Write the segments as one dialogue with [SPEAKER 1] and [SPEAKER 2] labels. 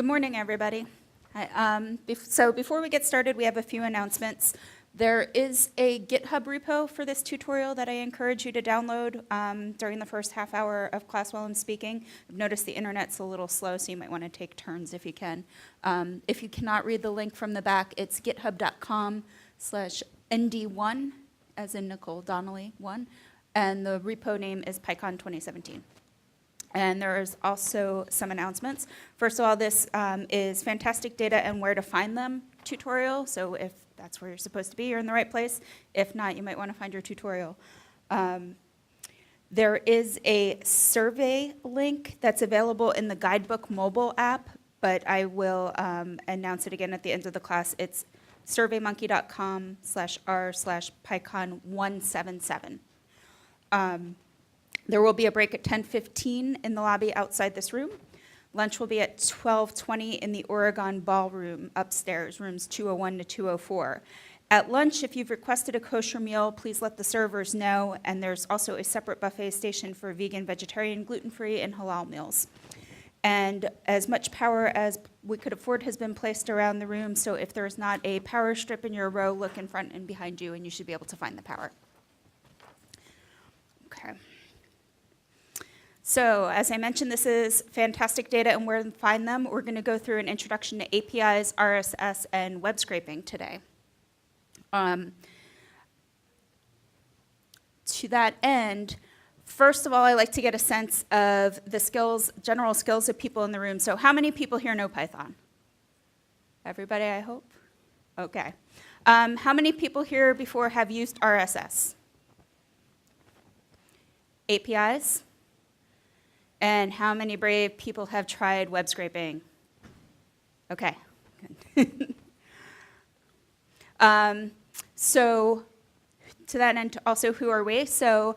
[SPEAKER 1] Good morning, everybody. So before we get started, we have a few announcements. There is a GitHub repo for this tutorial that I encourage you to download during the first half hour of class while I'm speaking. I've noticed the internet's a little slow, so you might want to take turns if you can. If you cannot read the link from the back, it's github.com/nd1, as in Nicole Donnelly 1, and the repo name is PyCon 2017. And there's also some announcements. First of all, this is fantastic data and where to find them tutorial. So if that's where you're supposed to be, you're in the right place. If not, you might want to find your tutorial. There is a survey link that's available in the Guidebook mobile app, but I will announce it again at the end of the class. It's surveymonkey.com/r/PyCon177. There will be a break at 10:15 in the lobby outside this room. Lunch will be at 12:20 in the Oregon Ballroom upstairs, rooms 201 to 204. At lunch, if you've requested a kosher meal, please let the servers know, and there's also a separate buffet station for vegan, vegetarian, gluten-free, and halal meals. And as much power as we could afford has been placed around the room, so if there's not a power strip in your row, look in front and behind you, and you should be able to find the power. Okay. So as I mentioned, this is fantastic data and where to find them. We're going to go through an introduction to APIs, RSS, and web scraping today. To that end, first of all, I like to get a sense of the skills, general skills of people in the room. So how many people here know Python? Everybody, I hope? Okay. How many people here before have used RSS? APIs? And how many brave people have tried web scraping? Okay. So to that end, also, who are we? So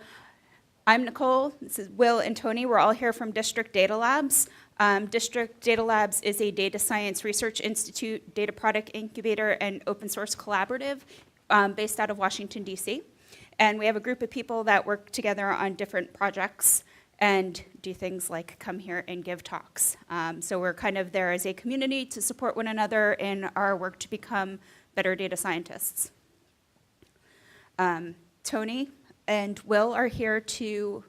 [SPEAKER 1] I'm Nicole. This is Will and Tony. We're all here from District Data Labs. District Data Labs is a data science research institute, data product incubator, and open source collaborative based out of Washington, D.C. And we have a group of people that work together on different projects and do things like come here and give talks. So we're kind of there as a community to support one another in our work to become better data scientists. Tony and Will are here to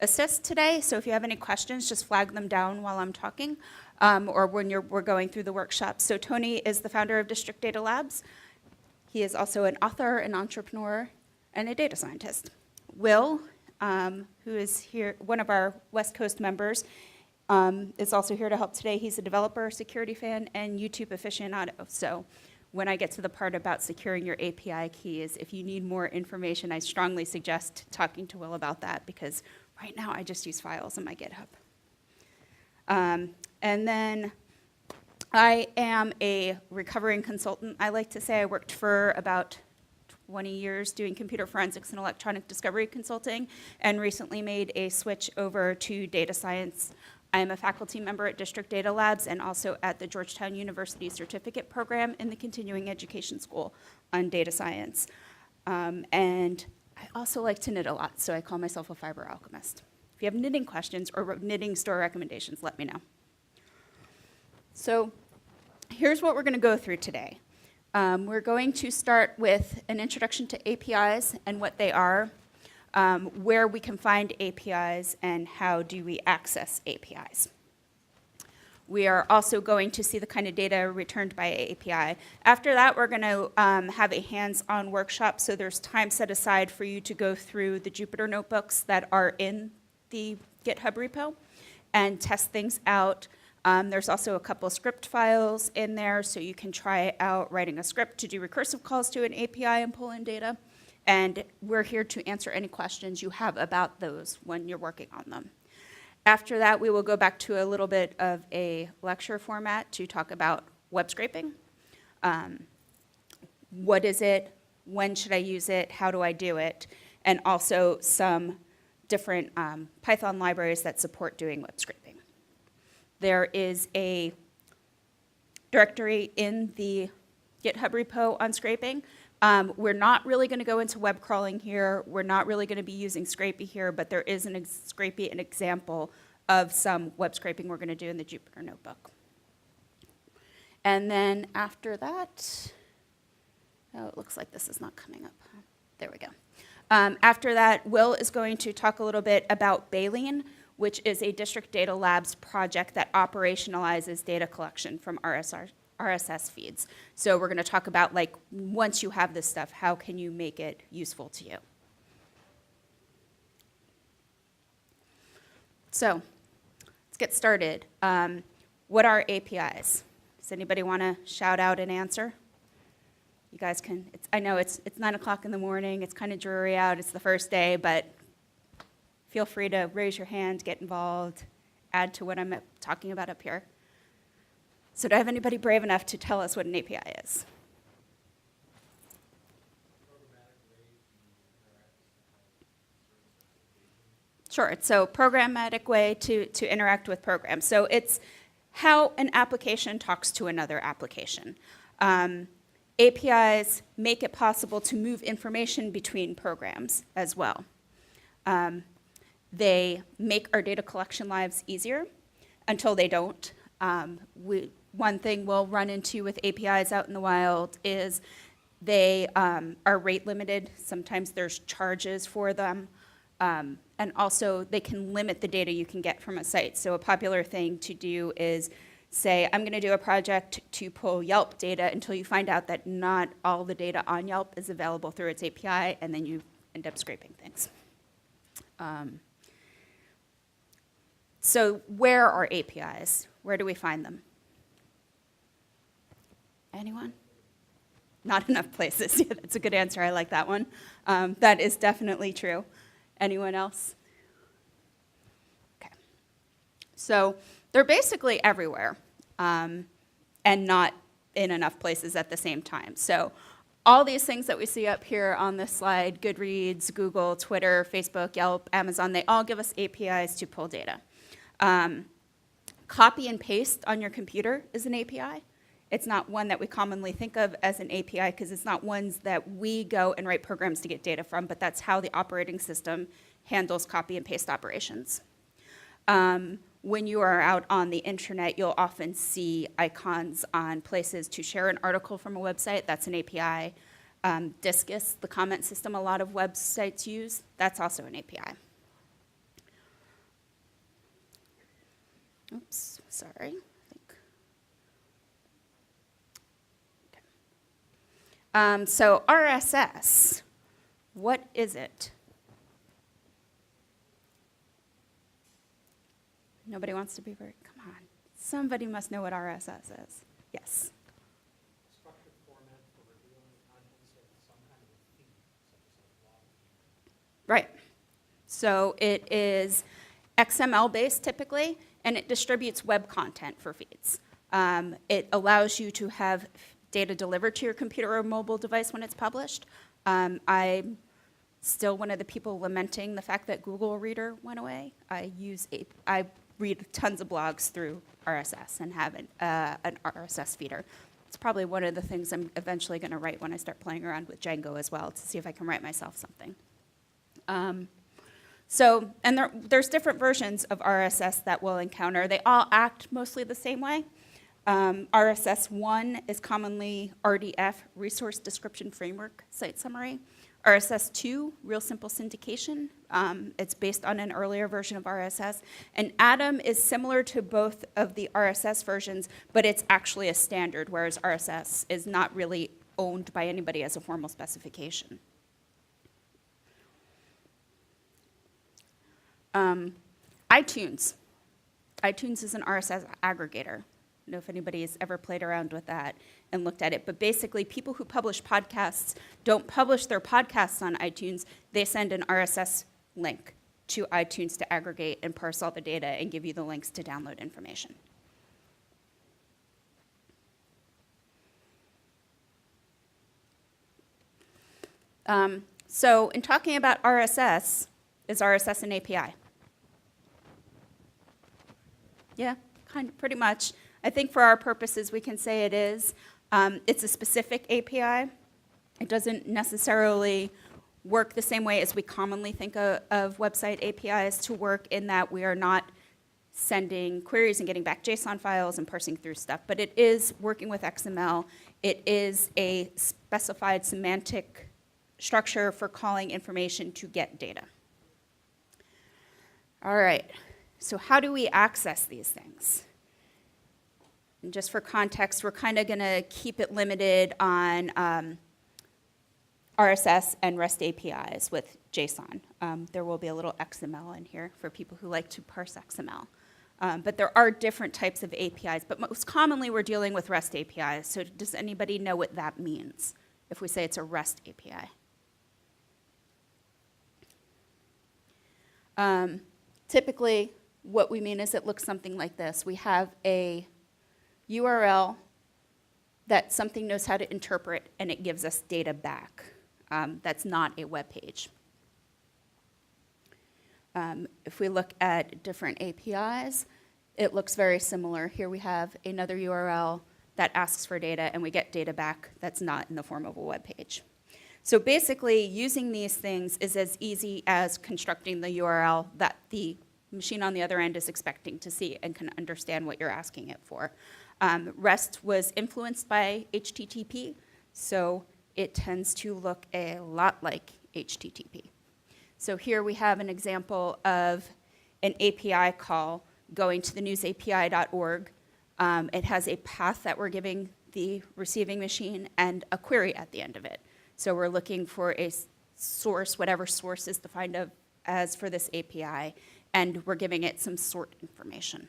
[SPEAKER 1] assist today, so if you have any questions, just flag them down while I'm talking or when we're going through the workshop. So Tony is the founder of District Data Labs. He is also an author, an entrepreneur, and a data scientist. Will, who is here, one of our West Coast members, is also here to help today. He's a developer, security fan, and YouTube aficionado. So when I get to the part about securing your API keys, if you need more information, I strongly suggest talking to Will about that, because right now I just use files in my GitHub. And then I am a recovering consultant. I like to say I worked for about 20 years doing computer forensics and electronic discovery consulting, and recently made a switch over to data science. I am a faculty member at District Data Labs and also at the Georgetown University Certificate Program in the Continuing Education School on data science. And I also like to knit a lot, so I call myself a fiber alchemist. If you have knitting questions or knitting store recommendations, let me know. So here's what we're going to go through today. We're going to start with an introduction to APIs and what they are, where we can find APIs, and how do we access APIs. We are also going to see the kind of data returned by API. After that, we're going to have a hands-on workshop, so there's time set aside for you to go through the Jupyter notebooks that are in the GitHub repo and test things out. There's also a couple of script files in there, so you can try out writing a script to do recursive calls to an API and pull in data. And we're here to answer any questions you have about those when you're working on them. After that, we will go back to a little bit of a lecture format to talk about web scraping. What is it? When should I use it? How do I do it? And also some different Python libraries that support doing web scraping. There is a directory in the GitHub repo on scraping. We're not really going to go into web crawling here. We're not really going to be using Scrapey here, but there is an example of some web scraping we're going to do in the Jupyter notebook. And then after that, oh, it looks like this is not coming up. There we go. After that, Will is going to talk a little bit about Baleen, which is a district data labs project that operationalizes data collection from RSS feeds. So we're going to talk about, like, once you have this stuff, how can you make it useful to you? So let's get started. What are APIs? Does anybody want to shout out an answer? You guys can, I know it's 9 o'clock in the morning, it's kind of dreary out, it's the first day, but feel free to raise your hand, get involved, add to what I'm talking about up here. So do I have anybody brave enough to tell us what an API is? Sure, so programmatic way to interact with programs. So it's how an application talks to another application. APIs make it possible to move information between programs as well. They make our data collection lives easier until they don't. One thing we'll run into with APIs out in the wild is they are rate limited. Sometimes there's charges for them. And also, they can limit the data you can get from a site. So a popular thing to do is say, I'm going to do a project to pull Yelp data until you find out that not all the data on Yelp is available through its API, and then you end up scraping things. So where are APIs? Where do we find them? Anyone? Not enough places. Yeah, that's a good answer. I like that one. That is definitely true. Anyone else? Okay. So they're basically everywhere, and not in enough places at the same time. So all these things that we see up here on this slide, Goodreads, Google, Twitter, Facebook, Yelp, Amazon, they all give us APIs to pull data. Copy and paste on your computer is an API. It's not one that we commonly think of as an API because it's not ones that we go and write programs to get data from, but that's how the operating system handles copy and paste operations. When you are out on the internet, you'll often see icons on places to share an article from a website. That's an API. Discus, the comment system a lot of websites use, that's also an API. Oops, sorry. So RSS, what is it? Nobody wants to be very, come on. Somebody must know what RSS is. Yes.
[SPEAKER 2] Structured format for revealing contents of some kind of a feed, such as a blog feed.
[SPEAKER 1] Right. So it is XML-based typically, and it distributes web content for feeds. It allows you to have data delivered to your computer or mobile device when it's published. I'm still one of the people lamenting the fact that Google Reader went away. I read tons of blogs through RSS and have an RSS feeder. It's probably one of the things I'm eventually going to write when I start playing around with Django as well, to see if I can write myself something. There's different versions of RSS that we'll encounter. They all act mostly the same way. RSS 1 is commonly RDF, Resource Description Framework Site Summary. RSS 2, Real Simple Syndication. It's based on an earlier version of RSS. And Atom is similar to both of the RSS versions, but it's actually a standard, whereas RSS is not really owned by anybody as a formal specification. iTunes. iTunes is an RSS aggregator. I don't know if anybody has ever played around with that and looked at it, but basically people who publish podcasts don't publish their podcasts on iTunes. They send an RSS link to iTunes to aggregate and parse all the data and give you the links to download information. So in talking about RSS, is RSS an API? Yeah, pretty much. I think for our purposes, we can say it is. It's a specific API. It doesn't necessarily work the same way as we commonly think of website APIs to work, in that we are not sending queries and getting back JSON files and parsing through stuff, but it is working with XML. It is a specified semantic structure for calling information to get data. All right, so how do we access these things? And just for context, we're kind of going to keep it limited on RSS and REST APIs with JSON. There will be a little XML in here for people who like to parse XML. But there are different types of APIs, but most commonly we're dealing with REST APIs. So does anybody know what that means if we say it's a REST API? Typically, what we mean is it looks something like this. We have a URL that something knows how to interpret, and it gives us data back. That's not a web page. If we look at different APIs, it looks very similar. Here we have another URL that asks for data, and we get data back that's not in the form of a web page. So basically, using these things is as easy as constructing the URL that the machine on the other end is expecting to see and can understand what you're asking it for. REST was influenced by HTTP, so it tends to look a lot like HTTP. So here we have an example of an API call going to the newsapi.org. It has a path that we're giving the receiving machine and a query at the end of it. So we're looking for a source, whatever source is defined as for this API, and we're giving it some sort information.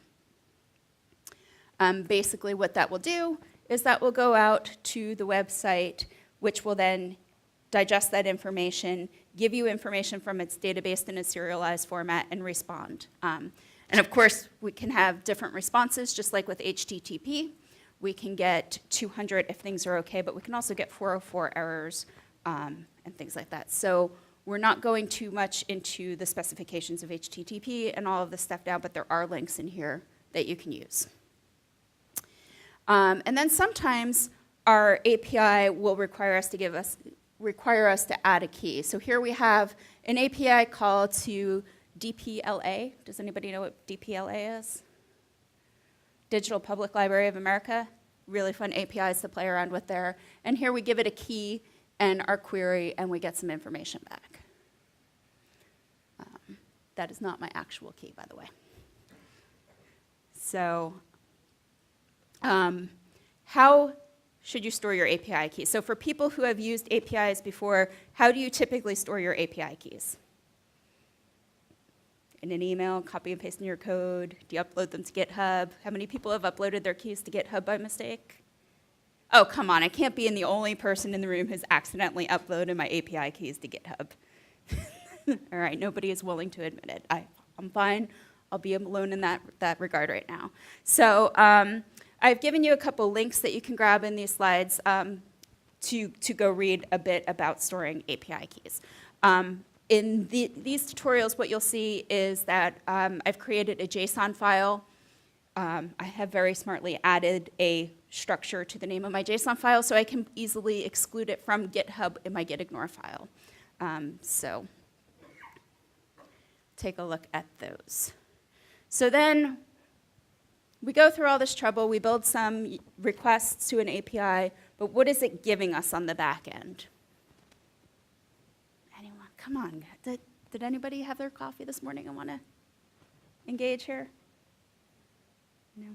[SPEAKER 1] Basically what that will do is that will go out to the website, which will then digest that information, give you information from its database in a serialized format, and respond. And of course, we can have different responses, just like with HTTP. We can get 200 if things are okay, but we can also get 404 errors and things like that. So we're not going too much into the specifications of HTTP and all of this stuff now, but there are links in here that you can use. And then sometimes our API will require us to add a key. So here we have an API call to DPLA. Does anybody know what DPLA is? Digital Public Library of America. Really fun APIs to play around with there. And here we give it a key and our query, and we get some information back. That is not my actual key, by the way. So how should you store your API keys? So for people who have used APIs before, how do you typically store your API keys? In an email, copy and paste in your code? Do you upload them to GitHub? How many people have uploaded their keys to GitHub by mistake? Oh, come on, I can't be the only person in the room who's accidentally uploaded my API keys to GitHub. All right, nobody is willing to admit it. I'm fine. I'll be alone in that regard right now. So I've given you a couple links that you can grab in these slides to go read a bit about storing API keys. In these tutorials, what you'll see is that I've created a JSON file. I have very smartly added a structure to the name of my JSON file so I can easily exclude it from GitHub in my gitignore file. So take a look at those. So then we go through all this trouble. We build some requests to an API, but what is it giving us on the back end? Anyone? Come on. Did anybody have their coffee this morning and want to engage here? No?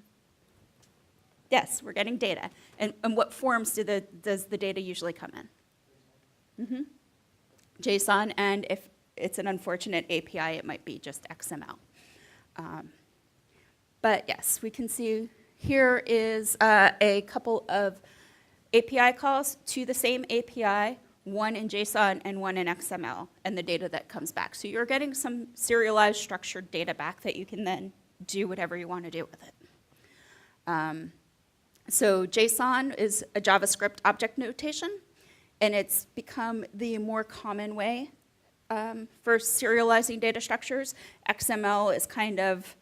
[SPEAKER 1] Yes, we're getting data. And what forms does the data usually come in? Mm-hmm. JSON, and if it's an unfortunate API, it might be just XML. But yes, we can see here is a couple of API calls to the same API, one in JSON and one in XML, and the data that comes back. So you're getting some serialized structured data back that you can then do whatever you want to do with it. So JSON is a JavaScript object notation, and it's become the more common way for serializing data structures. XML is kind of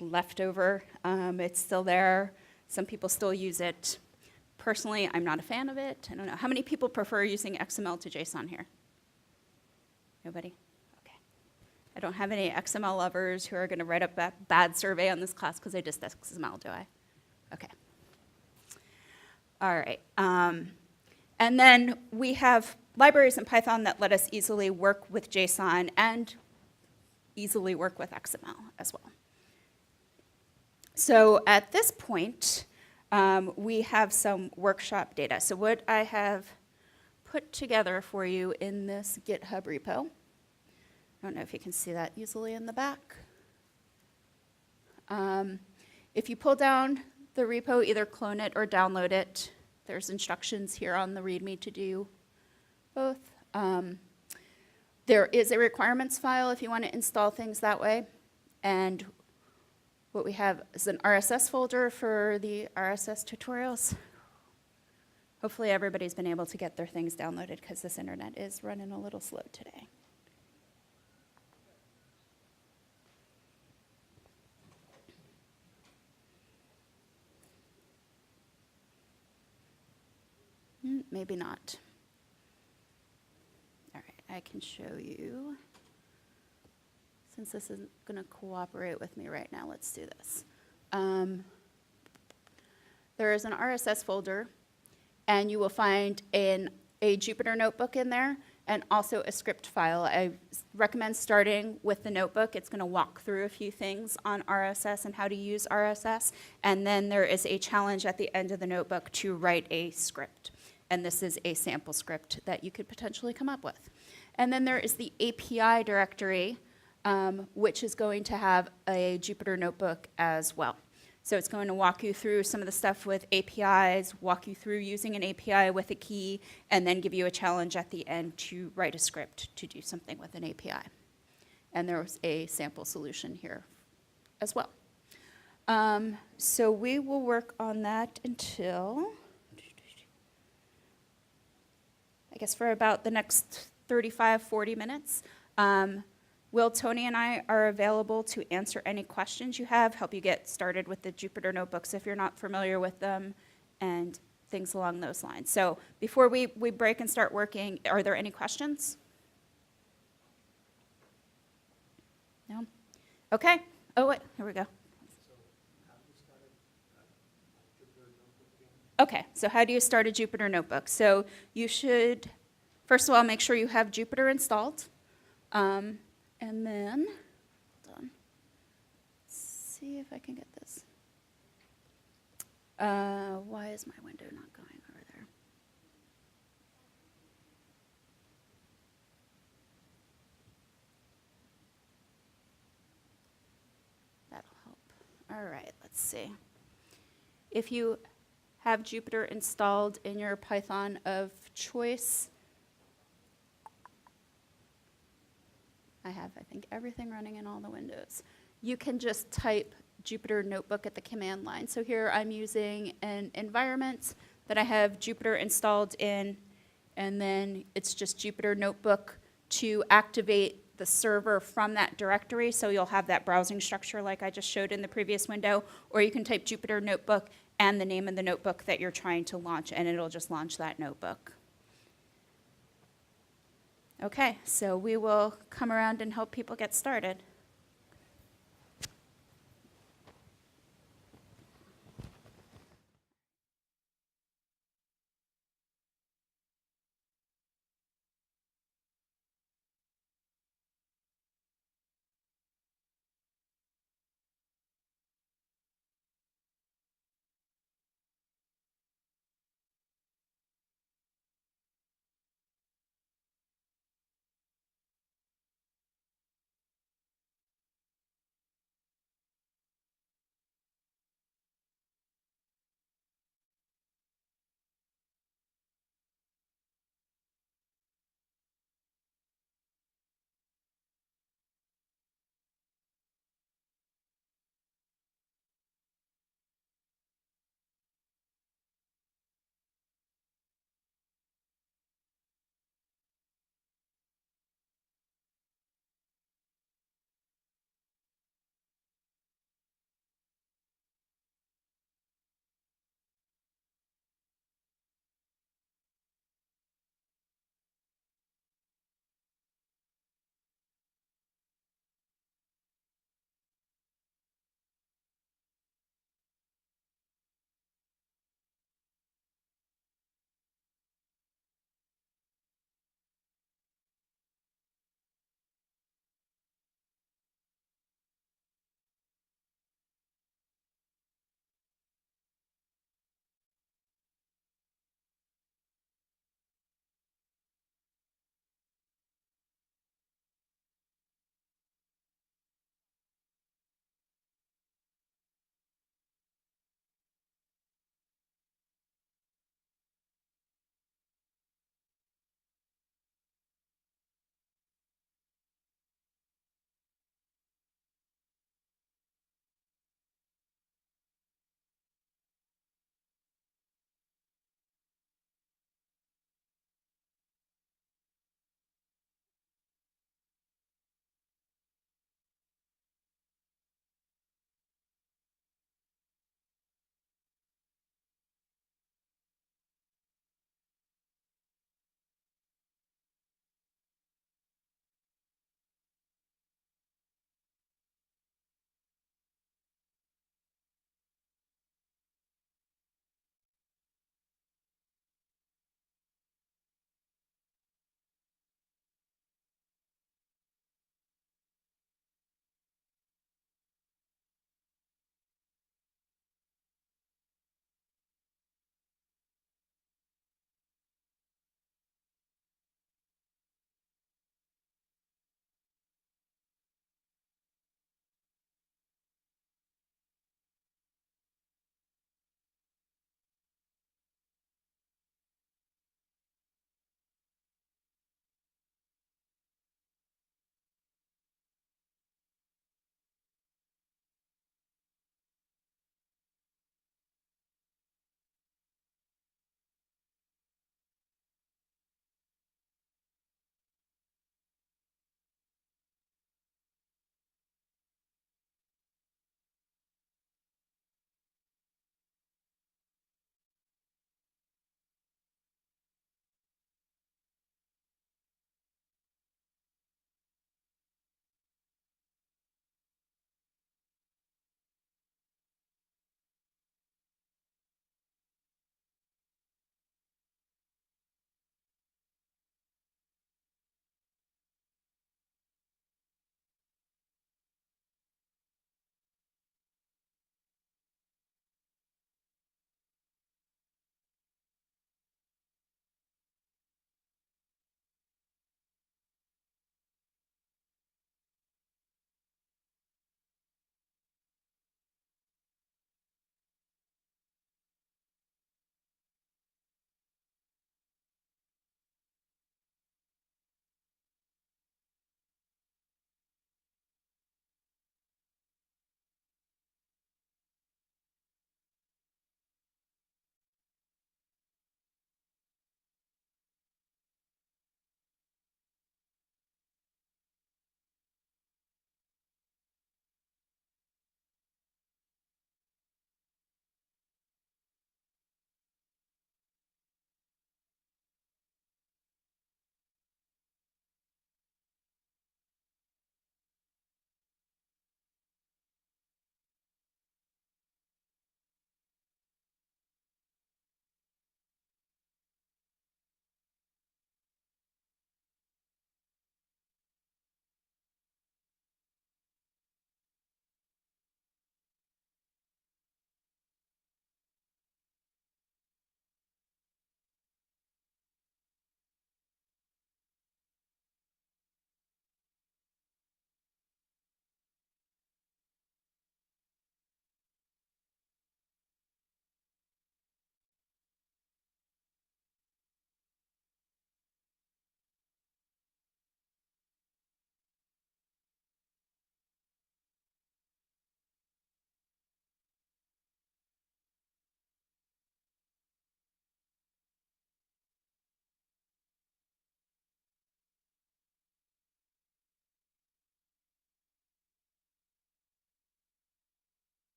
[SPEAKER 1] leftover. It's still there. Some people still use it. Personally, I'm not a fan of it. I don't know. How many people prefer using XML to JSON here? Nobody? Okay. don't have any XML lovers who are going to write up a bad survey on this class because I just XML, do I? Okay. All right. And then we have libraries in Python that let us easily work with JSON and easily work with XML as well. So at this point, we have some workshop data. So what I have put together for you in this GitHub repo, I don't know if you can see that easily in the back. If you pull down the repo, either clone it or download it. There's instructions here on the README to do both. There is a requirements file if you want to install things that way. And what we have is an RSS folder for the RSS tutorials. Hopefully everybody's been able to get their things downloaded because this internet is running a little slow today. Maybe not. All right, I can show you. Since this isn't going to cooperate with me right now, let's do this. There is an RSS folder, and you will find a Jupyter notebook in there, and also a script file. I recommend starting with the notebook. It's going to walk through a few things on RSS and how to use RSS, and then there is a challenge at the end of the notebook to write a script. And this is a sample script that you could potentially come up with. And then there is the API directory, which is going to have a Jupyter notebook as well. So it's going to walk you through some of the stuff with APIs, walk you through using an API with a key, and then give you a challenge at the end to write a script to do something with an API. And there's a sample solution here as well. So we will work on that until, I guess, for about the next 35, 40 minutes. Will, Tony, and I are available to answer any questions you have, help you get started with the Jupyter notebooks if you're not familiar with them, and things along those lines. So before we break and start working, are there any questions? No? Okay. Oh, wait, here we go. Okay, so how do you start a Jupyter notebook? So you should, first of all, make sure you have Jupyter installed. And then, hold on, let's see if I can get this. Why is my window not going over there? That'll help. All right, let's see. If you have Jupyter installed in your Python of choice, I have, I think, everything running in all the windows. You can just type Jupyter Notebook at the command line. So here I'm using an environment that I have Jupyter installed in, and then it's just Jupyter Notebook to activate the server from that directory. So you'll have that browsing structure like I just showed in the previous window, or you can type Jupyter Notebook and the name of the notebook that you're trying to launch, and it'll just launch that notebook. Okay, so we will come around and help people get started.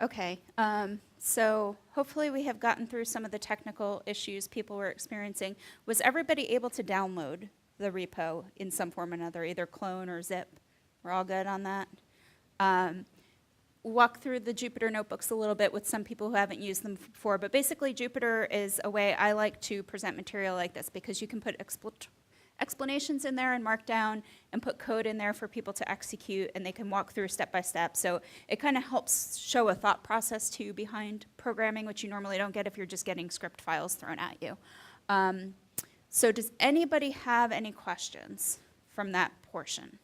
[SPEAKER 1] Okay, so hopefully we have gotten through some of the technical issues people were experiencing. Was everybody able to download the repo in some form or another, either clone or zip? We're all good on that? Walk through the Jupyter notebooks a little bit with some people who haven't used them before, but basically Jupyter is a way I like to present material like this because you can put explanations in there and Markdown and put code in there for people to execute, and they can walk through step by step. So it kind of helps show a thought process too behind programming, which you normally don't get if you're just getting script files thrown at you. So does anybody have any questions from that portion?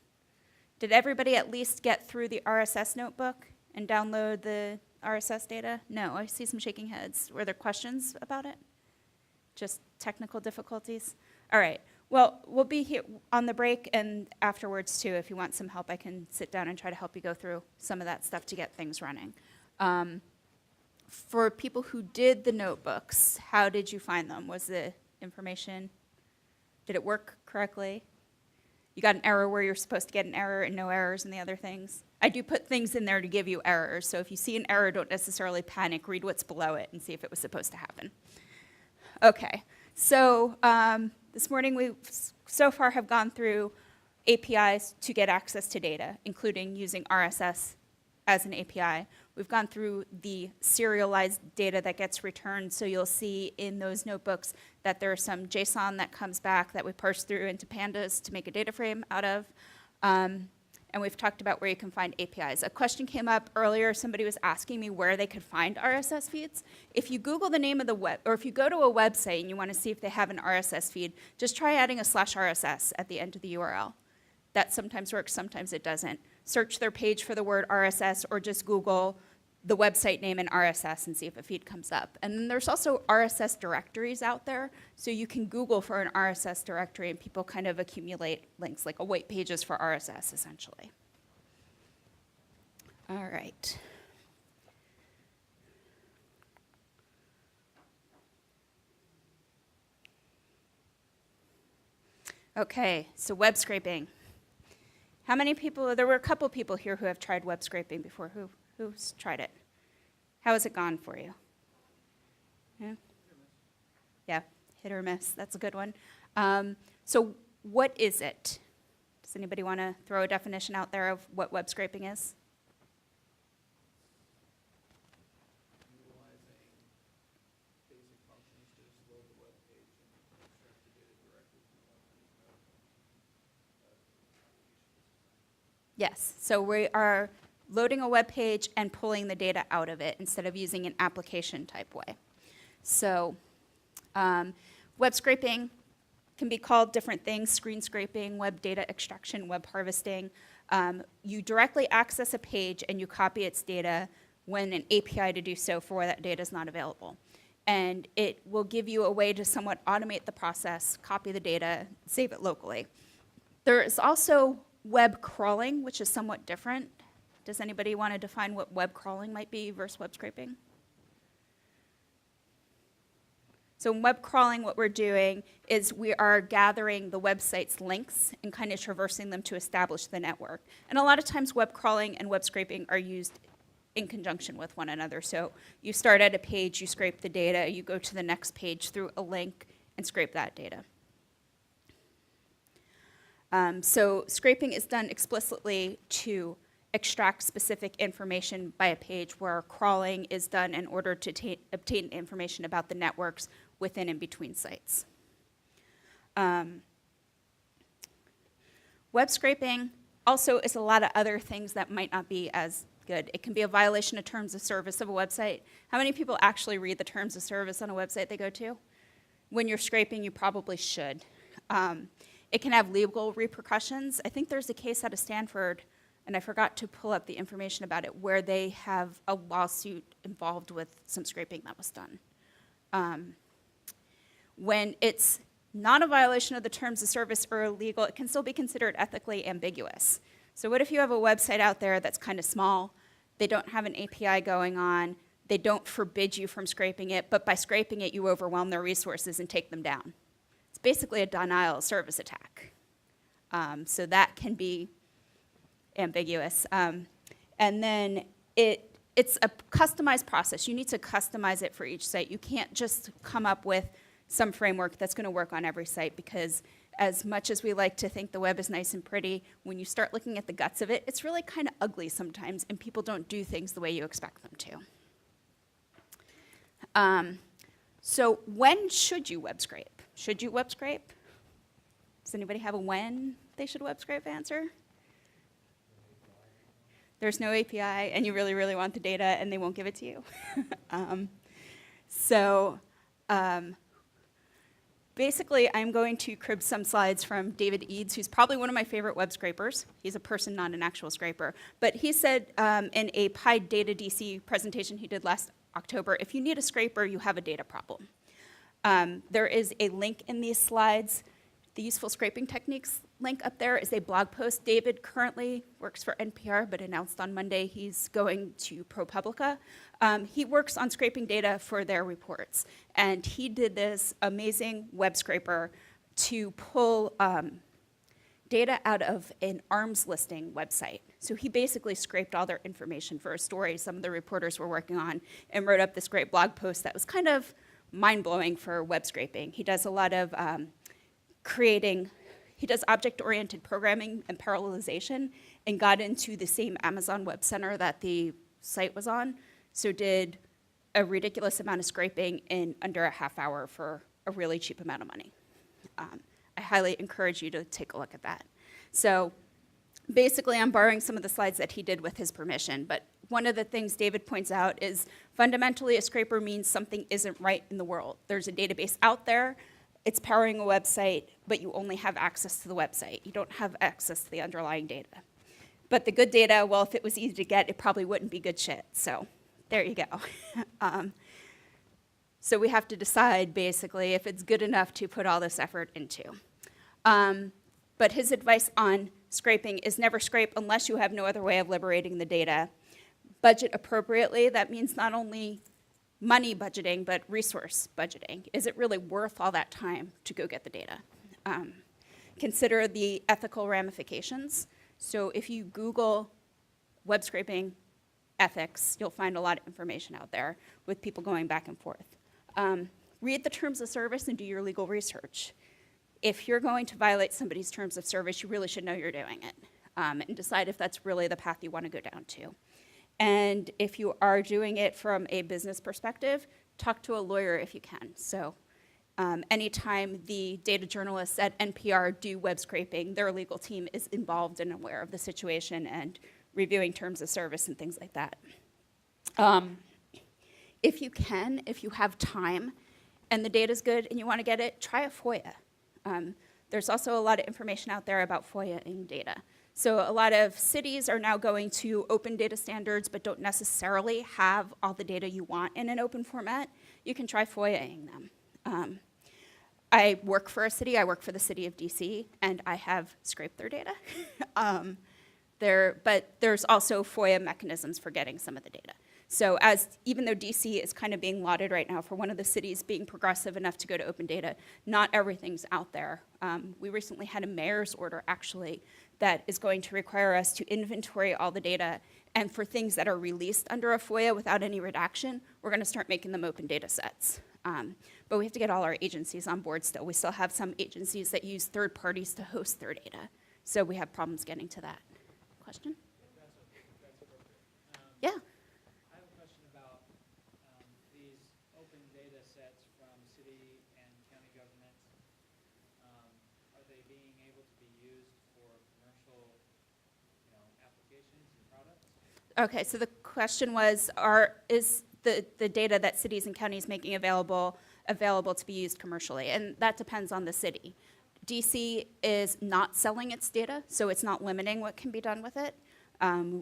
[SPEAKER 1] Did everybody at least get through the RSS notebook and download the RSS data? No, I see some shaking heads. Were there questions about it? Just technical difficulties? All right. Well, we'll be here on the break and afterwards too. If you want some help, I can sit down and try to help you go through some of that stuff to get things running. For people who did the notebooks, how did you find them? Was the information, did it work correctly? You got an error where you're supposed to get an error and no errors in the other things? I do put things in there to give you errors, so if you see an error, don't necessarily panic. Read what's below it and see if it was supposed to happen. Okay, so this morning we so far have gone through APIs to get access to data, including using RSS as an API. We've gone through the serialized data that gets returned, so you'll see in those notebooks that there's some JSON that comes back that we parse through into pandas to make a data frame out of. And we've talked about where you can find APIs. A question came up earlier, somebody was asking me where they could find RSS feeds. If you Google the name of the web, or if you go to a website and you want to see if they have an RSS feed, just try adding a /RSS at the end of the URL. That sometimes works, sometimes it doesn't. Search their page for the word RSS or just Google the website name in RSS and see if a feed comes up. And then there's also RSS directories out there, so you can Google for an RSS directory and people kind of accumulate links, like a white pages for RSS, essentially. All right. Okay, so web scraping. How many people, there were a couple people here who have tried web scraping before. Who's tried it? How has it gone for you? Yeah? Yeah, hit or miss. That's a good one. So what is it? Does anybody want to throw a definition out there of what web scraping is?
[SPEAKER 3] Utilizing basic functions to just load the web page and extract the data directly from the web page.
[SPEAKER 1] Yes, so we are loading a web page and pulling the data out of it instead of using an application type way. So web scraping can be called different things: screen scraping, web data extraction, web harvesting. You directly access a page and you copy its data when an API to do so for where that data is not available. And it will give you a way to somewhat automate the process, copy the data, save it locally. There is also web crawling, which is somewhat different. Does anybody want to define what web crawling might be versus web scraping? So in web crawling, what we're doing is we are gathering the website's links and kind of traversing them to establish the network. And a lot of times web crawling and web scraping are used in conjunction with one another. So you start at a page, you scrape the data, you go to the next page through a link and scrape that data. So scraping is done explicitly to extract specific information by a page, where crawling is done in order to obtain information about the networks within and between sites. Web scraping also is a lot of other things that might not be as good. It can be a violation of terms of service of a website. How many people actually read the terms of service on a website they go to? When you're scraping, you probably should. It can have legal repercussions. I think there's a case out of Stanford, and I forgot to pull up the information about it, where they have a lawsuit involved with some scraping that was done. When it's not a violation of the terms of service or illegal, it can still be considered ethically ambiguous. So what if you have a website out there that's kind of small, they don't have an API going on, they don't forbid you from scraping it, but by scraping it, you overwhelm their resources and take them down. It's basically a denial of service attack. So that can be ambiguous. And then it it's a customized process. You need to customize it for each site. You can't just come up with some framework that's going to work on every site, because as much as we like to think the web is nice and pretty, when you start looking at the guts of it, it's really kind of ugly sometimes, and people don't do things the way you expect them to. So when should you web scrape? Should you web scrape? Does anybody have a when they should web scrape answer? There's no API, and you really, really want the data, and they won't give it to you. Basically, I'm going to crib some slides from David Eads, who's probably one of my favorite web scrapers. He's a person, not an actual scraper. But he said in a PyData DC presentation he did last October, if you need a scraper, you have a data problem. There is a link in these slides. The Useful Scraping Techniques link up there is a blog post. David currently works for NPR, but announced on Monday he's going to ProPublica. He works on scraping data for their reports, and he did this amazing web scraper to pull data out of an arms listing website. So he basically scraped all their information for a story some of the reporters were working on and wrote up this great blog post that was kind of mind-blowing for web scraping. He does a lot of he does object-oriented programming and parallelization, and got into the same Amazon Web Center that the site was on, so did a ridiculous amount of scraping in under a half hour for a really cheap amount of money. I highly encourage you to take a look at that. So basically, I'm borrowing some of the slides that he did with his permission, but one of the things David points out is fundamentally a scraper means something isn't right in the world. There's a database out there, it's powering a website, but you only have access to the website. You don't have access to the underlying data. But the good data, well, if it was easy to get, it probably wouldn't be good shit. So there you go. So we have to decide, basically, if it's good enough to put all this effort into. But his advice on scraping is never scrape unless you have no other way of liberating the data. Budget appropriately. That means not only money budgeting, but resource budgeting. Is it really worth all that time to go get the data? Consider the ethical ramifications. So if you Google web scraping ethics, you'll find a lot of information out there with people going back and forth. Read the terms of service and do your legal research. If you're going to violate somebody's terms of service, you really should know you're doing it, and decide if that's really the path you want to go down to. And if you are doing it from a business perspective, talk to a lawyer if you can. So anytime the data journalists at NPR do web scraping, their legal team is involved and aware of the situation and reviewing terms of service and things like that. If you can, if you have time and the data's good and you want to get it, try a FOIA. There's also a lot of information out there about FOIA-ing data. So a lot of cities are now going to open data standards but don't necessarily have all the data you want in an open format. You can try FOIA-ing them. I work for a city, I work for the city of DC, and I have scraped their data. But there's also FOIA mechanisms for getting some of the data. So even though DC is kind of being lauded right now for one of the cities being progressive enough to go to open data, not everything's out there. We recently had a mayor's order, actually, that is going to require us to inventory all the data, and for things that are released under a FOIA without any redaction, we're going to start making them open data sets. But we have to get all our agencies on board still. We still have some agencies that use third parties to host their data, so we have problems getting to that. Question?
[SPEAKER 2] That's appropriate.
[SPEAKER 1] Yeah.
[SPEAKER 2] I have a question about these open data sets from city and county governments. Are they being able to be used for commercial, applications and products?
[SPEAKER 1] Okay, so the question was, is the data that cities and counties making available to be used commercially? And that depends on the city. DC is not selling its data, so it's not limiting what can be done with it.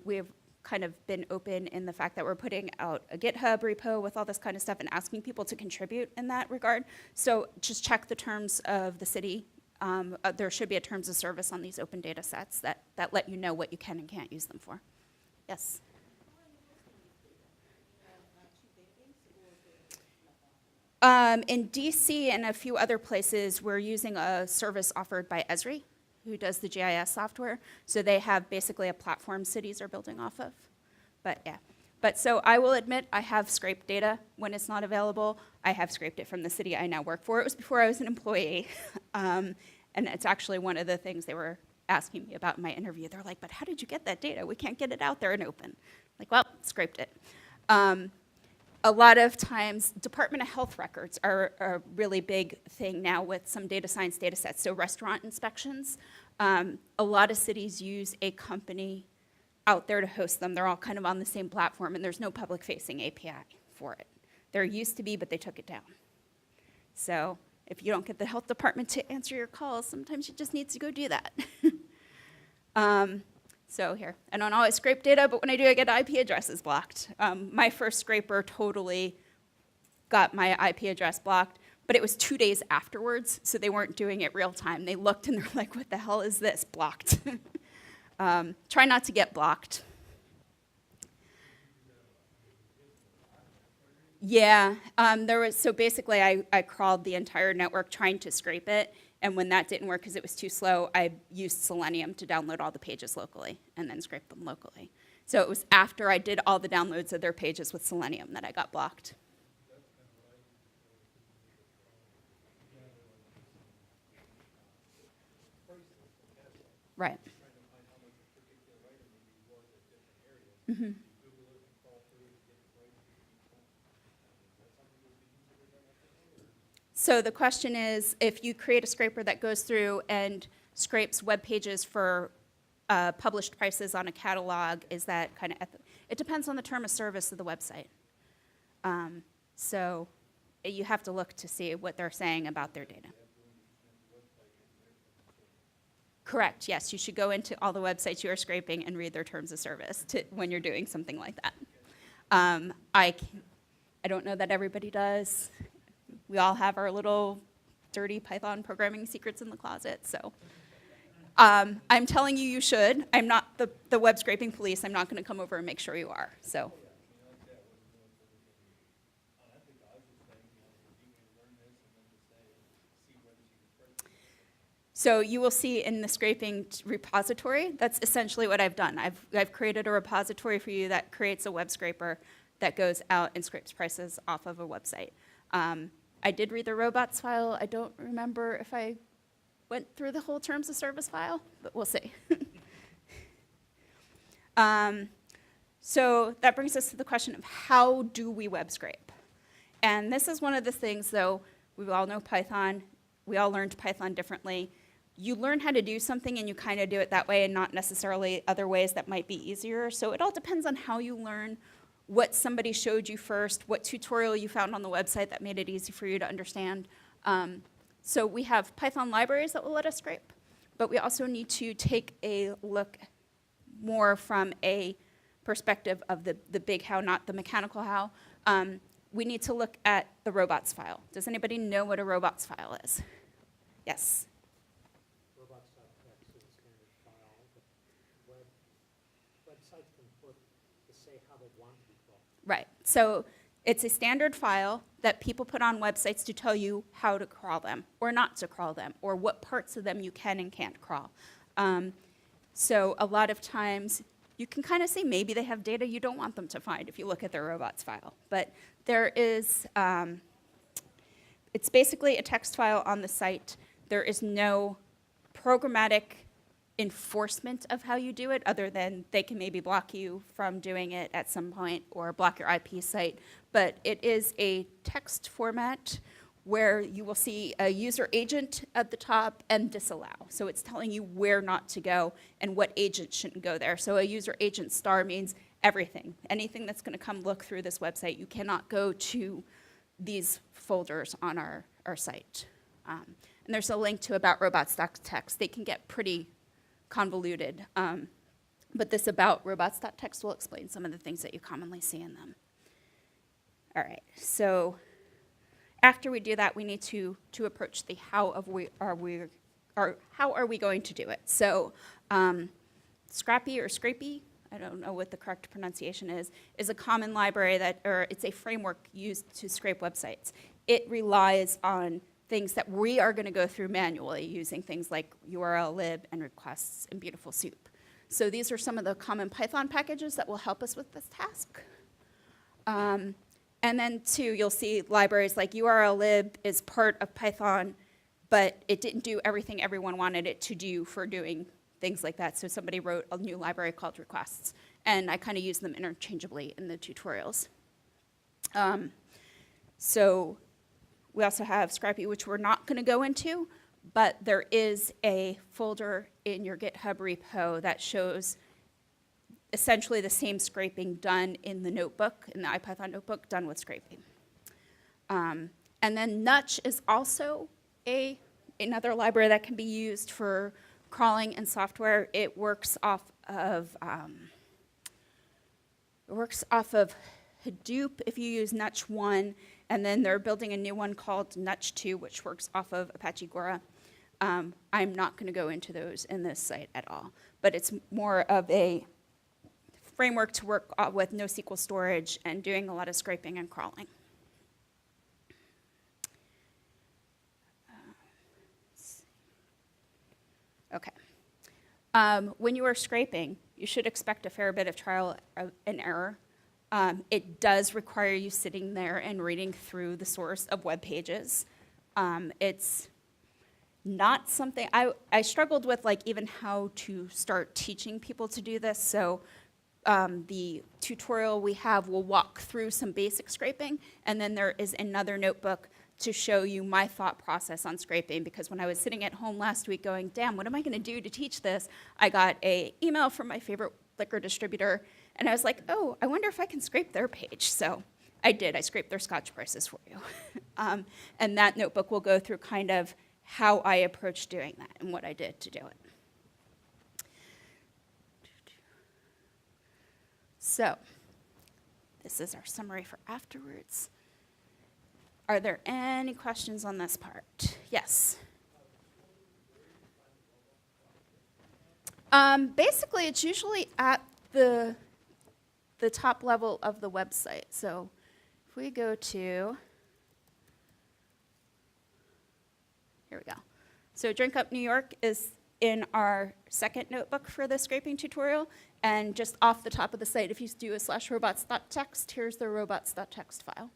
[SPEAKER 1] We've kind of been open in the fact that we're putting out a GitHub repo with all this kind of stuff and asking people to contribute in that regard. So just check the terms of the city. There should be a terms of service on these open data sets that let you know what you can and can't use them for. Yes? In DC and a few other places, we're using a service offered by Esri, who does the GIS software. So they have basically a platform cities are building off of. But yeah, But so I will admit I have scraped data when it's not available. I have scraped it from the city I now work for. It was before I was an employee. And it's actually one of the things they were asking me about in my interview. They're like, but how did you get that data? We can't get it out there and open. Like, well, scraped it. A lot of times, Department of Health records are a really big thing now with some data science data sets. So restaurant inspections, a lot of cities use a company out there to host them. They're all kind of on the same platform, and there's no public-facing API for it. There used to be, but they took it down. So if you don't get the health department to answer your calls, sometimes you just need to go do that. So here, I don't always scrape data, but when I do, I get IP addresses blocked. My first scraper totally got my IP address blocked, but it was 2 days afterwards, so they weren't doing it real time. They looked and they're like, what the hell is this? Blocked. Try not to get blocked. Yeah, so basically I crawled the entire network trying to scrape it, and when that didn't work because it was too slow, I used Selenium to download all the pages locally and then scrape them locally. So it was after I did all the downloads of their pages with Selenium that I got blocked. Right. Mm-hmm. So the question is, if you create a scraper that goes through and scrapes web pages for published prices on a catalog, is that kind of it depends on the term of service of the website. So you have to look to see what they're saying about their data. Correct, yes. You should go into all the websites you are scraping and read their terms of service when you're doing something like that. I don't know that everybody does. We all have our little dirty Python programming secrets in the closet, so. I'm telling you, you should. I'm not the web scraping police. I'm not going to come over and make sure you are, so. So you will see in the scraping repository, that's essentially what I've done. I've created a repository for you that creates a web scraper that goes out and scrapes prices off of a website. I did read the robots file. I don't remember if I went through the whole terms of service file, but we'll see. So that brings us to the question of how do we web scrape? And this is one of the things, though, we all know Python. We all learned Python differently. You learn how to do something and you kind of do it that way and not necessarily other ways that might be easier. So it all depends on how you learn, what somebody showed you first, what tutorial you found on the website that made it easy for you to understand. So we have Python libraries that will let us scrape, but we also need to take a look more from a perspective of the big how, not the mechanical how. We need to look at the robots file. Does anybody know what a robots file is? Yes.
[SPEAKER 4] Robots.txt is a standard file that websites can put to say how they want to be called.
[SPEAKER 1] Right. So it's a standard file that people put on websites to tell you how to crawl them or not to crawl them or what parts of them you can and can't crawl. So a lot of times you can kind of see maybe they have data you don't want them to find if you look at their robots file. But there is, it's basically a text file on the site. There is no programmatic enforcement of how you do it other than they can maybe block you from doing it at some point or block your IP site. But it is a text format where you will see a user agent at the top and disallow. So it's telling you where not to go and what agent shouldn't go there. So a user agent star means everything. Anything that's going to come look through this website, you cannot go to these folders on our site. And there's a link to about robots.txt. They can get pretty convoluted. But this about robots.txt will explain some of the things that you commonly see in them. All right, so after we do that, we need to approach the how are we going to do it. So Scrappy or Scrapey, I don't know what the correct pronunciation is a common library or it's a framework used to scrape websites. It relies on things that we are going to go through manually using things like URL lib and requests and Beautiful Soup. So these are some of the common Python packages that will help us with this task. And then two, you'll see libraries like URL-lib is part of Python, but it didn't do everything everyone wanted it to do for doing things like that. So somebody wrote a new library called requests, and I kind of use them interchangeably in the tutorials. So we also have Scrappy, which we're not going to go into, but there is a folder in your GitHub repo that shows essentially the same scraping done in the notebook, in the IPython notebook, done with scraping. And then Nutch is also another library that can be used for crawling and software. It works off of Hadoop if you use Nutch 1, and then they're building a new one called Nutch 2, which works off of Apache Agora. I'm not going to go into those in this site at all, but it's more of a framework to work with NoSQL storage and doing a lot of scraping and crawling. Okay. When you are scraping, you should expect a fair bit of trial and error. It does require you sitting there and reading through the source of web pages. It's not something, I struggled with like even how to start teaching people to do this. So the tutorial we have will walk through some basic scraping, and then there is another notebook to show you my thought process on scraping, because when I was sitting at home last week going, damn, what am I going to do to teach this? I got an email from my favorite liquor distributor, and I was like, oh, I wonder if I can scrape their page. So I did. I scraped their Scotch prices for you. And that notebook will go through kind of how I approached doing that and what I did to do it. So this is our summary for afterwards. Are there any questions on this part? Yes. Basically, it's usually at the top level of the website. So if we go to, here we go. So Drink Up New York is in our second notebook for the scraping tutorial. And just off the top of the site, if you do a /robots.txt, here's the robots.txt file.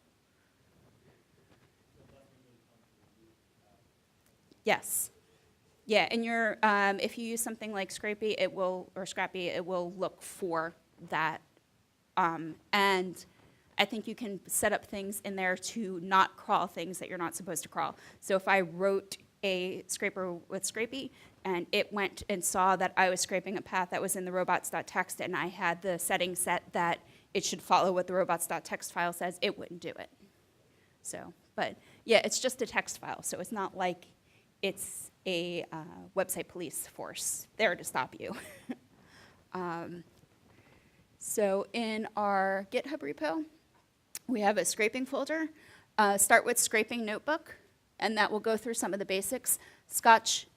[SPEAKER 1] Yes. Yeah, and if you use something like Scrapy, Scrappy, it will look for that. And I think you can set up things in there to not crawl things that you're not supposed to crawl. So if I wrote a scraper with Scrapy, and it went and saw that I was scraping a path that was in the robots.txt, and I had the setting set that it should follow what the robots.txt file says, it wouldn't do it. So, but yeah, it's just a text file, so it's not like it's a website police force there to stop you. So in our GitHub repo, we have a scraping folder. Start with scraping notebook, and that will go through some of the basics. Scotch.ipy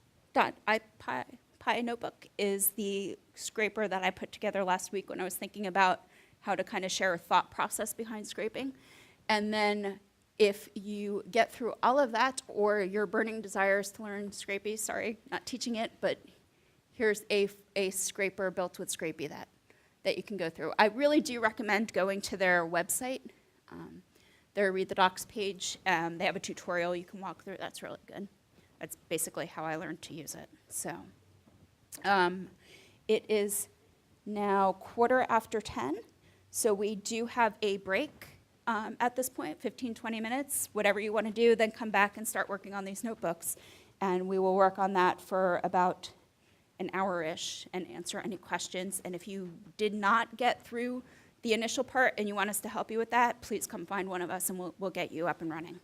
[SPEAKER 1] notebook is the scraper that I put together last week when I was thinking about how to kind of share a thought process behind scraping. And then if you get through all of that, or your burning desires to learn Scrapy, sorry, not teaching it, but here's a scraper built with Scrapy that you can go through. I really do recommend going to their website. Their Read the Docs page, they have a tutorial you can walk through. That's really good. That's basically how I learned to use it. So it is now 10:15, so we do have a break at this point, 15, 20 minutes, whatever you want to do, then come back and start working on these notebooks. And we will work on that for about an hour-ish and answer any questions. And if you did not get through the initial part and you want us to help you with that, please come find one of us and we'll get you up and running.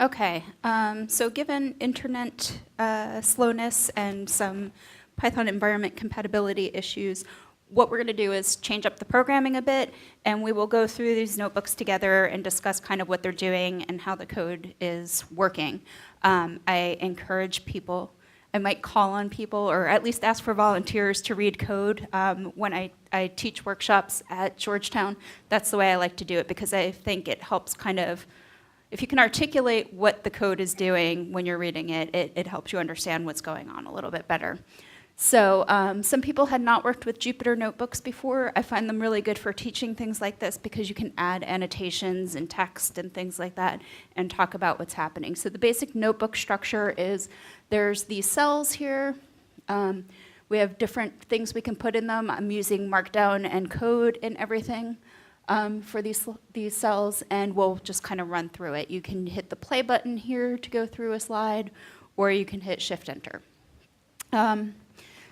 [SPEAKER 1] Okay, so given internet slowness and some Python environment compatibility issues, what we're going to do is change up the programming a bit, and we will go through these notebooks together and discuss kind of what they're doing and how the code is working. I encourage people, I might call on people, or at least ask for volunteers to read code. When I teach workshops at Georgetown, that's the way I like to do it, because I think it helps kind of, if you can articulate what the code is doing when you're reading it, it helps you understand what's going on a little bit better. So some people had not worked with Jupyter notebooks before. I find them really good for teaching things like this, because you can add annotations and text and things like that and talk about what's happening. So the basic notebook structure is there's these cells here. We have different things we can put in them. I'm using Markdown and code and everything for these cells, and we'll just kind of run through it. You can hit the play button here to go through a slide, or you can hit Shift-Enter.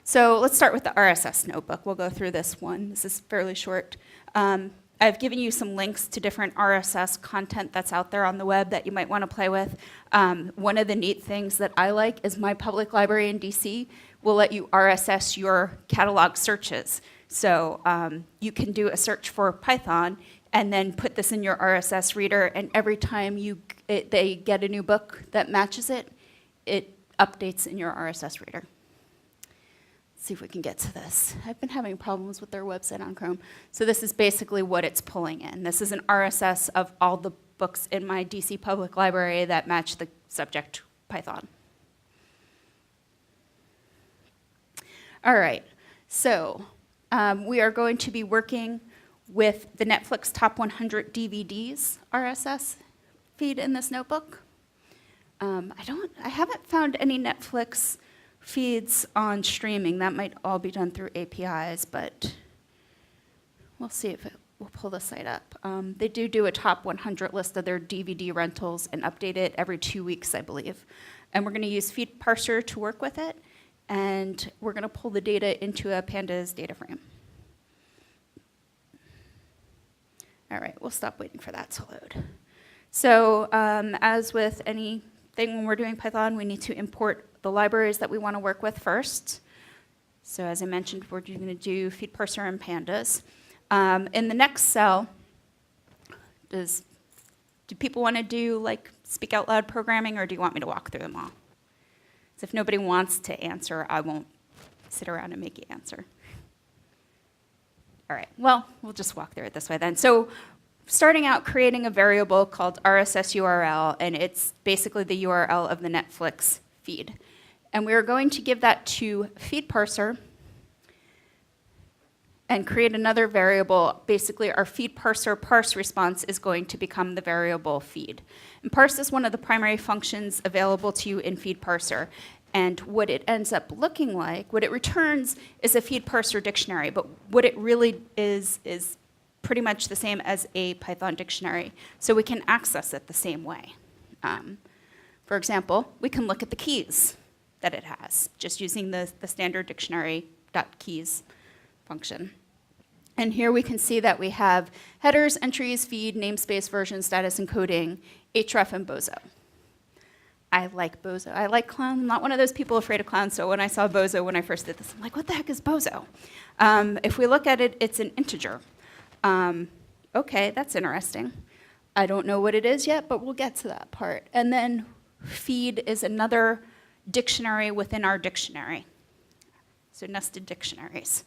[SPEAKER 1] So let's start with the RSS notebook. We'll go through this one. This is fairly short. I've given you some links to different RSS content that's out there on the web that you might want to play with. One of the neat things that I like is my public library in DC will let you RSS your catalog searches. So you can do a search for Python and then put this in your RSS reader, and every time they get a new book that matches it, it updates in your RSS reader. Let's see if we can get to this. I've been having problems with their website on Chrome. So this is basically what it's pulling in. This is an RSS of all the books in my DC public library that match the subject Python. All right, so we are going to be working with the Netflix Top 100 DVDs RSS feed in this notebook. I haven't found any Netflix feeds on streaming. That might all be done through APIs, but we'll see if we'll pull the site up. They do a top 100 list of their DVD rentals and update it every 2 weeks, I believe. And we're going to use Feed Parser to work with it, and we're going to pull the data into a pandas data frame. All right, we'll stop waiting for that to load. So as with anything when we're doing Python, we need to import the libraries that we want to work with first. So as I mentioned, we're going to do feed parser and pandas. In the next cell, do people want to do like speak out loud programming, or do you want me to walk through them all? So if nobody wants to answer, I won't sit around and make you answer. All right, well, we'll just walk through it this way then. So starting out, creating a variable called RSS URL, and it's basically the URL of the Netflix feed. And we're going to give that to feed parser and create another variable. Basically, our feed parser parse response is going to become the variable feed. And parse is one of the primary functions available to you in feed parser. And what it ends up looking like, what it returns is a feed parser dictionary, but what it really is pretty much the same as a Python dictionary, so we can access it the same way. For example, we can look at the keys that it has, just using the standard dictionary.keys function. And here we can see that we have headers, entries, feed, namespace, version, status, encoding, href, and bozo. I like bozo. I like clown. I'm not one of those people afraid of clowns, so when I saw bozo when I first did this, I'm like, what the heck is bozo? If we look at it, it's an integer. Okay, that's interesting. I don't know what it is yet, but we'll get to that part. And then feed is another dictionary within our dictionary. So nested dictionaries.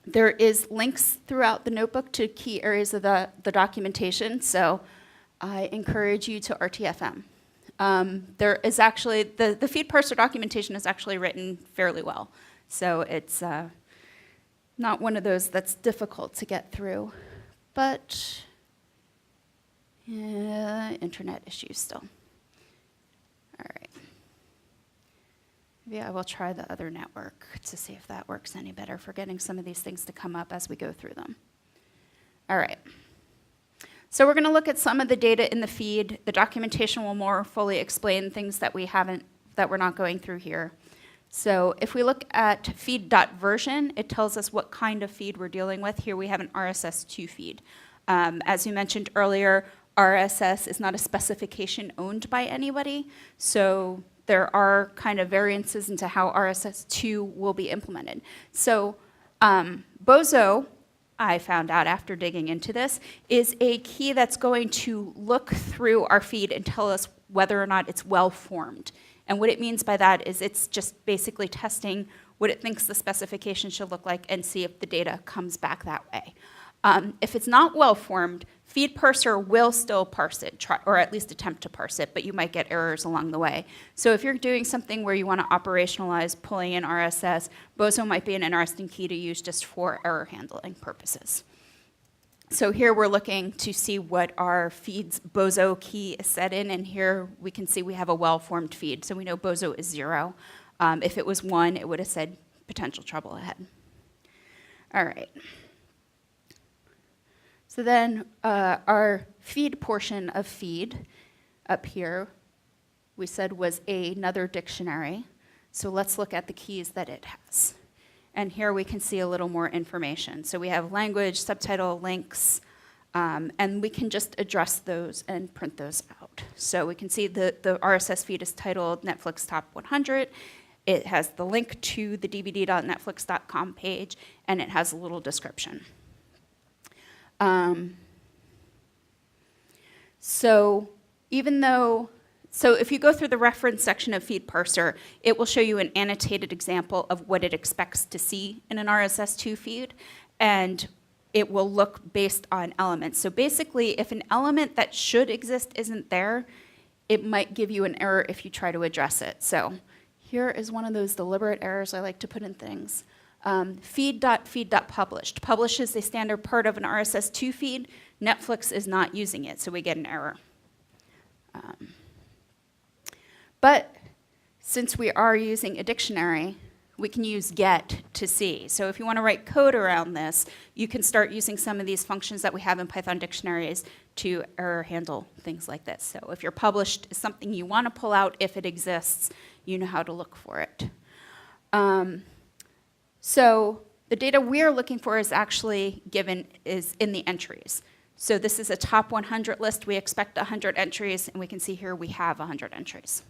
[SPEAKER 1] There is links throughout the notebook to key areas of the documentation, so I encourage you to RTFM. There is actually, the feed parser documentation is actually written fairly well, so it's not one of those that's difficult to get through, but internet issues still. All right. Maybe I will try the other network to see if that works any better for getting some of these things to come up as we go through them. All right. So we're going to look at some of the data in the feed. The documentation will more fully explain things that we're not going through here. So if we look at feed.version, it tells us what kind of feed we're dealing with. Here we have an RSS2 feed. As you mentioned earlier, RSS is not a specification owned by anybody, so there are kind of variances into how RSS2 will be implemented. So Bozo, I found out after digging into this, is a key that's going to look through our feed and tell us whether or not it's well-formed. And what it means by that is it's just basically testing what it thinks the specification should look like and see if the data comes back that way. If it's not well-formed, feed parser will still parse it, or at least attempt to parse it, but you might get errors along the way. So if you're doing something where you want to operationalize pulling in RSS, Bozo might be an interesting key to use just for error handling purposes. So here we're looking to see what our feed's Bozo key is set in, and here we can see we have a well-formed feed. So we know Bozo is 0. If it was 1, it would have said potential trouble ahead. All right. So then our feed portion of feed up here, we said was another dictionary. So let's look at the keys that it has. And here we can see a little more information. So we have language, subtitle, links, and we can just address those and print those out. So we can see the RSS feed is titled Netflix Top 100. It has the link to the dvd.netflix.com page, and it has a little description. So if you go through the reference section of feed parser, it will show you an annotated example of what it expects to see in an RSS2 feed, and it will look based on elements. So basically, if an element that should exist isn't there, it might give you an error if you try to address it. So here is one of those deliberate errors I like to put in things. Feed.feed.published. Publish is a standard part of an RSS2 feed. Netflix is not using it, so we get an error. But since we are using a dictionary, we can use get to see. So if you want to write code around this, you can start using some of these functions that we have in Python dictionaries to error handle things like this. So if your published is something you want to pull out, if it exists, you know how to look for it. So the data we're looking for is actually is in the entries. So this is a top 100 list. We expect 100 entries, and we can see here we have 100 entries.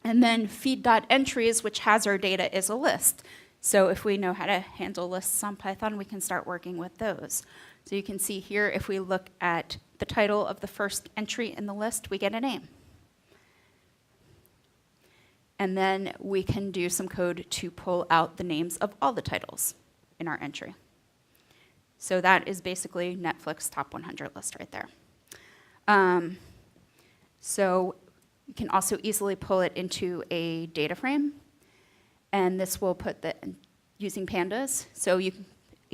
[SPEAKER 1] And then feed.entries, which has our data, is a list. So if we know how to handle lists on Python, we can start working with those. So you can see here, if we look at the title of the first entry in the list, we get a name. And then we can do some code to pull out the names of all the titles in our entry. So that is basically Netflix top 100 list right there. So you can also easily pull it into a data frame. And this will put using pandas. So you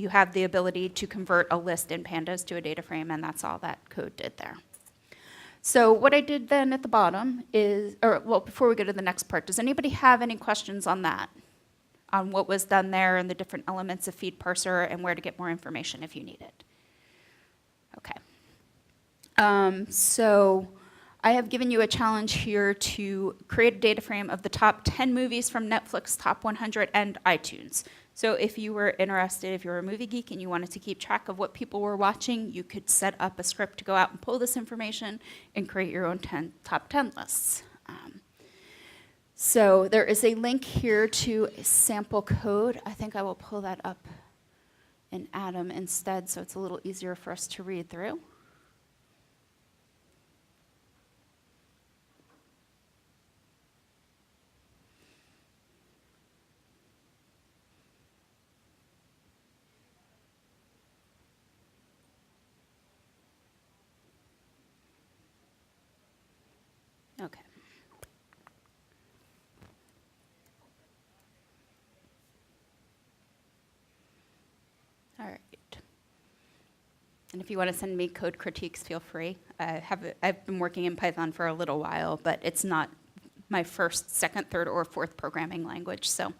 [SPEAKER 1] have the ability to convert a list in pandas to a data frame, and that's all that code did there. So what I did then at the bottom is, before we go to the next part, does anybody have any questions on that? On what was done there and the different elements of feed parser and where to get more information if you need it? Okay. So I have given you a challenge here to create a data frame of the top 10 movies from Netflix Top 100 and iTunes. So if you were interested, if you were a movie geek and you wanted to keep track of what people were watching, you could set up a script to go out and pull this information and create your own top 10 lists. So there is a link here to a sample code. I think I will pull that up in Atom instead, so it's a little easier for us to read through. Okay. All right. And if you want to send me code critiques, feel free. I've been working in Python for a little while, but it's not my first, second, third, or fourth programming language, so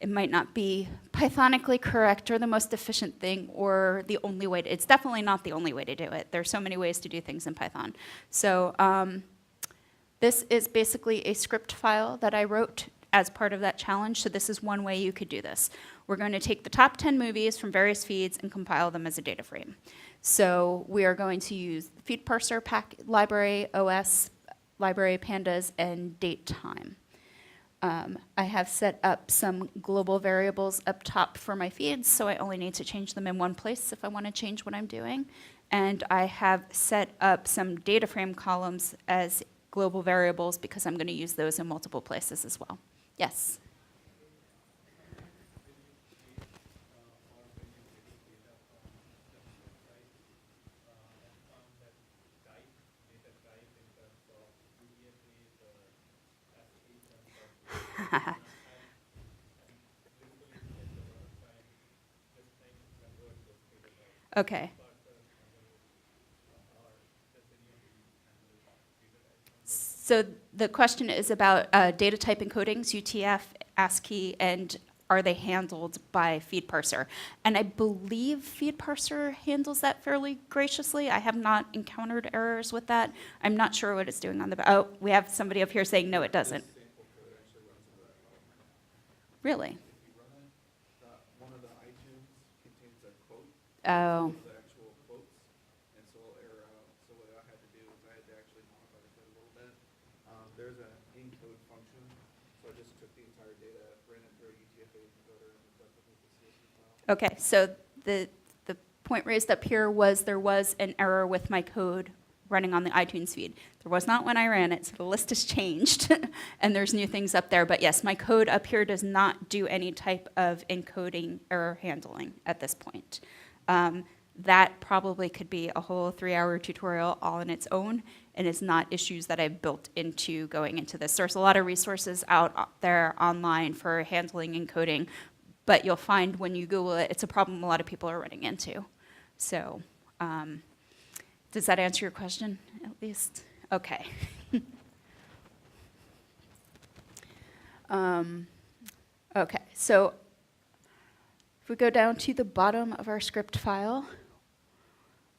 [SPEAKER 1] it might not be Pythonically correct or the most efficient thing or the only way it's definitely not the only way to do it. There's so many ways to do things in Python. So this is basically a script file that I wrote as part of that challenge, so this is one way you could do this. we're going to take the top 10 movies from various feeds and compile them as a data frame. So we are going to use the feed parser, library, OS, library, pandas, and date time. I have set up some global variables up top for my feeds, so I only need to change them in one place if I want to change what I'm doing. And I have set up some data frame columns as global variables because I'm going to use those in multiple places as well. Yes? Okay. So the question is about data type encodings, UTF, ASCII, and are they handled by feed parser? And I believe feed parser handles that fairly graciously. I have not encountered errors with that. I'm not sure what it's doing on the, oh, we have somebody up here saying no, it doesn't. Really?
[SPEAKER 3] If you run it, one of the iTunes contains a quote.
[SPEAKER 1] Oh.
[SPEAKER 3] The actual quotes, and so it'll error out. So what I had to do is I had to actually modify the code a little bit. There's an encode function, so I just took the entire data, ran it through a UTF-8 encoder, and hooked up with the CSV file.
[SPEAKER 1] Okay, so the point raised up here was there was an error with my code running on the iTunes feed. There was not when I ran it, so the list has changed, and there's new things up there. But yes, my code up here does not do any type of encoding error handling at this point. That probably could be a whole 3-hour tutorial all on its own, and it's not issues that I've built into going into this. There's a lot of resources out there online for handling encoding, but you'll find when you Google it, it's a problem a lot of people are running into. So, does that answer your question, at least? Okay. Okay, so if we go down to the bottom of our script file,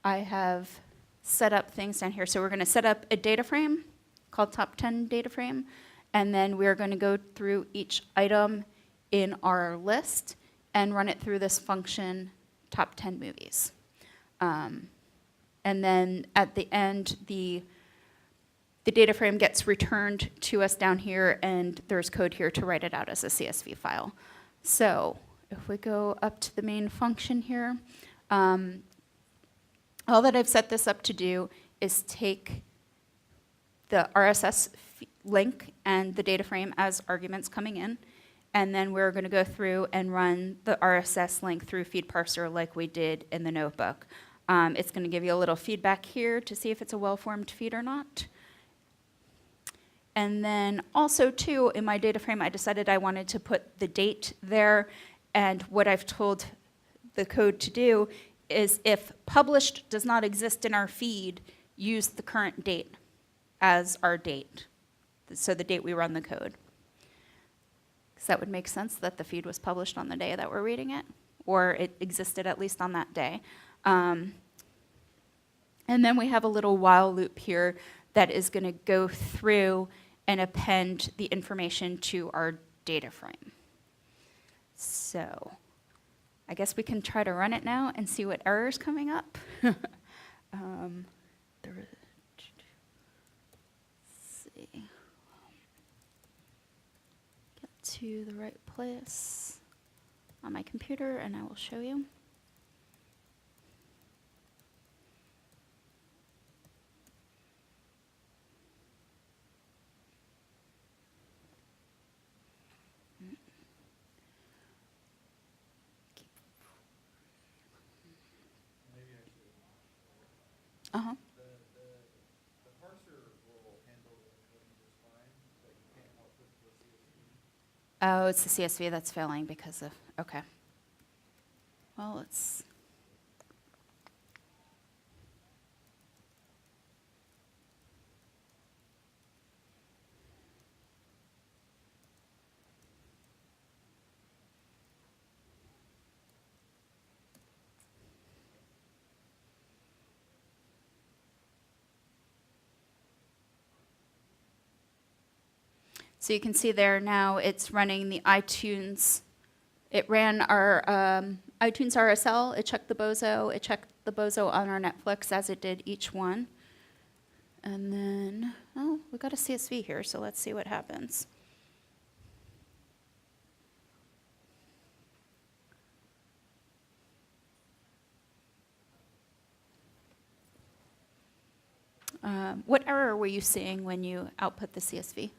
[SPEAKER 1] I have set up things down here. So we're going to set up a data frame called top 10 data frame, and then we're going to go through each item in our list and run it through this function, top 10 movies. And then at the end, the data frame gets returned to us down here, and there's code here to write it out as a CSV file. So if we go up to the main function here, all that I've set this up to do is take the RSS link and the data frame as arguments coming in, and then we're going to go through and run the RSS link through feed parser like we did in the notebook. It's going to give you a little feedback here to see if it's a well-formed feed or not. And then also, too, in my data frame, I decided I wanted to put the date there. And what I've told the code to do is if published does not exist in our feed, use the current date as our date, so the date we run the code. Because that would make sense that the feed was published on the day that we're reading it, or it existed at least on that day. And then we have a little while loop here that is going to go through and append the information to our data frame. So I guess we can try to run it now and see what error is coming up. Let's see. Get to the right place on my computer, and I will show you. Uh-huh.
[SPEAKER 3] The parser will handle the encoding just fine, but you can't output to a CSV.
[SPEAKER 1] Oh, it's the CSV that's failing because of, okay. Well, let's, so you can see there now it's running the iTunes It ran our iTunes RSL, it checked the bozo, it checked the bozo on our Netflix as it did each one. And then, oh, we got a CSV here, so let's see what happens. What error were you seeing when you output the CSV?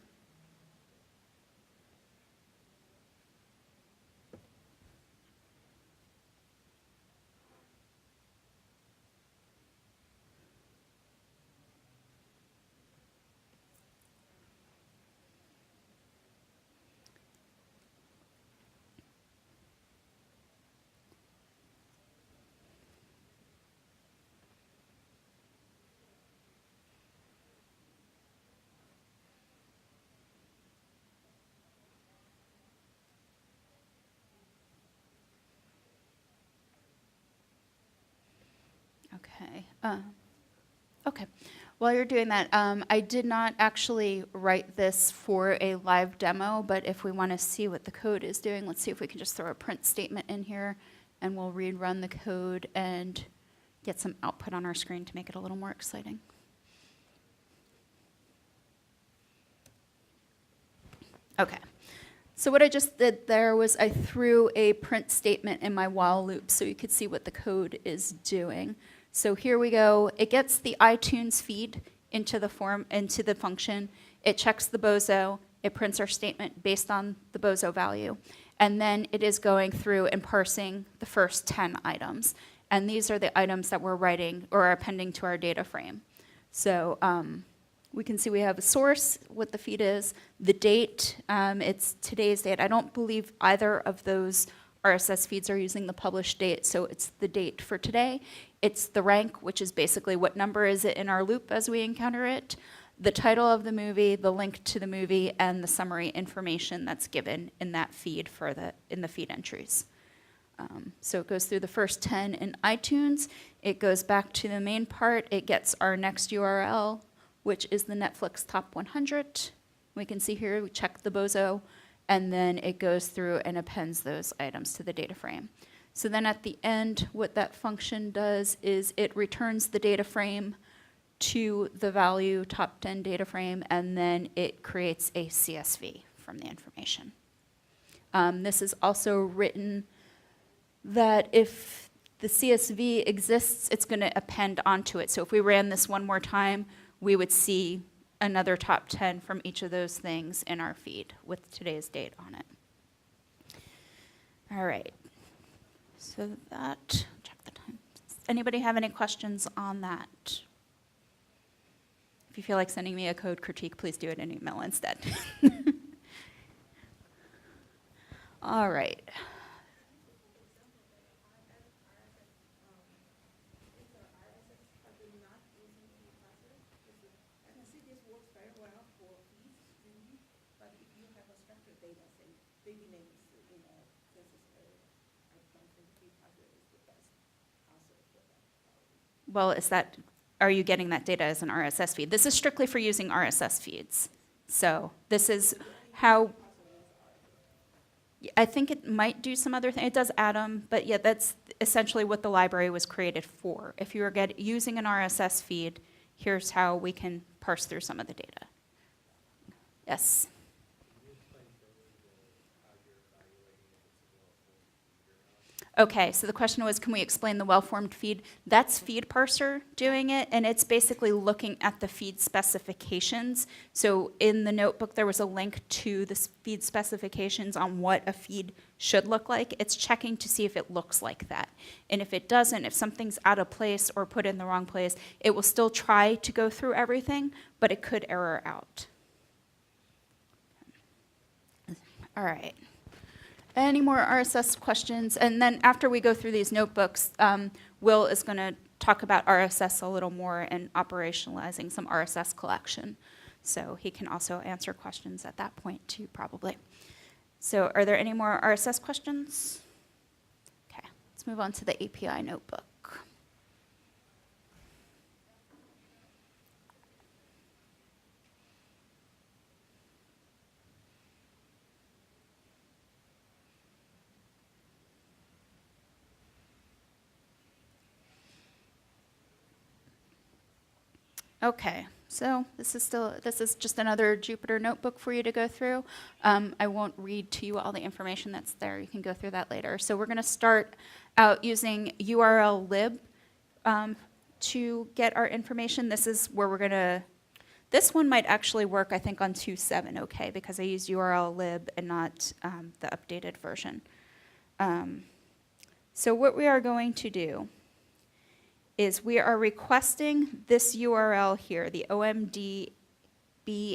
[SPEAKER 1] Okay. Okay. While you're doing that, I did not actually write this for a live demo, but if we want to see what the code is doing, let's see if we can just throw a print statement in here, and we'll rerun the code and get some output on our screen to make it a little more exciting. Okay. So what I just did there was I threw a print statement in my while loop so you could see what the code is doing. So here we go. It gets the iTunes feed into the function. It checks the bozo. It prints our statement based on the bozo value. And then it is going through and parsing the first 10 items. And these are the items that we're writing or are appending to our data frame. So we can see we have a source, what the feed is, the date, it's today's date. I don't believe either of those RSS feeds are using the published date, so it's the date for today. It's the rank, which is basically what number is it in our loop as we encounter it, the title of the movie, the link to the movie, and the summary information that's given in that feed in the feed entries. So it goes through the first 10 in iTunes. It goes back to the main part. It gets our next URL, which is the Netflix Top 100. We can see here, we check the bozo, and then it goes through and appends those items to the data frame. So then at the end, what that function does is it returns the data frame to the value top 10 data frame, and then it creates a CSV from the information. This is also written that if the CSV exists, it's going to append onto it. So if we ran this one more time, we would see another top 10 from each of those things in our feed with today's date on it. All right. So that, check the time. Anybody have any questions on that? If you feel like sending me a code critique, please do it in email instead. All right. Well, are you getting that data as an RSS feed? This is strictly for using RSS feeds. So this is how, I think it might do some other thing. It does add them, but yeah, that's essentially what the library was created for. If you were using an RSS feed, here's how we can parse through some of the data. Yes? Okay, so the question was, can we explain the well-formed feed? That's Feed Parser doing it, and it's basically looking at the feed specifications. So in the notebook, there was a link to the feed specifications on what a feed should look like. It's checking to see if it looks like that. And if it doesn't, if something's out of place or put in the wrong place, it will still try to go through everything, but it could error out. All right. Any more RSS questions? And then after we go through these notebooks, Will is going to talk about RSS a little more and operationalizing some RSS collection. So he can also answer questions at that point too, probably. So are there any more RSS questions? Okay, let's move on to the API notebook. Okay, so this is just another Jupyter notebook for you to go through. I won't read to you all the information that's there. You can go through that later. So we're going to start out using URL lib to get our information. This is where we're going to, this one might actually work, I think, on 2.7, okay, because I use URL lib and not the updated version. So what we are going to do is we are requesting this URL here, the OMDB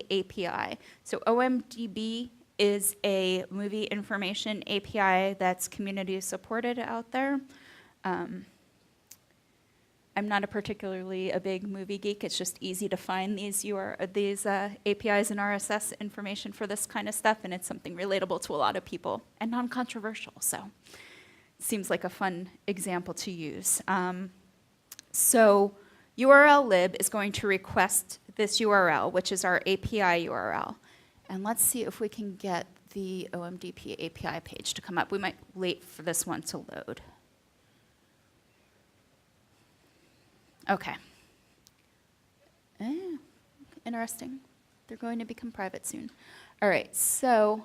[SPEAKER 1] API. So OMDB is a movie information API that's community supported out there. I'm not particularly a big movie geek. It's just easy to find these APIs and RSS information for this kind of stuff, and it's something relatable to a lot of people and non-controversial. So it seems like a fun example to use. So URL lib is going to request this URL, which is our API URL. And let's see if we can get the OMDP API page to come up. We might wait for this one to load. Okay. Interesting. They're going to become private soon. All right, so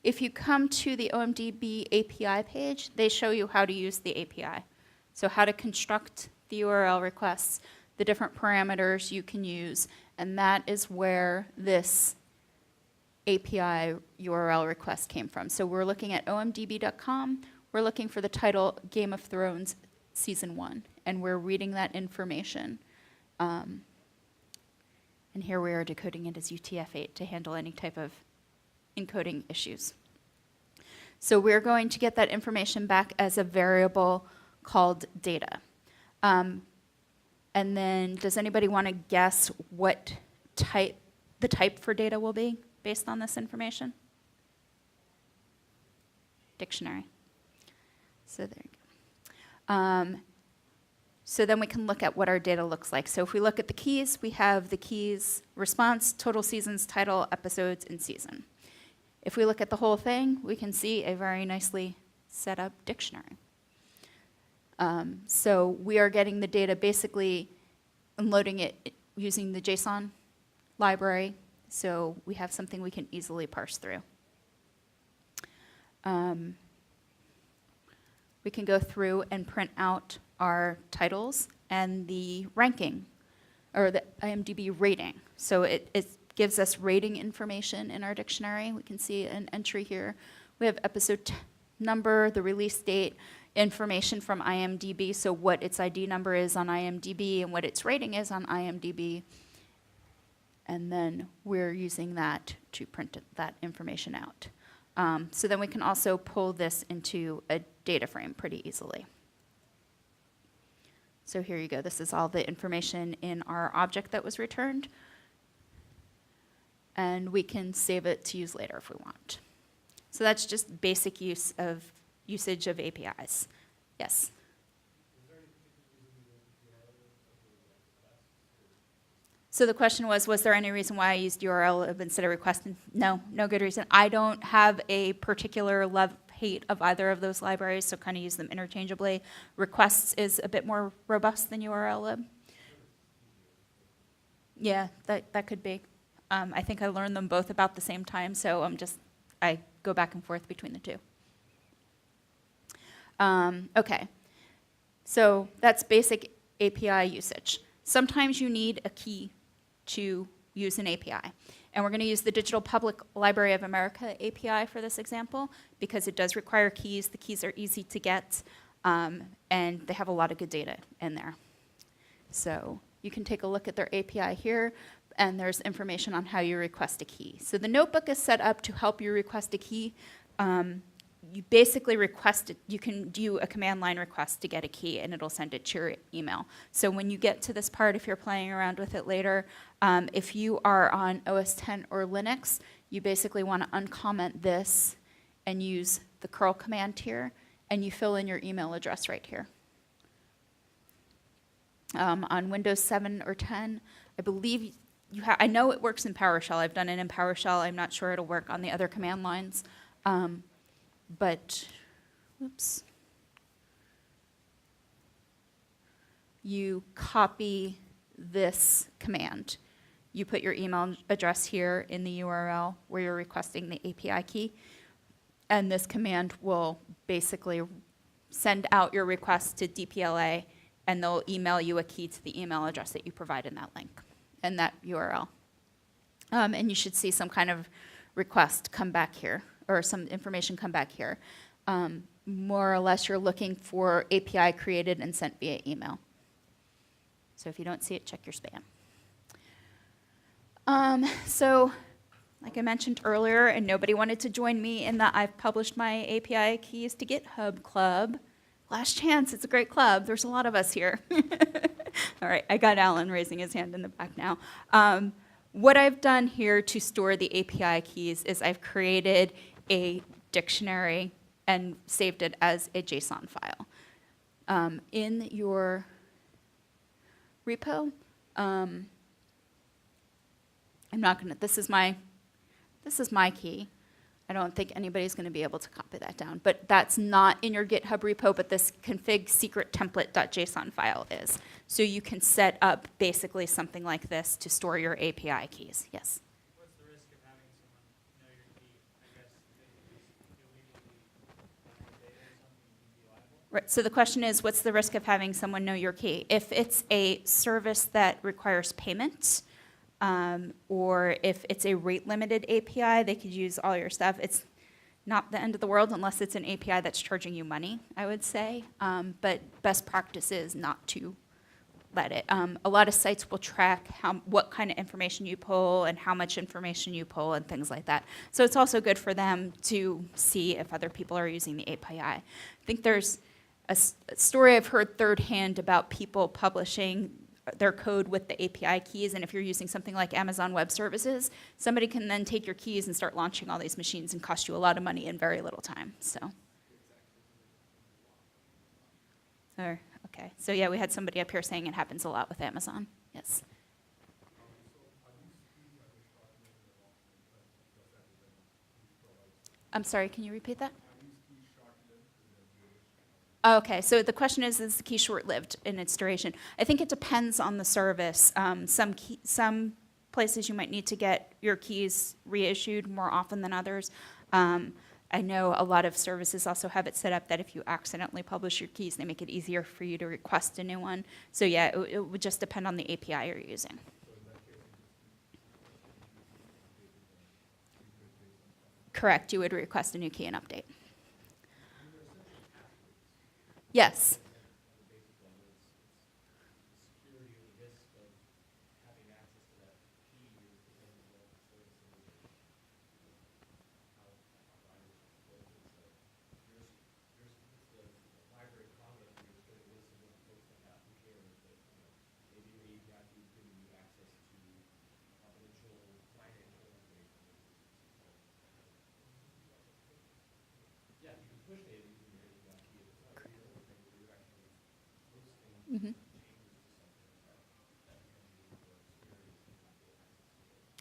[SPEAKER 1] if you come to the OMDB API page, they show you how to use the API. So how to construct the URL requests, the different parameters you can use, and that is where this API URL request came from. So we're looking at omdb.com. We're looking for the title Game of Thrones Season 1, and we're reading that information. And here we are decoding it as UTF-8 to handle any type of encoding issues. So we're going to get that information back as a variable called data. And then does anybody want to guess what the type for data will be based on this information? Dictionary. So there you go. So then we can look at what our data looks like. So if we look at the keys, we have the keys response, total seasons, title, episodes, and season. If we look at the whole thing, we can see a very nicely set up dictionary. So we are getting the data basically and loading it using the JSON library. So we have something we can easily parse through. We can go through and print out our titles and the ranking, or the IMDb rating. So it gives us rating information in our dictionary. We can see an entry here. We have episode number, the release date, information from IMDb, so what its ID number is on IMDb and what its rating is on IMDb. And then we're using that to print that information out. So then we can also pull this into a data frame pretty easily. So here you go. This is all the information in our object that was returned. And we can save it to use later if we want. So that's just basic usage of APIs. Yes? So the question was there any reason why I used URL instead of request? No, no good reason. I don't have a particular love-hate of either of those libraries, so kind of use them interchangeably. Requests is a bit more robust than URL lib. Yeah, that could be. I think I learned them both about the same time, so I go back and forth between the two. Okay, so that's basic API usage. Sometimes you need a key to use an API. And we're going to use the Digital Public Library of America API for this example because it does require keys. The keys are easy to get, and they have a lot of good data in there. So you can take a look at their API here, and there's information on how you request a key. So the notebook is set up to help you request a key. You basically request it. You can do a command line request to get a key, and it'll send it to your email. So when you get to this part, if you're playing around with it later, if you are on OS 10 or Linux, you basically want to uncomment this and use the curl command here, and you fill in your email address right here. On Windows 7 or 10, I believe I know it works in PowerShell. I've done it in PowerShell. I'm not sure it'll work on the other command lines. But, whoops. You copy this command. You put your email address here in the URL where you're requesting the API key, and this command will basically send out your request to DPLA, and they'll email you a key to the email address that you provide in that link and that URL. And you should see some kind of request come back here, or some information come back here. More or less, you're looking for API created and sent via email. So if you don't see it, check your spam. So, like I mentioned earlier, and nobody wanted to join me in that I've published my API keys to GitHub club. Last chance, it's a great club. There's a lot of us here. All right, I got Alan raising his hand in the back now. What I've done here to store the API keys is I've created a dictionary and saved it as a JSON file. In your repo, I'm not gonna, this is my key. I don't think anybody's gonna be able to copy that down, but that's not in your GitHub repo, but this config secret template.json file is. So you can set up basically something like this to store your API keys. Yes?
[SPEAKER 2] What's the risk of having someone know your key? I guess they could just illegally find data or something and be liable?
[SPEAKER 1] Right, so the question is, what's the risk of having someone know your key? If it's a service that requires payment, or if it's a rate-limited API, they could use all your stuff. It's not the end of the world unless it's an API that's charging you money, I would say. But best practice is not to let it. A lot of sites will track what kind of information you pull and how much information you pull and things like that. So it's also good for them to see if other people are using the API. I think there's a story I've heard third hand about people publishing their code with the API keys, and if you're using something like Amazon Web Services, somebody can then take your keys and start launching all these machines and cost you a lot of money in very little time. So, okay. So yeah, we had somebody up here saying it happens a lot with Amazon. Yes. I'm sorry, can you repeat that? Okay, so the question is the key short-lived in its duration? I think it depends on the service. Some places you might need to get your keys reissued more often than others. I know a lot of services also have it set up that if you accidentally publish your keys, they make it easier for you to request a new one. So yeah, it would just depend on the API you're using. Correct, you would request a new key and update. Yes. Mm-hmm.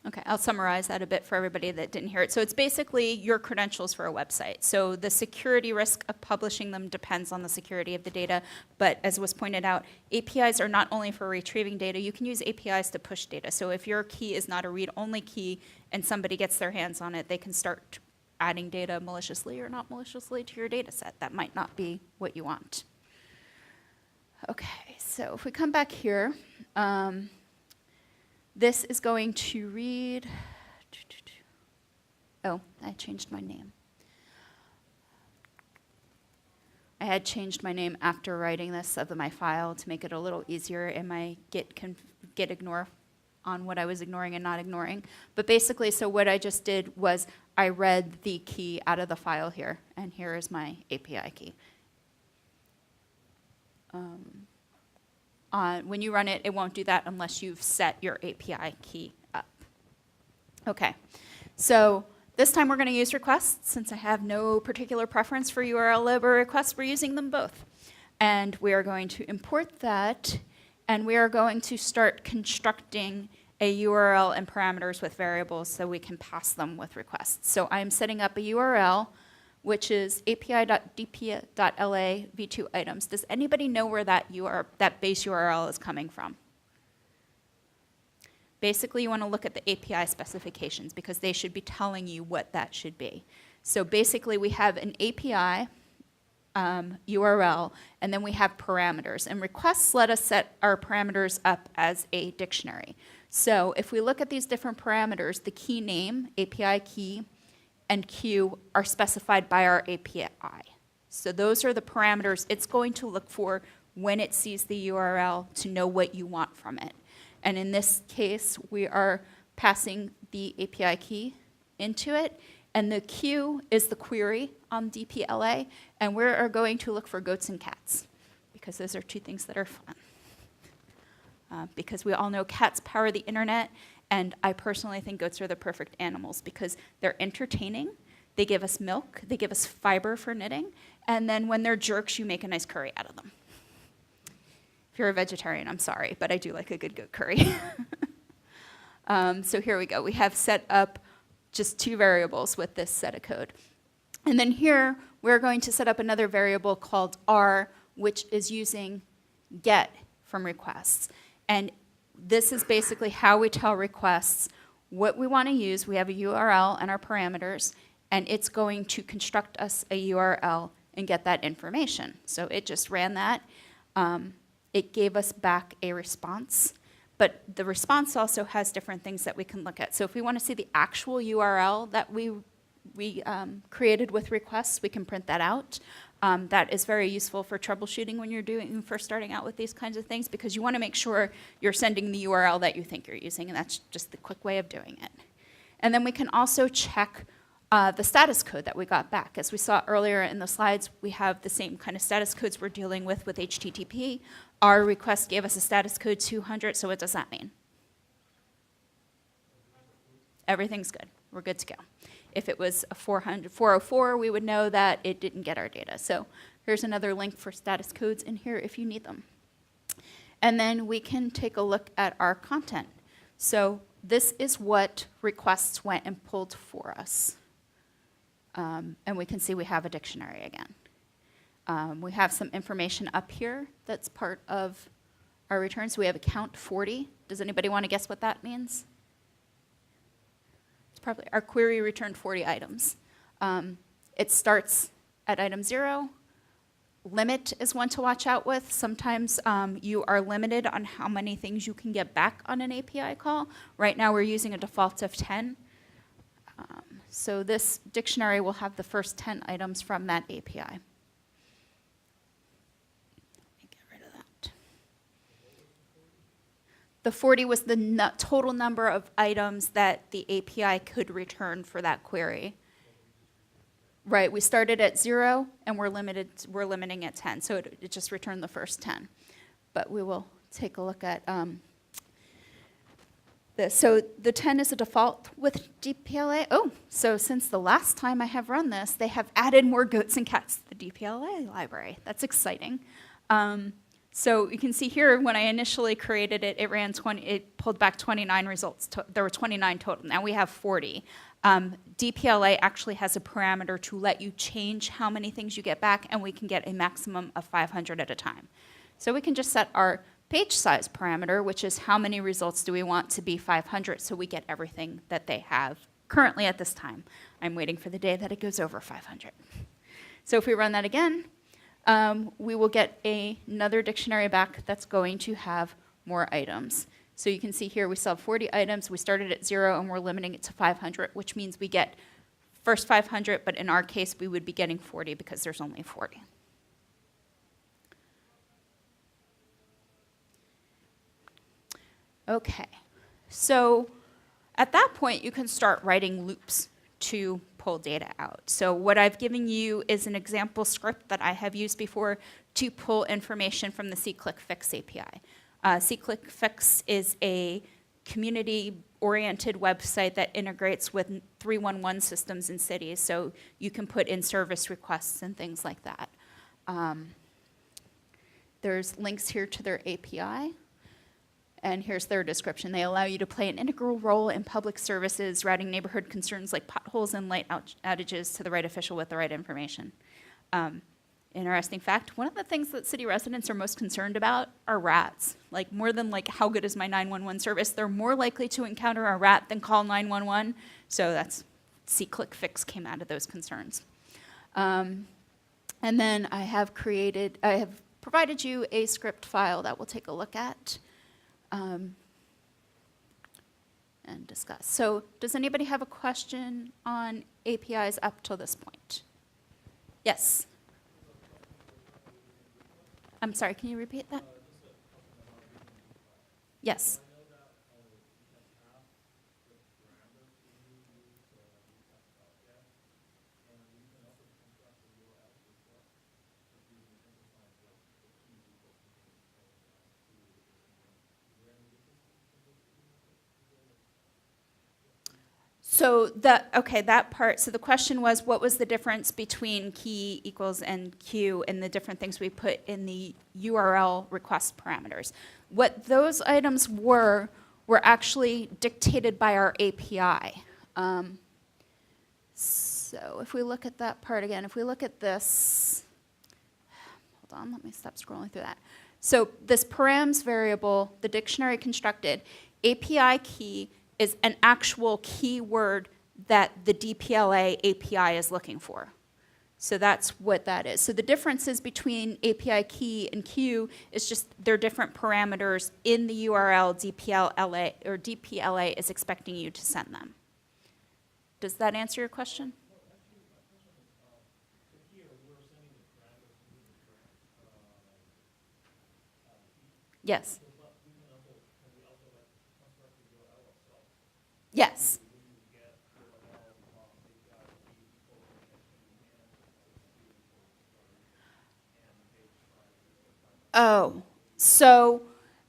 [SPEAKER 1] Okay, I'll summarize that a bit for everybody that didn't hear it. So it's basically your credentials for a website. So the security risk of publishing them depends on the security of the data, but as was pointed out, APIs are not only for retrieving data, you can use APIs to push data. So if your key is not a read-only key and somebody gets their hands on it, they can start adding data maliciously or not maliciously to your data set. That might not be what you want. Okay, so if we come back here, this is going to read, oh, I changed my name. I had changed my name after writing this of my file to make it a little easier in my git ignore on what I was ignoring and not ignoring. But basically, so what I just did was I read the key out of the file here, and here is my API key. When you run it, it won't do that unless you've set your API key up. Okay, so this time we're going to use requests. Since I have no particular preference for URL lib or requests, we're using them both. And we are going to import that, and we are going to start constructing a URL and parameters with variables so we can pass them with requests. So I'm setting up a URL, which is api.dp.la v2 items. Does anybody know where that base URL is coming from? Basically, you want to look at the API specifications because they should be telling you what that should be. So basically, we have an API URL, and then we have parameters. And requests let us set our parameters up as a dictionary. So if we look at these different parameters, the key name, API key, and queue are specified by our API. So those are the parameters it's going to look for when it sees the URL to know what you want from it. And in this case, we are passing the API key into it, and the queue is the query on DPLA, and we are going to look for goats and cats, because those are two things that are fun. Because we all know cats power the internet, and I personally think goats are the perfect animals because they're entertaining, they give us milk, they give us fiber for knitting, and then when they're jerks, you make a nice curry out of them. If you're a vegetarian, I'm sorry, but I do like a good goat curry. So here we go. We have set up just 2 variables with this set of code. And then here, we're going to set up another variable called R, which is using get from requests. And this is basically how we tell requests what we want to use. We have a URL and our parameters, and it's going to construct us a URL and get that information. So it just ran that. It gave us back a response. But the response also has different things that we can look at. So if we want to see the actual URL that we created with requests, we can print that out. That is very useful for troubleshooting when you're first starting out with these kinds of things, because you want to make sure you're sending the URL that you think you're using, and that's just the quick way of doing it. And then we can also check the status code that we got back. As we saw earlier in the slides, we have the same kind of status codes we're dealing with HTTP. Our request gave us a status code 200, so what does that mean? Everything's good. We're good to go. If it was a 404, we would know that it didn't get our data. So here's another link for status codes in here if you need them. And then we can take a look at our content. So this is what requests went and pulled for us. And we can see we have a dictionary again. We have some information up here that's part of our return. So we have a count 40. Does anybody want to guess what that means? It's probably our query returned 40 items. It starts at item 0. Limit is one to watch out with. Sometimes you are limited on how many things you can get back on an API call. Right now we're using a default of 10. So this dictionary will have the first 10 items from that API. Let me get rid of that. The 40 was the total number of items that the API could return for that query. Right, we started at 0 and we're limiting at 10, so it just returned the first 10. But we will take a look at this. So the 10 is a default with DPLA. Oh, so since the last time I have run this, they have added more goats and cats to the DPLA library. That's exciting. So you can see here when I initially created it, it pulled back 29 results. There were 29 total. Now we have 40. DPLA actually has a parameter to let you change how many things you get back, and we can get a maximum of 500 at a time. So we can just set our page size parameter, which is how many results do we want to be 500, so we get everything that they have currently at this time. I'm waiting for the day that it goes over 500. So if we run that again, we will get another dictionary back that's going to have more items. So you can see here we still have 40 items. We started at 0 and we're limiting it to 500, which means we get first 500, but in our case we would be getting 40 because there's only 40. Okay, so at that point you can start writing loops to pull data out. So what I've given you is an example script that I have used before to pull information from the SeeClickFix API. SeeClickFix is a community-oriented website that integrates with 311 systems in cities, so you can put in service requests and things like that. There's links here to their API, and here's their description. They allow you to play an integral role in public services, routing neighborhood concerns like potholes and light outages to the right official with the right information. interesting fact, one of the things that city residents are most concerned about are rats. Like more than like how good is my 911 service, they're more likely to encounter a rat than call 911. So that's C-Click Fix came out of those concerns. And then I have provided you a script file that we'll take a look at and discuss. So does anybody have a question on APIs up till this point? Yes. I'm sorry, can you repeat that? Yes. So that part, so the question was, what was the difference between key equals and Q and the different things we put in the URL request parameters? What those items were actually dictated by our API. So if we look at that part again, if we look at this, hold on, let me stop scrolling through that. So this params variable, the dictionary constructed, API key is an actual keyword that the DPLA API is looking for. So that's what that is. So the differences between API key and Q is just they're different parameters in the URL DPLA, or DPLA is expecting you to send them. Does that answer your question? Yes. Yes. Oh, so,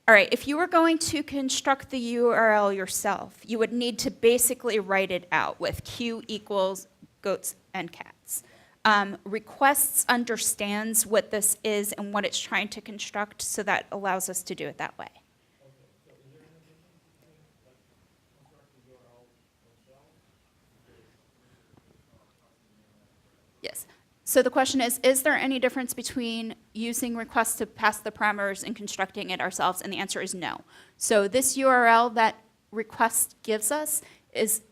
[SPEAKER 1] all right, if you were going to construct the URL yourself, you would need to basically write it out with Q equals goats and cats. Requests understands what this is and what it's trying to construct, so that allows us to do it that way. Yes. So the question is there any difference between using requests to pass the parameters and constructing it ourselves? And the answer is no. So this URL that request gives us is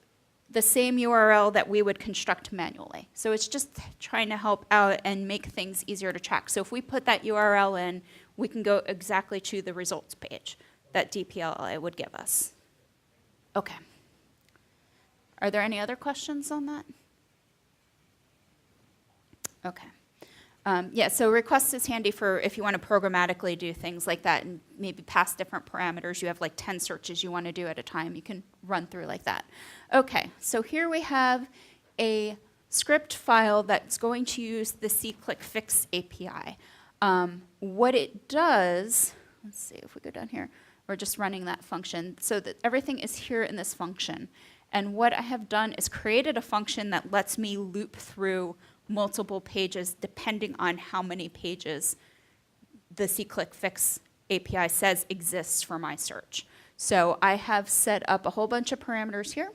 [SPEAKER 1] the same URL that we would construct manually. So it's just trying to help out and make things easier to track. So if we put that URL in, we can go exactly to the results page that DPLA would give us. Okay. Are there any other questions on that? Okay. Yeah, so request is handy for if you want to programmatically do things like that and maybe pass different parameters. You have like 10 searches you want to do at a time. You can run through like that. Okay, so here we have a script file that's going to use the C-Click Fix API. What it does, let's see if we go down here, we're just running that function so that everything is here in this function. And what I have done is created a function that lets me loop through multiple pages depending on how many pages the C-Click Fix API says exists for my search. So I have set up a whole bunch of parameters here.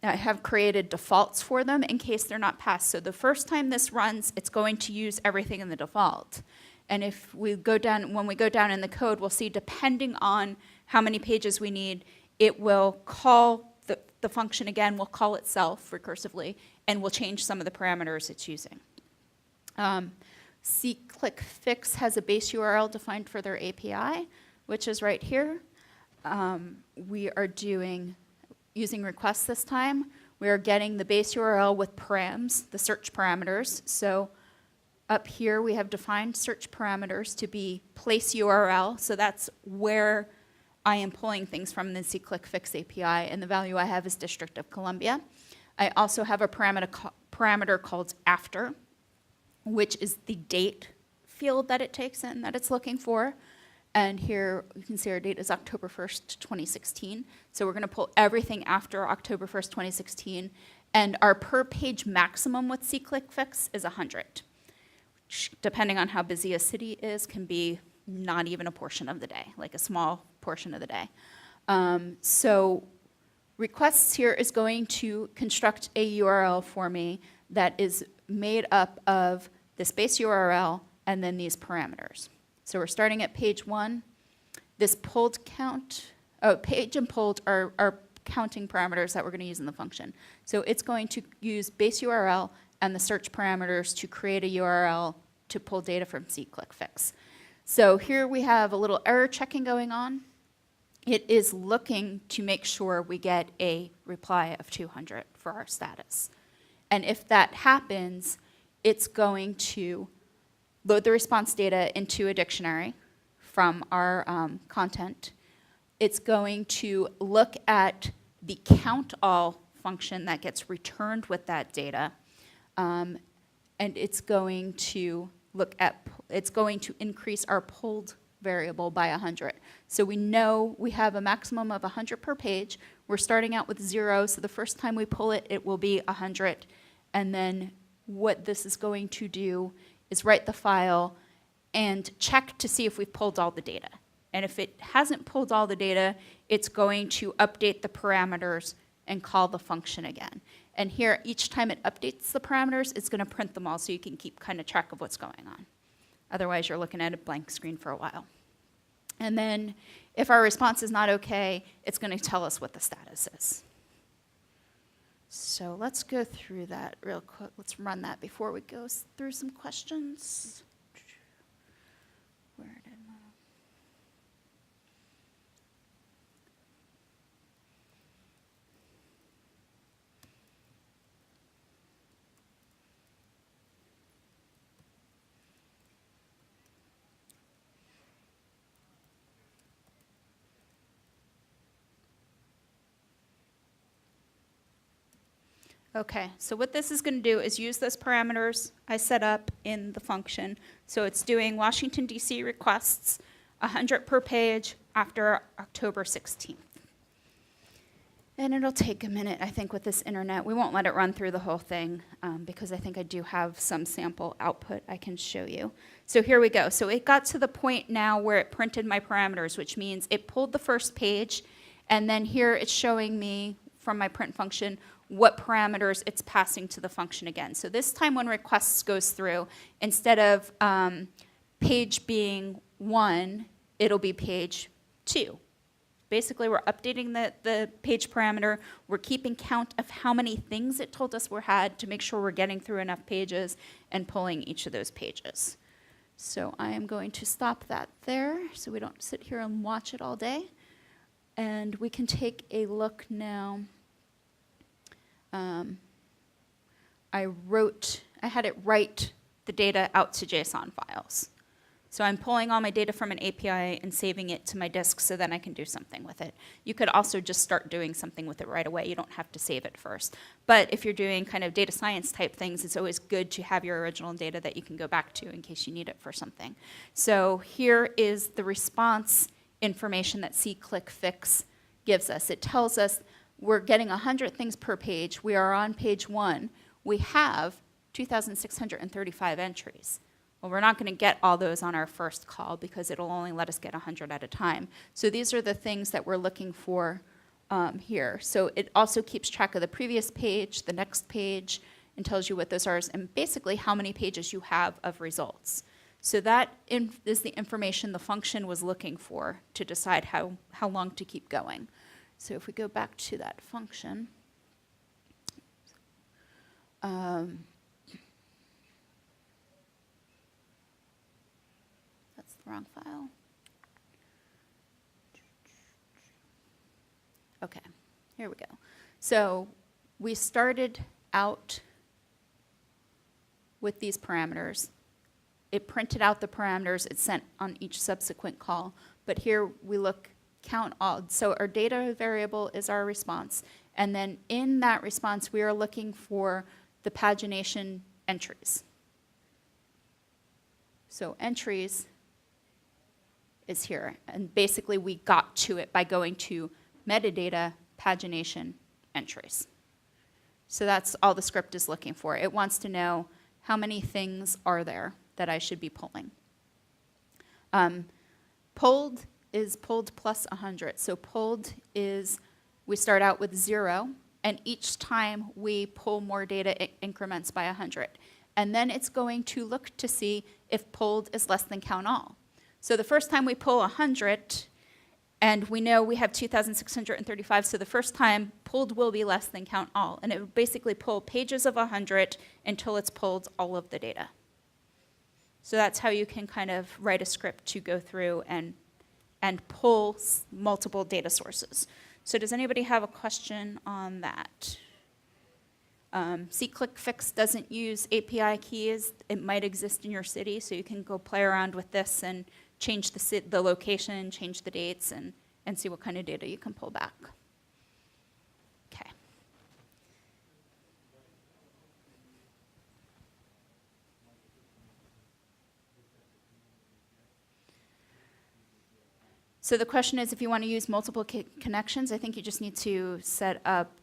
[SPEAKER 1] I have created defaults for them in case they're not passed. So the first time this runs, it's going to use everything in the default. And if we go down, when we go down in the code, we'll see depending on how many pages we need, it will call the function again, will call itself recursively, and will change some of the parameters it's using. C-Click Fix has a base URL defined for their API, which is right here. We are using requests this time. We are getting the base URL with params, the search parameters. So up here we have defined search parameters to be place URL. So that's where I am pulling things from the C-Click Fix API, and the value I have is District of Columbia. I also have a parameter called after, which is the date field that it takes in that it's looking for. And here you can see our date is October 1st, 2016. So we're going to pull everything after October 1st, 2016. And our per page maximum with C-Click Fix is 100, which, depending on how busy a city is, can be not even a portion of the day, like a small portion of the day. So requests here is going to construct a URL for me that is made up of this base URL, and then these parameters. So we're starting at page 1. This pulled count, page and pulled are counting parameters that we're going to use in the function. So it's going to use base URL and the search parameters to create a URL to pull data from SeeClickFix. So here we have a little error checking going on. It is looking to make sure we get a reply of 200 for our status. And if that happens, it's going to load the response data into a dictionary from our content. It's going to look at the count all function that gets returned with that data. And it's going to increase our pulled variable by 100. So we know we have a maximum of 100 per page. We're starting out with 0, so the first time we pull it, it will be 100. And then what this is going to do is write the file and check to see if we've pulled all the data. And if it hasn't pulled all the data, it's going to update the parameters and call the function again. And here, each time it updates the parameters, it's going to print them all so you can keep kind of track of what's going on. Otherwise, you're looking at a blank screen for a while. And then if our response is not okay, it's going to tell us what the status is. So let's go through that real quick. Let's run that before we go through some questions. Where did my... Okay, so what this is going to do is use those parameters I set up in the function. So it's doing Washington, D.C. requests, 100 per page after October 16th. And it'll take a minute, I think, with this internet. We won't let it run through the whole thing because I think I do have some sample output I can show you. So here we go. So it got to the point now where it printed my parameters, which means it pulled the first page, and then here it's showing me from my print function what parameters it's passing to the function again. So this time when requests goes through, instead of page being 1, it'll be page 2. Basically, we're updating the page parameter. We're keeping count of how many things it told us we had to make sure we're getting through enough pages and pulling each of those pages. So I am going to stop that there so we don't sit here and watch it all day. And we can take a look now. I had it write the data out to JSON files. So I'm pulling all my data from an API and saving it to my disk so then I can do something with it. You could also just start doing something with it right away. You don't have to save it first. But if you're doing kind of data science type things, it's always good to have your original data that you can go back to in case you need it for something. So here is the response information that SeeClickFix gives us. It tells us we're getting 100 things per page. We are on page 1. We have 2,635 entries. Well, we're not going to get all those on our first call because it'll only let us get 100 at a time. So these are the things that we're looking for here. So it also keeps track of the previous page, the next page, and tells you what those are, and basically how many pages you have of results. So that is the information the function was looking for to decide how long to keep going. So if we go back to that function, that's the wrong file. Okay, here we go. So we started out with these parameters. It printed out the parameters it sent on each subsequent call. But here we look, count all. So our data variable is our response. And then in that response, we are looking for the pagination entries. So entries is here. And basically, we got to it by going to metadata pagination entries. So that's all the script is looking for. It wants to know how many things are there that I should be pulling. Pulled is pulled plus 100. So pulled is, we start out with 0, and each time we pull more data, it increments by 100. and then it's going to look to see if polled is less than count all. So the first time we poll 100, and we know we have 2,635, so the first time polled will be less than count all. And it would basically pull pages of 100 until it's pulled all of the data. So that's how you can kind of write a script to go through and pull multiple data sources. So does anybody have a question on that? SeeClickFix doesn't use API keys. It might exist in your city, so you can go play around with this and change the location, change the dates, and see what kind of data you can pull back. Okay. So the question is, if you want to use multiple connections, I think you just need to set up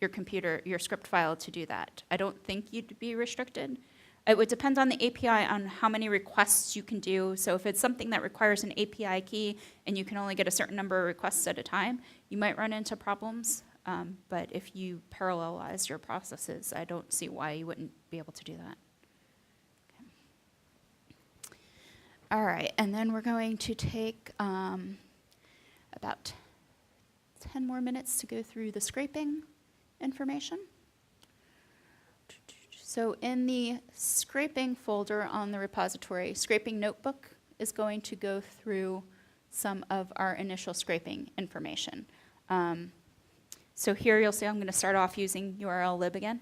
[SPEAKER 1] your computer, your script file to do that. I don't think you'd be restricted. It would depend on the API on how many requests you can do. So if it's something that requires an API key and you can only get a certain number of requests at a time, you might run into problems. But if you parallelize your processes, I don't see why you wouldn't be able to do that. Okay. All right, and then we're going to take about 10 more minutes to go through the scraping information. So in the scraping folder on the repository, Scraping Notebook is going to go through some of our initial scraping information. So here you'll see I'm going to start off using URL lib again.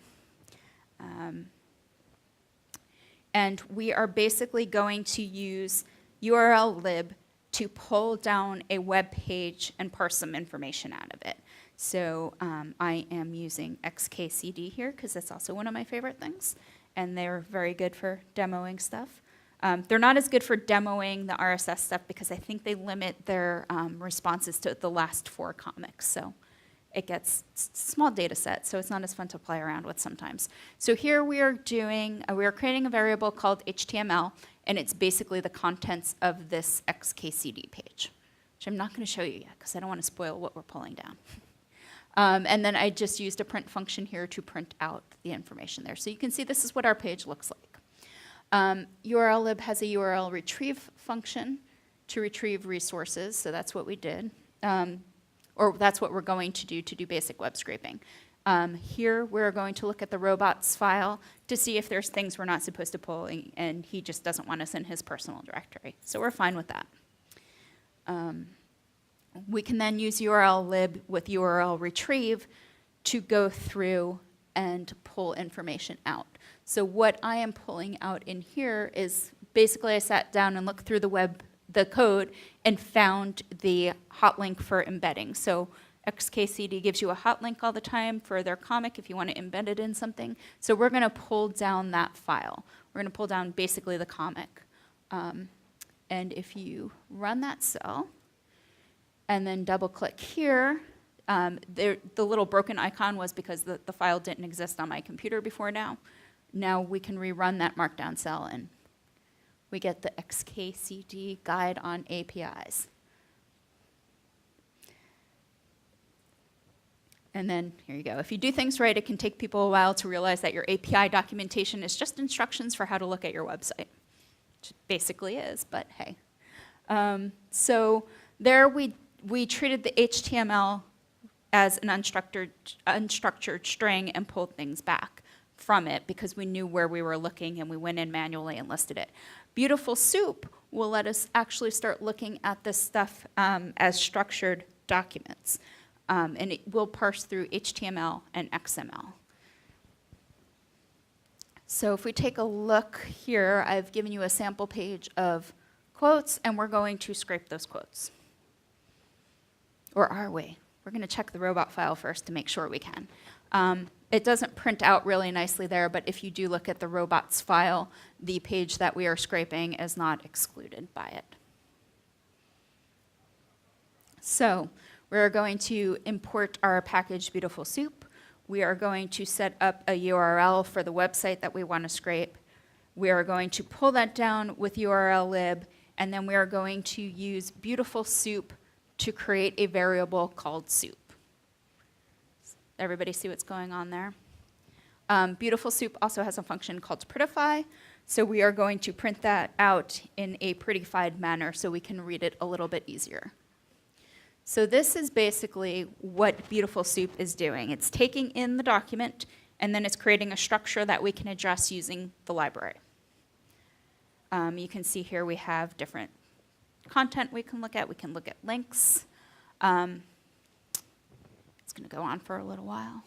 [SPEAKER 1] And we are basically going to use URL lib to pull down a web page and parse some information out of it. So I am using XKCD here because that's also one of my favorite things, and they're very good for demoing stuff. They're not as good for demoing the RSS stuff because I think they limit their responses to the last 4 comics. So it gets small data set, so it's not as fun to play around with sometimes. So here we are creating a variable called HTML, and it's basically the contents of this XKCD page, which I'm not going to show you yet because I don't want to spoil what we're pulling down. And then I just used a print function here to print out the information there. So you can see this is what our page looks like. URL lib has a URL retrieve function to retrieve resources, so that's what we did. Or that's what we're going to do basic web scraping. Here we're going to look at the robots file to see if there's things we're not supposed to pull, and he just doesn't want us in his personal directory. So we're fine with that. We can then use URL lib with URL retrieve to go through and pull information out. So what I am pulling out in here is basically I sat down and looked through the code and found the hot link for embedding. So XKCD gives you a hot link all the time for their comic if you want to embed it in something. So we're going to pull down that file. We're going to pull down basically the comic. And if you run that cell, and then double click here, the little broken icon was because the file didn't exist on my computer before now. Now we can rerun that markdown cell and we get the XKCD guide on APIs. And then here you go. If you do things right, it can take people a while to realize that your API documentation is just instructions for how to look at your website, which it basically is, but hey. So there we treated the HTML as an unstructured string and pulled things back from it because we knew where we were looking and we went in manually and listed it. Beautiful Soup will let us actually start looking at this stuff as structured documents. And it will parse through HTML and XML. So if we take a look here, I've given you a sample page of quotes, and we're going to scrape those quotes. Or are we? We're going to check the robot file first to make sure we can. It doesn't print out really nicely there, but if you do look at the robots file, the page that we are scraping is not excluded by it. So we're going to import our package Beautiful Soup. We are going to set up a URL for the website that we want to scrape. We are going to pull that down with URL lib, and then we are going to use Beautiful Soup to create a variable called soup. Everybody see what's going on there? Beautiful Soup also has a function called prettify, so we are going to print that out in a prettified manner so we can read it a little bit easier. So this is basically what Beautiful Soup is doing. It's taking in the document, and then it's creating a structure that we can address using the library. You can see here we have different content we can look at. We can look at links. It's going to go on for a little while.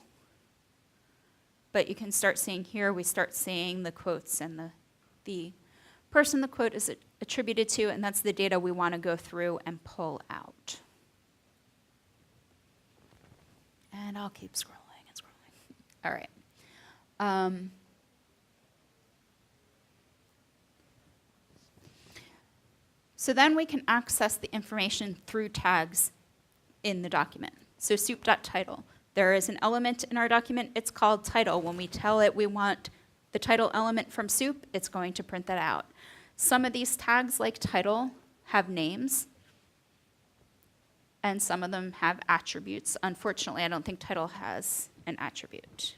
[SPEAKER 1] But you can start seeing here, we start seeing the quotes and the person the quote is attributed to, and that's the data we want to go through and pull out. And I'll keep scrolling and scrolling. All right. So then we can access the information through tags in the document. So soup.title. There is an element in our document, it's called title. When we tell it we want the title element from soup, it's going to print that out. Some of these tags, like title, have names, and some of them have attributes. Unfortunately, I don't think title has an attribute.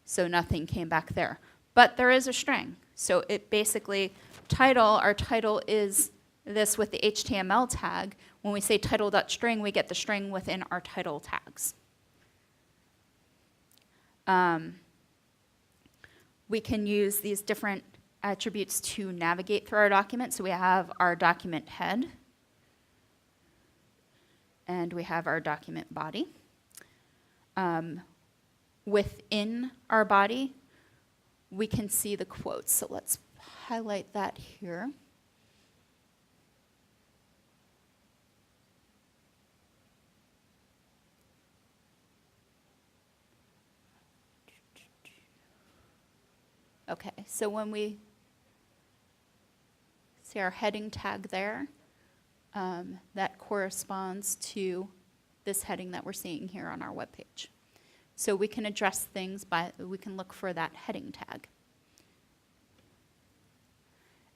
[SPEAKER 1] So nothing came back there. But there is a string. So it basically, our title is this with the HTML tag. When we say title.string, we get the string within our title tags. We can use these different attributes to navigate through our document. So we have our document head, and we have our document body. Within our body, we can see the quotes. So let's highlight that here. Okay, so when we see our heading tag there, that corresponds to this heading that we're seeing here on our webpage. So we can address things we can look for that heading tag.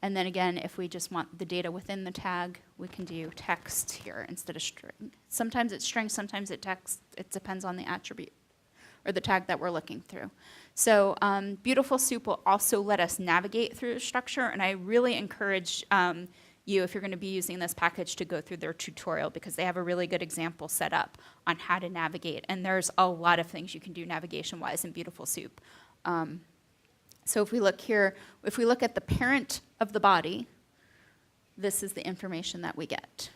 [SPEAKER 1] And then again, if we just want the data within the tag, we can do text here instead of string. Sometimes it's string, sometimes it's text. It depends on the attribute or the tag that we're looking through. So Beautiful Soup will also let us navigate through the structure, and I really encourage you, if you're going to be using this package, to go through their tutorial because they have a really good example set up on how to navigate. And there's a lot of things you can do navigation-wise in Beautiful Soup. So if we look here, if we look at the parent of the body, this is the information that we get.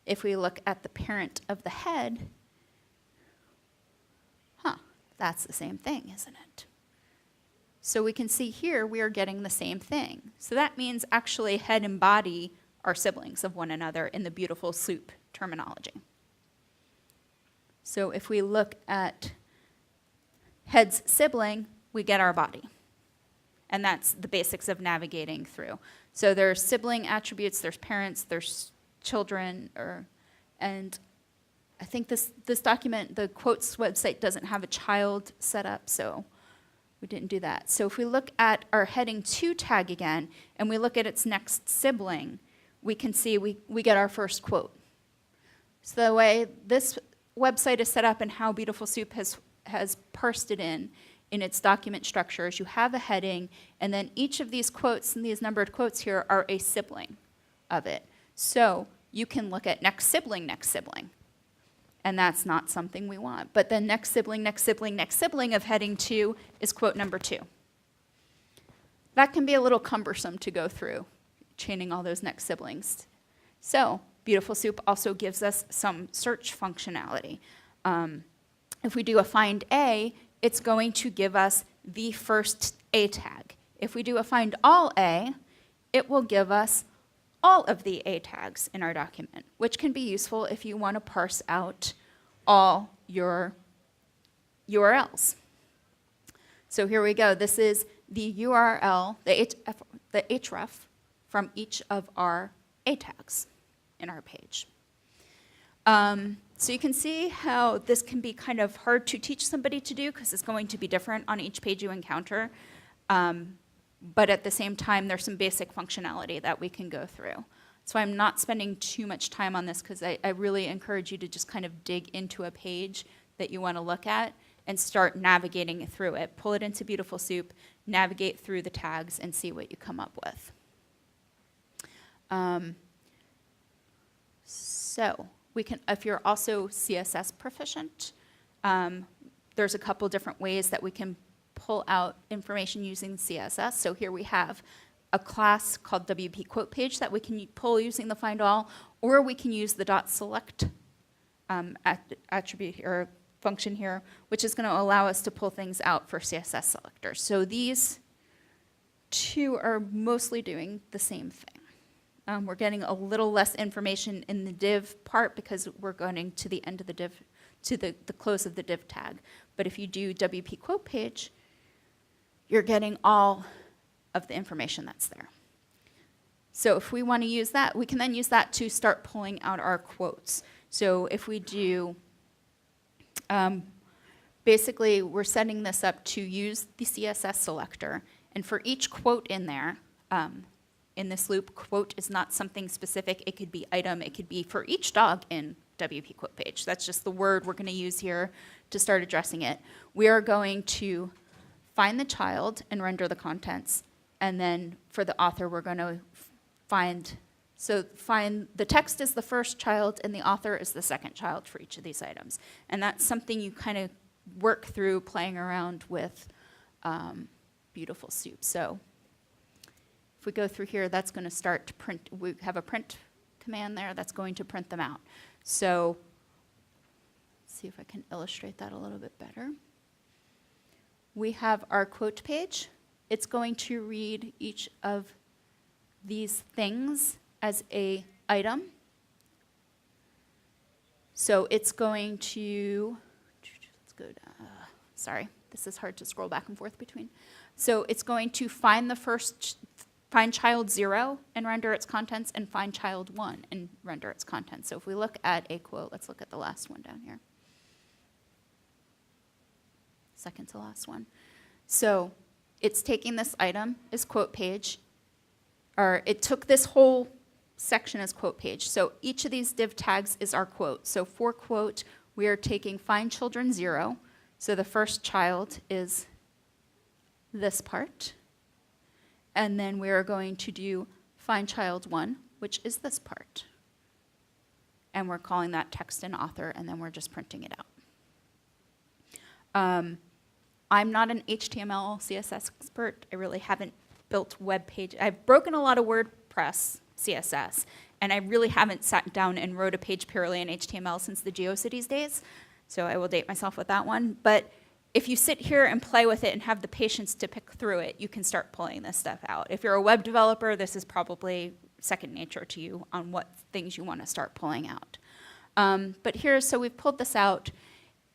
[SPEAKER 1] If we look at the parent of the head, that's the same thing, isn't it? So we can see here we are getting the same thing. So that means actually head and body are siblings of one another in the Beautiful Soup terminology. So if we look at head's sibling, we get our body. And that's the basics of navigating through. So there's sibling attributes, there's parents, there's children, and I think this document, the quotes website, doesn't have a child set up, so we didn't do that. So if we look at our heading 2 tag again, and we look at its next sibling, we can see we get our first quote. So the way this website is set up and how Beautiful Soup has parsed it in its document structure is you have a heading, and then each of these quotes and these numbered quotes here are a sibling of it. So you can look at next sibling, and that's not something we want. But then next sibling of heading 2 is quote number 2. That can be a little cumbersome to go through, chaining all those next siblings. So Beautiful Soup also gives us some search functionality. If we do a find A, it's going to give us the first A tag. If we do a find all A, it will give us all of the A tags in our document, which can be useful if you want to parse out all your URLs. So here we go. This is the URL, the href from each of our A tags in our page. So you can see how this can be kind of hard to teach somebody to do because it's going to be different on each page you encounter. But at the same time, there's some basic functionality that we can go through. So I'm not spending too much time on this because I really encourage you to just kind of dig into a page that you want to look at and start navigating through it. Pull it into Beautiful Soup, navigate through the tags, and see what you come up with. So we can, if you're also CSS proficient, there's a couple different ways that we can pull out information using CSS. So here we have a class called WP quote page that we can pull using the find all, or we can use the .select attribute or function here, which is going to allow us to pull things out for CSS selectors. So these two are mostly doing the same thing. We're getting a little less information in the div part because we're going to the end of the div, to the close of the div tag. But if you do WP quote page, you're getting all of the information that's there. So if we want to use that, we can then use that to start pulling out our quotes. So if we do, basically we're setting this up to use the CSS selector, and for each quote in there, in this loop, quote is not something specific. It could be item, it could be for each dog in WP quote page. That's just the word we're going to use here to start addressing it. We are going to find the child and render the contents, and then for the author, we're going to find the text is the first child and the author is the second child for each of these items. And that's something you kind of work through playing around with Beautiful Soup. So if we go through here, that's going to start to print. We have a print command there that's going to print them out. So let's see if I can illustrate that a little bit better. We have our quote page. It's going to read each of these things as a item. So it's going to, let's go down, sorry, this is hard to scroll back and forth between. So it's going to find the first, find child 0 and render its contents, and find child 1 and render its contents. So if we look at a quote, let's look at the last one down here. Second to last one. So it's taking this item as quote page, or it took this whole section as quote page. So each of these div tags is our quote. So for quote, we are taking find children 0. So the first child is this part. And then we are going to do find child 1, which is this part. And we're calling that text and author, and then we're just printing it out. I'm not an HTML CSS expert. I really haven't built web pages. I've broken a lot of WordPress CSS, and I really haven't sat down and wrote a page purely in HTML since the GeoCities days, so I will date myself with that one. But if you sit here and play with it and have the patience to pick through it, you can start pulling this stuff out. If you're a web developer, this is probably second nature to you on what things you want to start pulling out. But here, so we've pulled this out.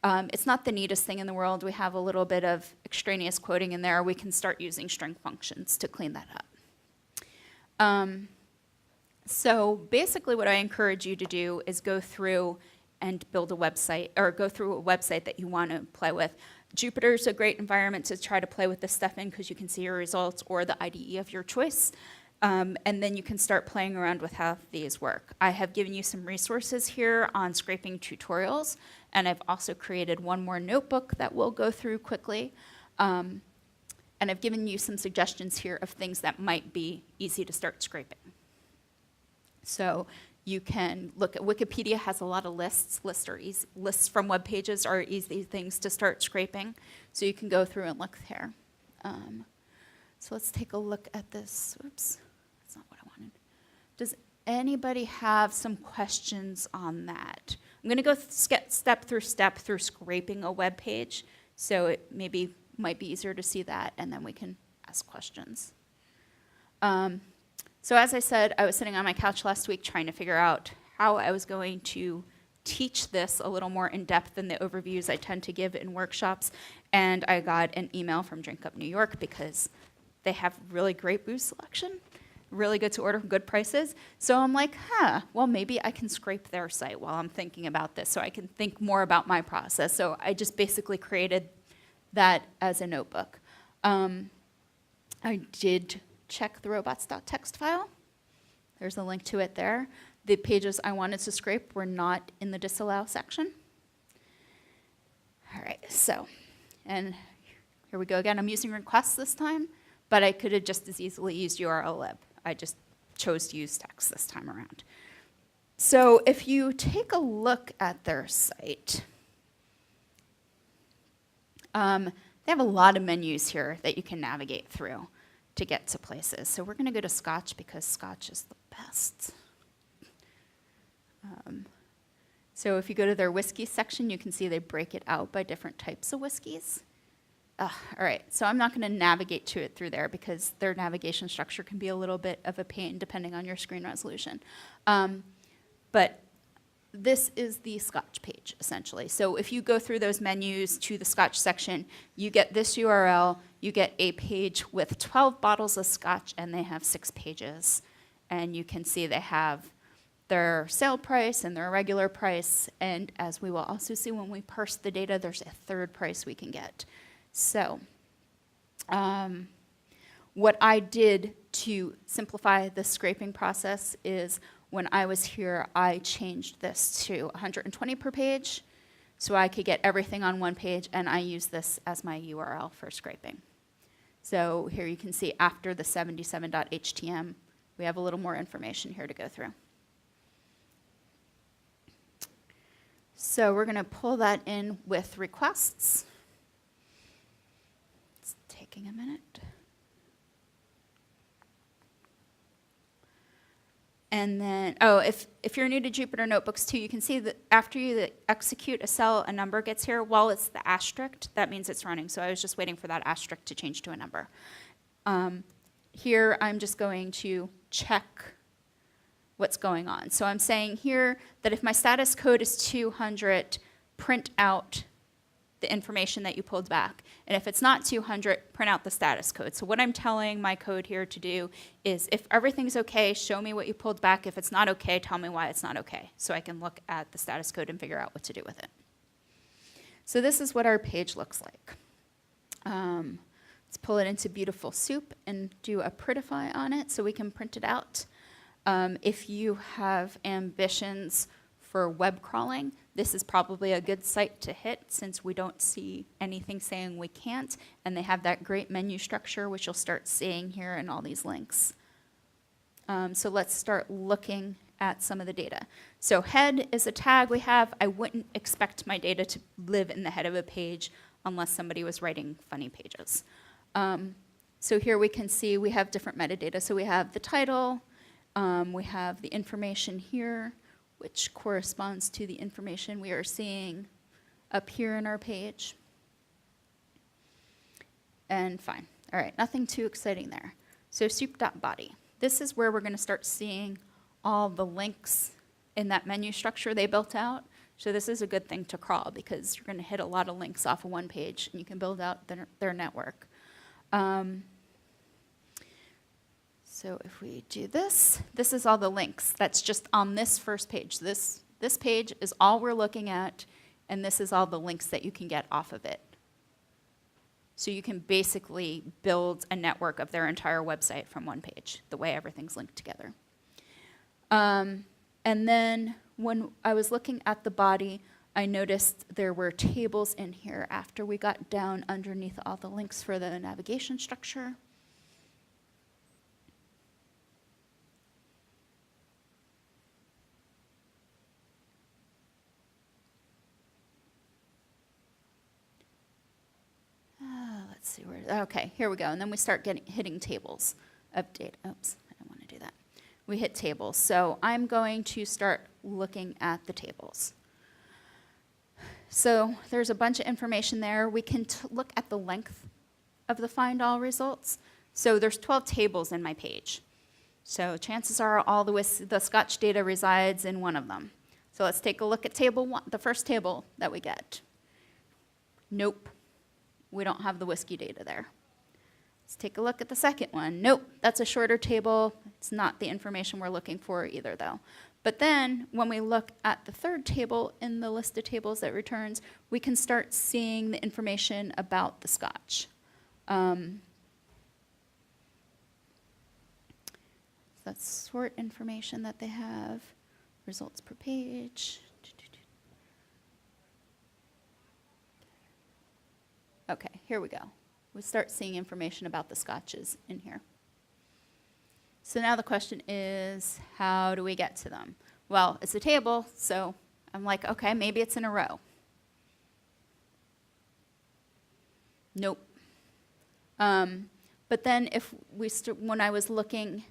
[SPEAKER 1] It's not the neatest thing in the world. We have a little bit of extraneous quoting in there. We can start using string functions to clean that up. So basically what I encourage you to do is go through and build a website, or go through a website that you want to play with. Jupyter's a great environment to try to play with this stuff in because you can see your results, or the IDE of your choice. And then you can start playing around with how these work. I have given you some resources here on scraping tutorials, and I've also created one more notebook that we'll go through quickly. And I've given you some suggestions here of things that might be easy to start scraping. So you can look at Wikipedia has a lot of lists. Lists from web pages are easy things to start scraping. So you can go through and look there. So let's take a look at this. Oops, that's not what I wanted. Does anybody have some questions on that? I'm going to go step through scraping a web page. So it might be easier to see that, and then we can ask questions. So as I said, I was sitting on my couch last week trying to figure out how I was going to teach this a little more in depth than the overviews I tend to give in workshops. And I got an email from Drink Up New York because they have really great booze selection, really good to order, good prices. So I'm like, well, maybe I can scrape their site while I'm thinking about this so I can think more about my process. So I just basically created that as a notebook. I did check the robots.txt file. There's a link to it there. The pages I wanted to scrape were not in the disallow section. All right, so, and here we go again. I'm using requests this time, but I could have just as easily used URL lib. I just chose to use text this time around. So if you take a look at their site, they have a lot of menus here that you can navigate through to get to places. So we're going to go to Scotch because Scotch is the best. So if you go to their whiskey section, you can see they break it out by different types of whiskeys. All right, so I'm not going to navigate to it through there because their navigation structure can be a little bit of a pain depending on your screen resolution. But this is the Scotch page, essentially. So if you go through those menus to the Scotch section, you get this URL, you get a page with 12 bottles of Scotch, and they have 6 pages. And you can see they have their sale price and their regular price, and as we will also see when we parse the data, there's a third price we can get. So what I did to simplify the scraping process is when I was here, I changed this to 120 per page so I could get everything on one page, and I use this as my URL for scraping. So here you can see after the 77.htm, we have a little more information here to go through. So we're going to pull that in with requests. It's taking a minute. And then, oh, if you're new to Jupyter Notebooks too, you can see that after you execute a cell, a number gets here. While it's the asterisk, that means it's running. So I was just waiting for that asterisk to change to a number. Here, I'm just going to check what's going on. So I'm saying here that if my status code is 200, print out the information that you pulled back. And if it's not 200, print out the status code. So what I'm telling my code here to do is if everything's okay, show me what you pulled back. If it's not okay, tell me why it's not okay, so I can look at the status code and figure out what to do with it. So this is what our page looks like. Let's pull it into beautiful soup and do a prettify on it so we can print it out. If you have ambitions for web crawling, this is probably a good site to hit since we don't see anything saying we can't, and they have that great menu structure, which you'll start seeing here in all these links. So let's start looking at some of the data. So head is a tag we have. I wouldn't expect my data to live in the head of a page unless somebody was writing funny pages. So here we can see we have different metadata. So we have the title, we have the information here, which corresponds to the information we are seeing up here in our page. And fine. All right, nothing too exciting there. So soup.body. This is where we're going to start seeing all the links in that menu structure they built out. So this is a good thing to crawl because you're going to hit a lot of links off of one page and you can build out their network. So if we do this, this is all the links. That's just on this first page. This page is all we're looking at, and this is all the links that you can get off of it. So you can basically build a network of their entire website from one page, the way everything's linked together. And then when I was looking at the body, I noticed there were tables in here after we got down underneath all the links for the navigation structure. Let's see where, okay, here we go. And then we start hitting tables of data. Oops, I don't want to do that. We hit tables. So I'm going to start looking at the tables. So there's a bunch of information there. We can look at the length of the find all results. So there's 12 tables in my page. So chances are all the Scotch data resides in one of them. So let's take a look at table 1, the first table that we get. Nope. We don't have the whiskey data there. Let's take a look at the second one. Nope, that's a shorter table. It's not the information we're looking for either, though. But then when we look at the third table in the list of tables that returns, we can start seeing the information about the Scotch. That's sort information that they have, results per page. here we go. We start seeing information about the scotches in here. So now the question is, how do we get to them? Well, it's a table, so I'm like, okay, maybe it's in a row. Nope. But then if we when I was looking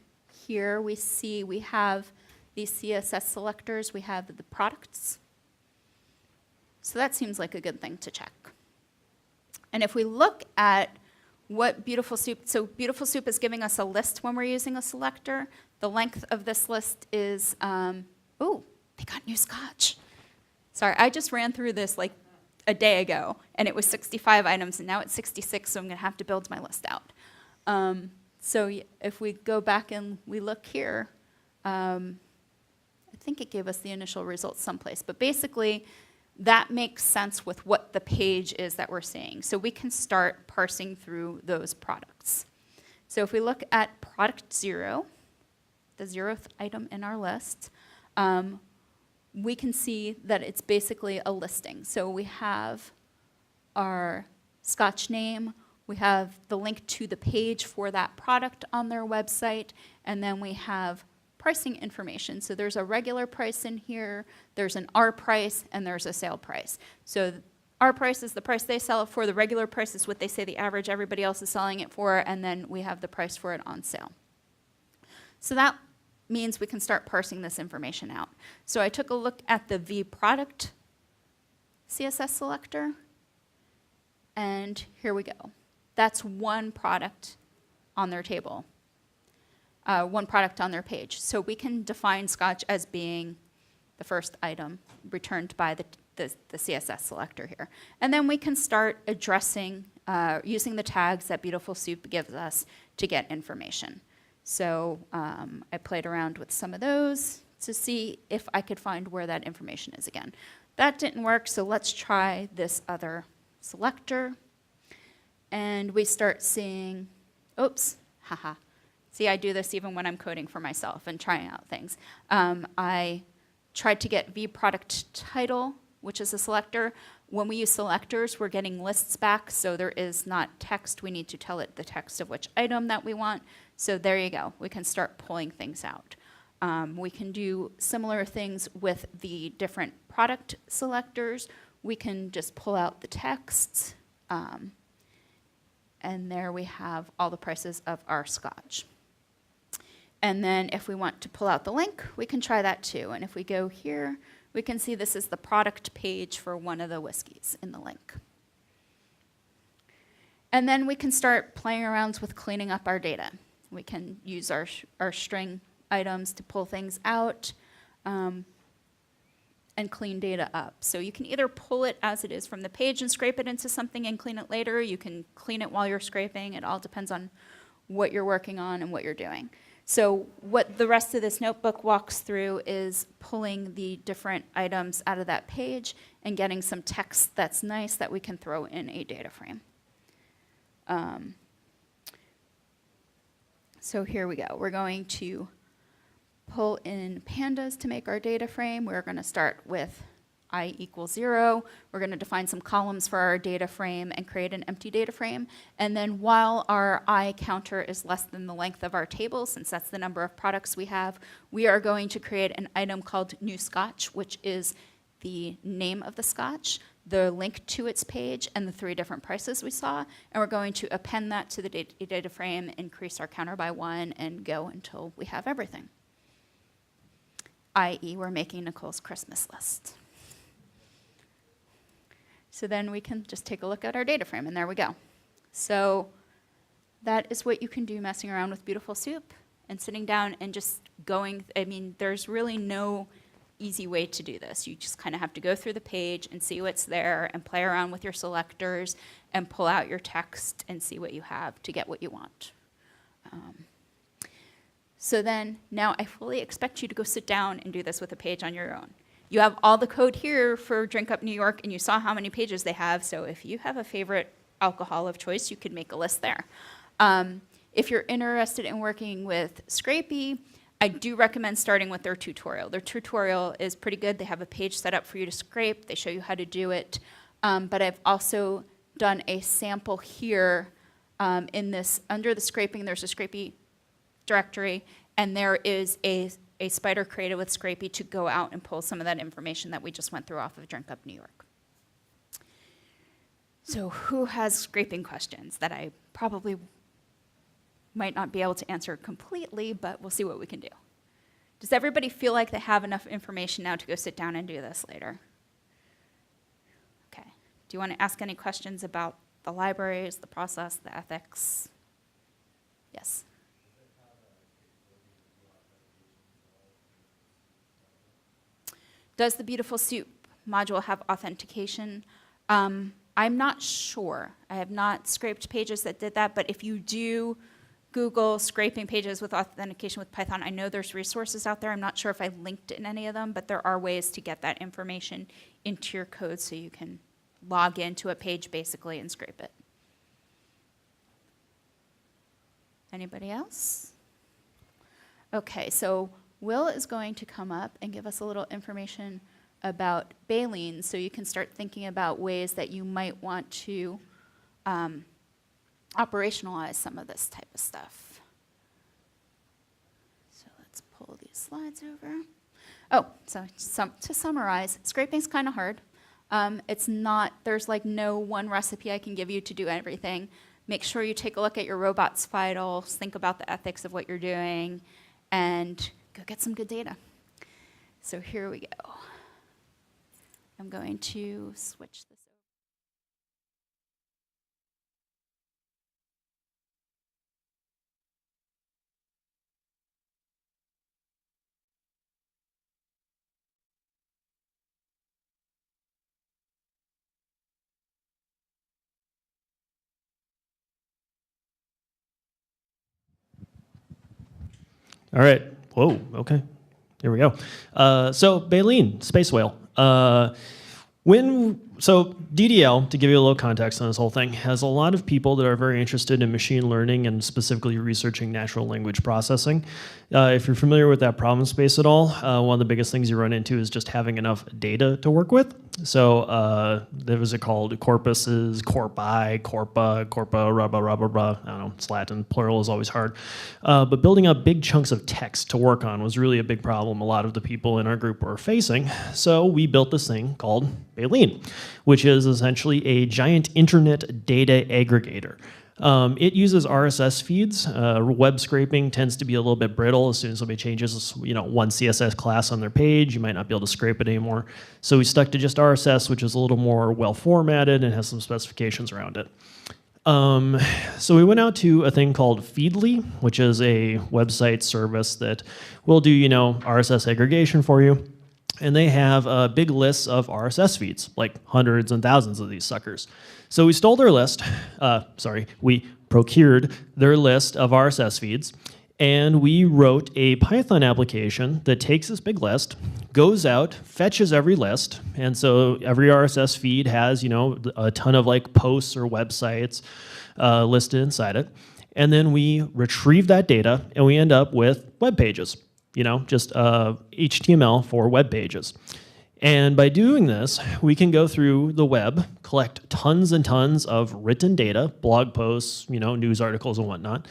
[SPEAKER 1] here, we see we have these CSS selectors, we have the products. So that seems like a good thing to check. And if we look at what Beautiful Soup, so Beautiful Soup is giving us a list when we're using a selector. The length of this list is, oh, they got new scotch. Sorry, I just ran through this like a day ago, and it was 65 items, and now it's 66, so I'm going to have to build my list out. So if we go back and we look here, I think it gave us the initial results someplace, but basically that makes sense with what the page is that we're seeing. So we can start parsing through those products. So if we look at product 0, the 0th item in our list, we can see that it's basically a listing. So we have our scotch name, we have the link to the page for that product on their website, and then we have pricing information. So there's a regular price in here, there's an R price, and there's a sale price. So our price is the price they sell it for, the regular price is what they say the average everybody else is selling it for, and then we have the price for it on sale. So that means we can start parsing this information out. So I took a look at the vProduct CSS selector, and here we go. That's one product on their table, one product on their page. So we can define scotch as being the first item returned by the CSS selector here. And then we can start addressing, using the tags that Beautiful Soup gives us to get information. So I played around with some of those to see if I could find where that information is again. That didn't work, so let's try this other selector. And we start seeing, oops, haha. See, I do this even when I'm coding for myself and trying out things. I tried to get vProduct title, which is a selector. When we use selectors, we're getting lists back, so there is not text. We need to tell it the text of which item that we want. So there you go. We can start pulling things out. We can do similar things with the different product selectors. We can just pull out the texts, and there we have all the prices of our scotch. And then if we want to pull out the link, we can try that too. And if we go here, we can see this is the product page for one of the whiskeys in the link. And then we can start playing around with cleaning up our data. We can use our string items to pull things out and clean data up. So you can either pull it as it is from the page and scrape it into something and clean it later. You can clean it while you're scraping. It all depends on what you're working on and what you're doing. So what the rest of this notebook walks through is pulling the different items out of that page and getting some text that's nice that we can throw in a data frame. So here we go. We're going to pull in pandas to make our data frame. We're going to start with I equals 0. We're going to define some columns for our data frame and create an empty data frame. And then while our I counter is less than the length of our table, since that's the number of products we have, we are going to create an item called new scotch, which is the name of the scotch, the link to its page, and the 3 different prices we saw. And we're going to append that to the data frame, increase our counter by 1, and go until we have everything. i.e., we're making Nicole's Christmas list. So then we can just take a look at our data frame, and there we go. So that is what you can do messing around with Beautiful Soup and sitting down and just going. I mean, there's really no easy way to do this. You just kind of have to go through the page and see what's there and play around with your selectors and pull out your text and see what you have to get what you want. So then now I fully expect you to go sit down and do this with a page on your own. You have all the code here for Drink Up New York, and you saw how many pages they have, so if you have a favorite alcohol of choice, you could make a list there. If you're interested in working with Scrapey, I do recommend starting with their tutorial. Their tutorial is pretty good. They have a page set up for you to scrape. They show you how to do it. But I've also done a sample here in this, under the scraping, there's a Scrapey directory, and there is a spider created with Scrapey to go out and pull some of that information that we just went through off of Drink Up New York. So who has scraping questions that I probably might not be able to answer completely, but we'll see what we can do. Does everybody feel like they have enough information now to go sit down and do this later? Okay. Do you want to ask any questions about the libraries, the process, the ethics? Yes. Does the Beautiful Soup module have authentication? I'm not sure. I have not scraped pages that did that, but if you do Google scraping pages with authentication with Python, I know there's resources out there. I'm not sure if I linked in any of them, but there are ways to get that information into your code so you can log into a page basically and scrape it. Anybody else? Okay, so Will is going to come up and give us a little information about baleen so you can start thinking about ways that you might want to operationalize some of this type of stuff. So let's pull these slides over. Oh, so to summarize, scraping's kind of hard. It's not, there's like no one recipe I can give you to do everything. Make sure you take a look at your robots vitals, think about the ethics of what you're doing, and go get some good data. So here we go. I'm going to switch this
[SPEAKER 5] All right. Whoa. Okay. Here we go. So baleen, space whale. So DDL, to give you a little context on this whole thing, has a lot of people that are very interested in machine learning and specifically researching natural language processing. If you're familiar with that problem space at all, one of the biggest things you run into is just having enough data to work with. So there was it called corpuses, corpi, corpa, rubba, rubba, rubba. I don't know, it's Latin, plural is always hard. But building up big chunks of text to work on was really a big problem a lot of the people in our group were facing. So we built this thing called Baleen, which is essentially a giant internet data aggregator. It uses RSS feeds. Web scraping tends to be a little bit brittle. As soon as somebody changes, one CSS class on their page, you might not be able to scrape it anymore. So we stuck to just RSS, which is a little more well-formatted and has some specifications around it. So we went out to a thing called Feedly, which is a website service that will do, RSS aggregation for you. And they have a big list of RSS feeds, like hundreds and thousands of these suckers. So we stole their list, we procured their list of RSS feeds, and we wrote a Python application that takes this big list, goes out, fetches every list, and so every RSS feed has, a ton of like posts or websites listed inside it. And then we retrieve that data, and we end up with web pages. Just HTML for web pages. And by doing this, we can go through the web, collect tons and tons of written data, blog posts, news articles and whatnot,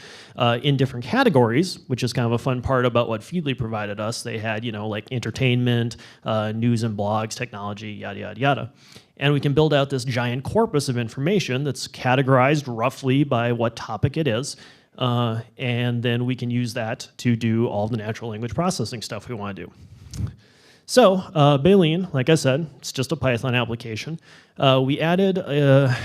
[SPEAKER 5] in different categories, which is kind of a fun part about what Feedly provided us. They had, like entertainment, news and blogs, technology, yada, yada, yada. And we can build out this giant corpus of information that's categorized roughly by what topic it is. And then we can use that to do all the natural language processing stuff we want to do. So Baleen, like I said, it's just a Python application. We added a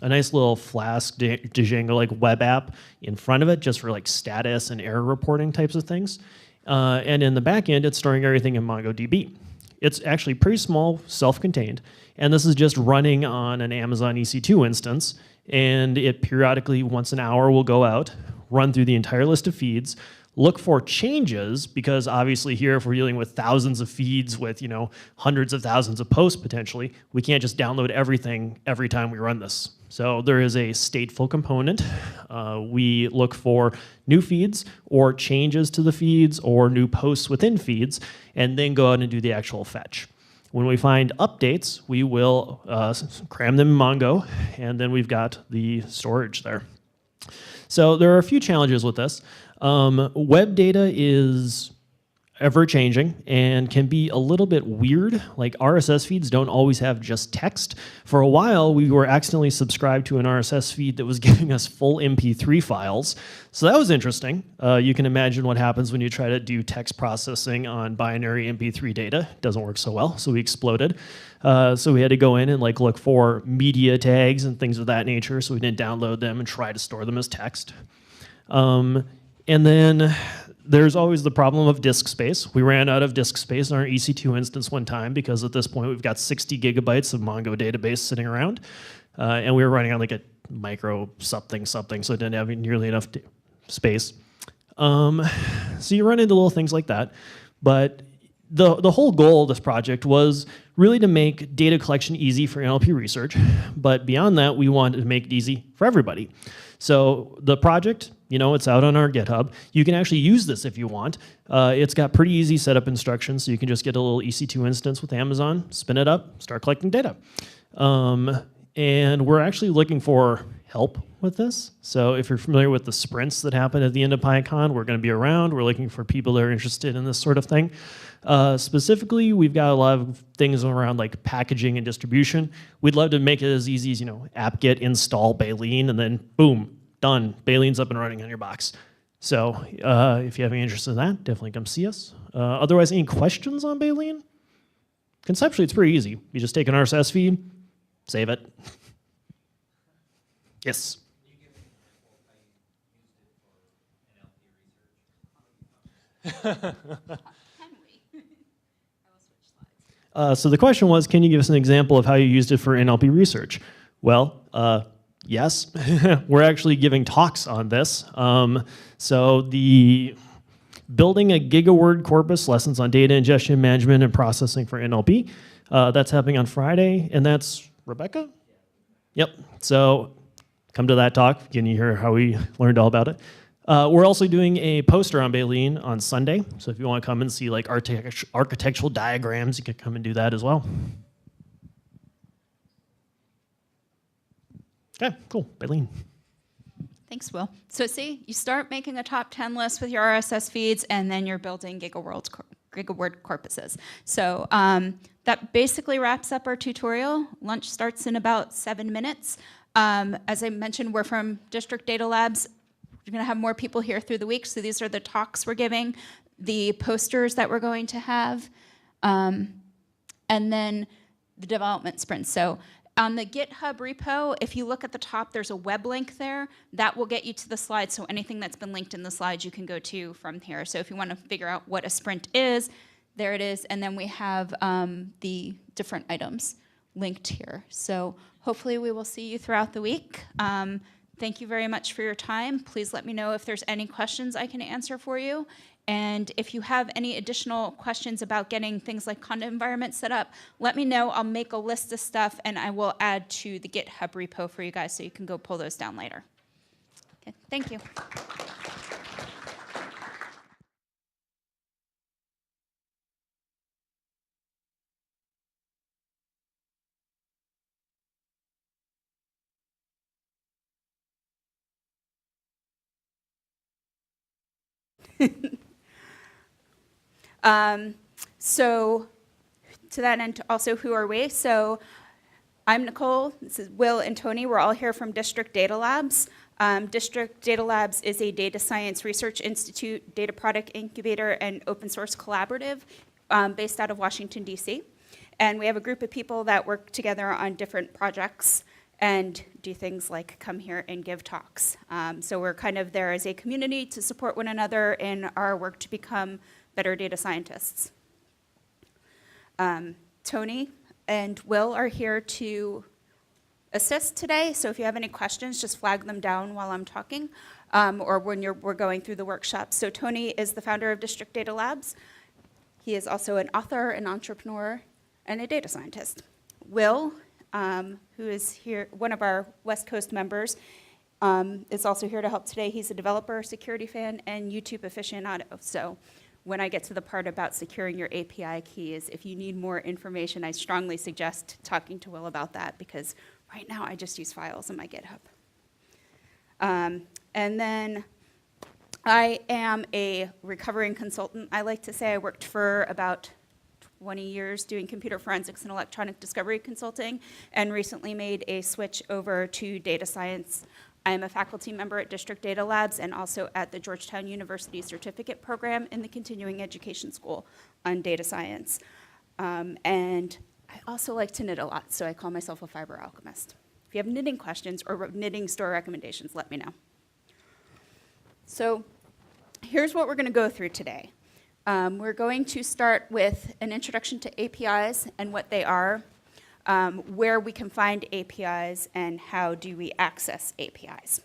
[SPEAKER 5] nice little Flask Django like web app in front of it just for like status and error reporting types of things. And in the back end, it's storing everything in MongoDB. It's actually pretty small, self-contained, and this is just running on an Amazon EC2 instance. And it periodically, once an hour, will go out, run through the entire list of feeds, look for changes, because obviously here, if we're dealing with thousands of feeds with hundreds of thousands of posts potentially, we can't just download everything every time we run this. So there is a stateful component. We look for new feeds or changes to the feeds or new posts within feeds, and then go out and do the actual fetch. When we find updates, we will cram them in Mongo, and then we've got the storage there. So there are a few challenges with this. Web data is ever-changing and can be a little bit weird. Like RSS feeds don't always have just text. For a while, we were accidentally subscribed to an RSS feed that was giving us full MP3 files. So that was interesting. You can imagine what happens when you try to do text processing on binary MP3 data. It doesn't work so well, so we exploded. So we had to go in and like look for media tags and things of that nature, so we didn't download them and try to store them as text. And then there's always the problem of disk space. We ran out of disk space in our EC2 instance one time because at this point we've got 60 gigabytes of Mongo database sitting around. And we were running on like a micro something, so it didn't have nearly enough space. So you run into little things like that. But the whole goal of this project was really to make data collection easy for NLP research. But beyond that, we wanted to make it easy for everybody. So the project, it's out on our GitHub. You can actually use this if you want. It's got pretty easy setup instructions, so you can just get a little EC2 instance with Amazon, spin it up, start collecting data. And we're actually looking for help with this. So if you're familiar with the sprints that happen at the end of PyCon, we're going to be around. We're looking for people that are interested in this sort of thing. Specifically, we've got a lot of things around like packaging and distribution. We'd love to make it as easy as, apt-get install Baleen, and then boom, done. Baleen's up and running on your box. So if you have any interest in that, definitely come see us. Otherwise, any questions on Baleen? Conceptually, it's pretty easy. You just take an RSS feed, save it. Yes?
[SPEAKER 2] Can you give an example of how you used it for NLP research?
[SPEAKER 1] Can we? I will switch slides.
[SPEAKER 5] So the question was, can you give us an example of how you used it for NLP research? Well, yes. We're actually giving talks on this. So the building a gigaword corpus, lessons on data ingestion, management, and processing for NLP, that's happening on Friday, and that's Rebecca? Yep. So come to that talk. Can you hear how we learned all about it? We're also doing a poster on Baleen on Sunday. So if you want to come and see like architectural diagrams, you can come and do that as well. Okay, cool. Baleen.
[SPEAKER 1] Thanks, Will. So see, you start making a top 10 list with your RSS feeds, and then you're building gigaword corpuses. So that basically wraps up our tutorial. Lunch starts in about 7 minutes. As I mentioned, we're from District Data Labs. We're going to have more people here through the week, so these are the talks we're giving, the posters that we're going to have, and then the development sprints. So on the GitHub repo, if you look at the top, there's a web link there. That will get you to the slides, so anything that's been linked in the slides you can go to from here. So if you want to figure out what a sprint is, there it is, and then we have the different items linked here. So hopefully we will see you throughout the week. Thank you very much for your time. Please let me know if there's any questions I can answer for you. And if you have any additional questions about getting things like content environment set up, let me know. I'll make a list of stuff, and I will add to the GitHub repo for you guys so you can go pull those down later. Okay, thank you. So to that end, also, who are we? So I'm Nicole, this is Will and Tony. We're all here from District Data Labs. District Data Labs is a data science research institute, data product incubator, and open source collaborative based out of Washington, D.C. And we have a group of people that work together on different projects and do things like come here and give talks. So we're kind of there as a community to support one another in our work to become better data scientists. Tony and Will are here to assist today, so if you have any questions, just flag them down while I'm talking, or when we're going through the workshop. So Tony is the founder of District Data Labs. He is also an author, an entrepreneur, and a data scientist. Will, who is here, one of our West Coast members, is also here to help today. He's a developer, security fan, and YouTube aficionado. So when I get to the part about securing your API keys, if you need more information, I strongly suggest talking to Will about that, because right now I just use files in my GitHub. And then I am a recovering consultant. I like to say I worked for about 20 years doing computer forensics and electronic discovery consulting, and recently made a switch over to data science. I am a faculty member at District Data Labs and also at the Georgetown University Certificate Program in the Continuing Education School on data science. And I also like to knit a lot, so I call myself a fiber alchemist. If you have knitting questions or knitting store recommendations, let me know. So here's what we're going to go through today. We're going to start with an introduction to APIs and what they are, where we can find APIs, and how do we access APIs.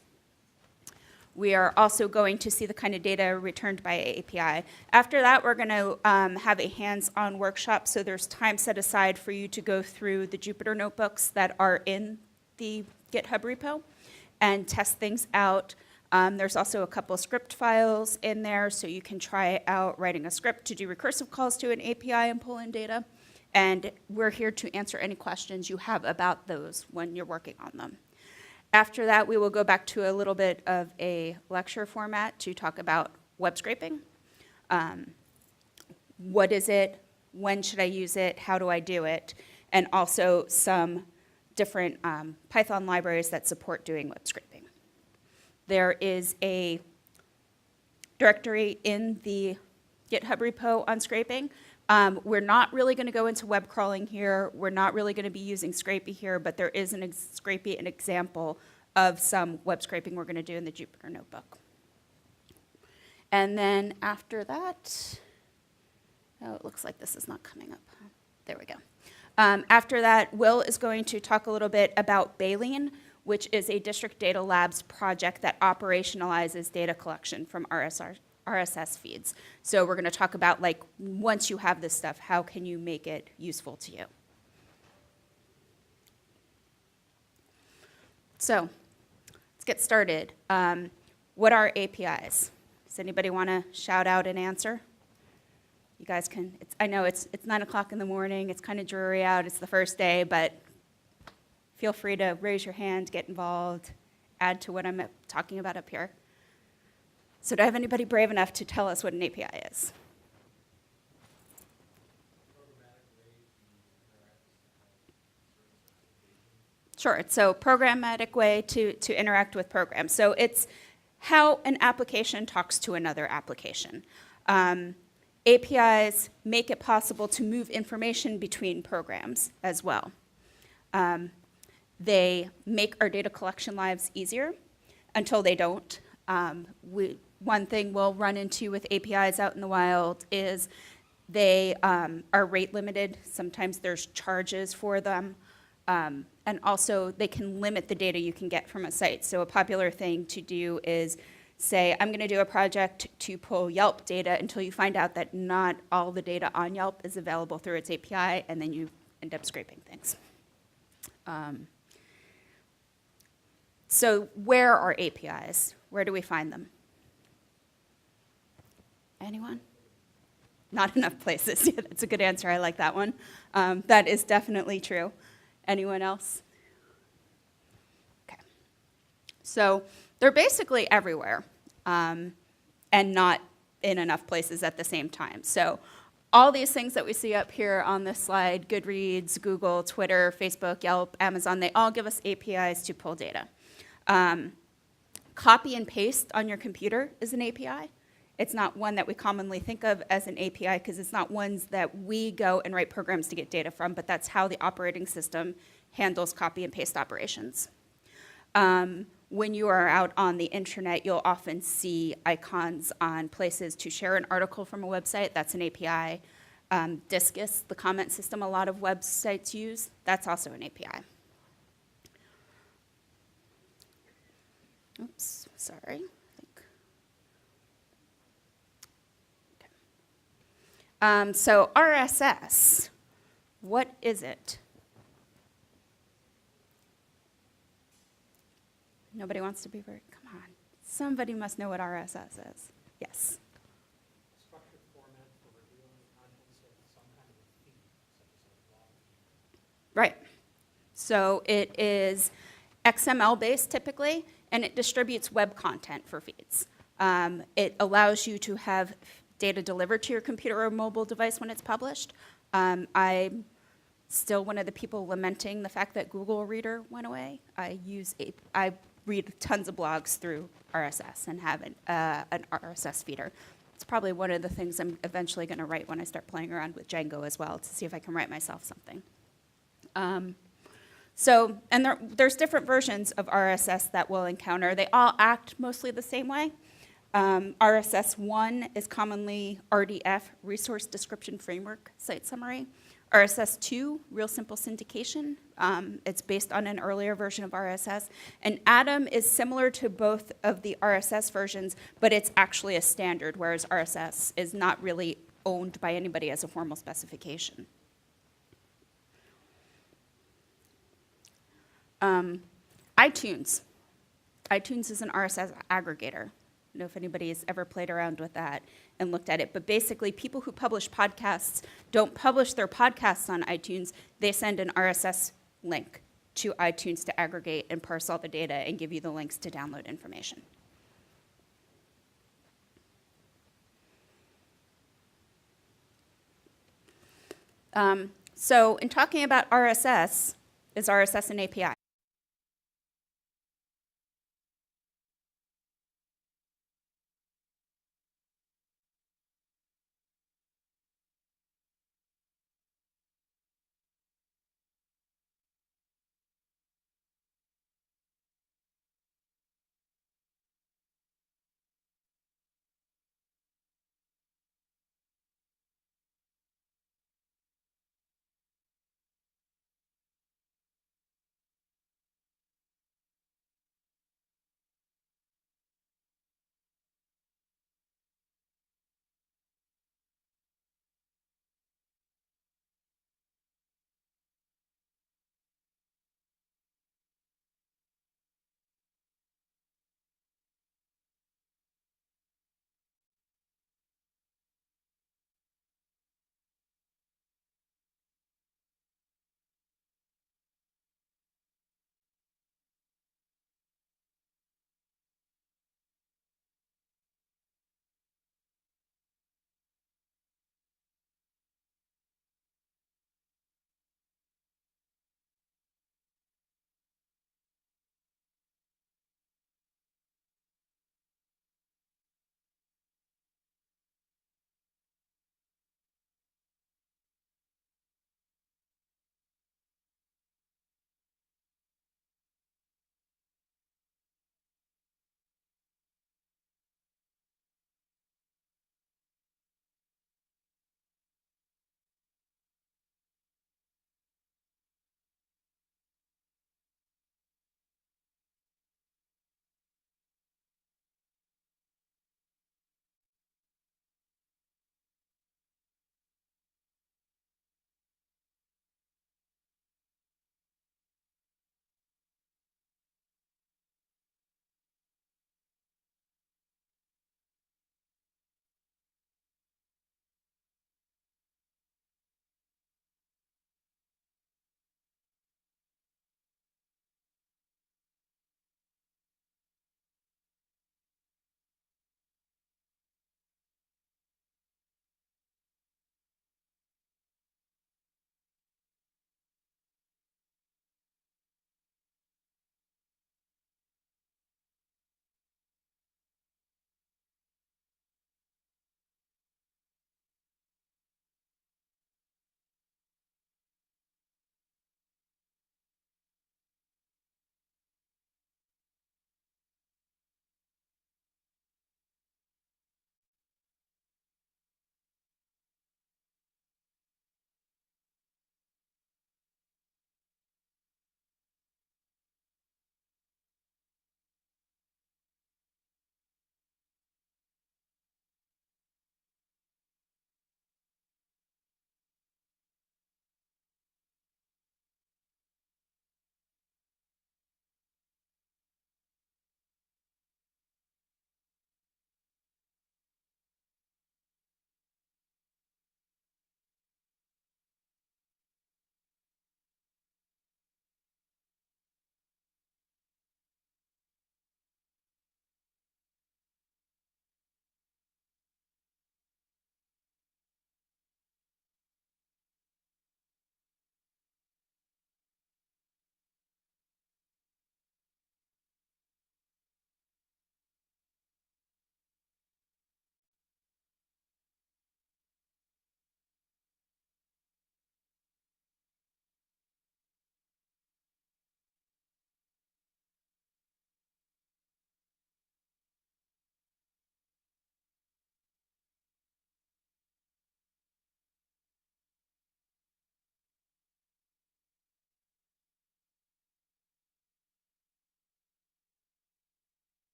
[SPEAKER 1] We are also going to see the kind of data returned by API. After that, we're going to have a hands-on workshop, so there's time set aside for you to go through the Jupyter notebooks that are in the GitHub repo and test things out. There's also a couple of script files in there, so you can try out writing a script to do recursive calls to an API and pull in data. And we're here to answer any questions you have about those when you're working on them. After that, we will go back to a little bit of a lecture format to talk about web scraping. What is it? When should I use it? How do I do it? And also some different Python libraries that support doing web scraping. There is a directory in the GitHub repo on scraping. We're not really going to go into web crawling here. We're not really going to be using Scrapey here, but there is Scrapey, an example of some web scraping we're going to do in the Jupyter notebook. And then after that, oh, it looks like this is not coming up. There we go. After that, Will is going to talk a little bit about Baleen, which is a District Data Labs project that operationalizes data collection from RSS feeds. So we're going to talk about, like, once you have this stuff, how can you make it useful to you? So let's get started. What are APIs? Does anybody want to shout out an answer? You guys can. I know it's 9 o'clock in the morning. It's kind of dreary out. It's the first day, but feel free to raise your hand, get involved, add to what I'm talking about up here. So do I have anybody brave enough to tell us what an API is? Sure, so programmatic way to interact with programs. So it's how an application talks to another application. APIs make it possible to move information between programs as well. They make our data collection lives easier until they don't. One thing we'll run into with APIs out in the wild is they are rate limited. Sometimes there's charges for them. And also they can limit the data you can get from a site. So a popular thing to do is say, I'm going to do a project to pull Yelp data until you find out that not all the data on Yelp is available through its API, and then you end up scraping things. So where are APIs? Where do we find them? Anyone? Not enough places. Yeah, that's a good answer. I like that one. That is definitely true. Anyone else? Okay. So they're basically everywhere, and not in enough places at the same time. So all these things that we see up here on this slide, Goodreads, Google, Twitter, Facebook, Yelp, Amazon, they all give us APIs to pull data. Copy and paste on your computer is an API. It's not one that we commonly think of as an API because it's not ones that we go and write programs to get data from, but that's how the operating system handles copy and paste operations. When you are out on the internet, you'll often see icons on places to share an article from a website. That's an API. Discus, the comment system a lot of websites use, that's also an API. Oops, sorry. So RSS, what is it? Nobody wants to be come on. Somebody must know what RSS is. Yes.
[SPEAKER 4] Structured format
[SPEAKER 1] Right. So it is XML-based typically, and it distributes web content for feeds. It allows you to have data delivered to your computer or mobile device when it's published. I'm still one of the people lamenting the fact that Google Reader went away. I read tons of blogs through RSS and have an RSS feeder. It's probably one of the things I'm eventually going to write when I start playing around with Django as well, to see if I can write myself something. There's different versions of RSS that we'll encounter. They all act mostly the same way. RSS 1 is commonly RDF, Resource Description Framework Site Summary. RSS 2, Real Simple Syndication. It's based on an earlier version of RSS. And Atom is similar to both of the RSS versions, but it's actually a standard, whereas RSS is not really owned by anybody as a formal specification. iTunes. iTunes is an RSS aggregator. I don't know if anybody has ever played around with that and looked at it, but basically people who publish podcasts don't publish their podcasts on iTunes. They send an RSS link to iTunes to aggregate and parse all the data and give you the links to download information. So in talking about RSS, is RSS an API?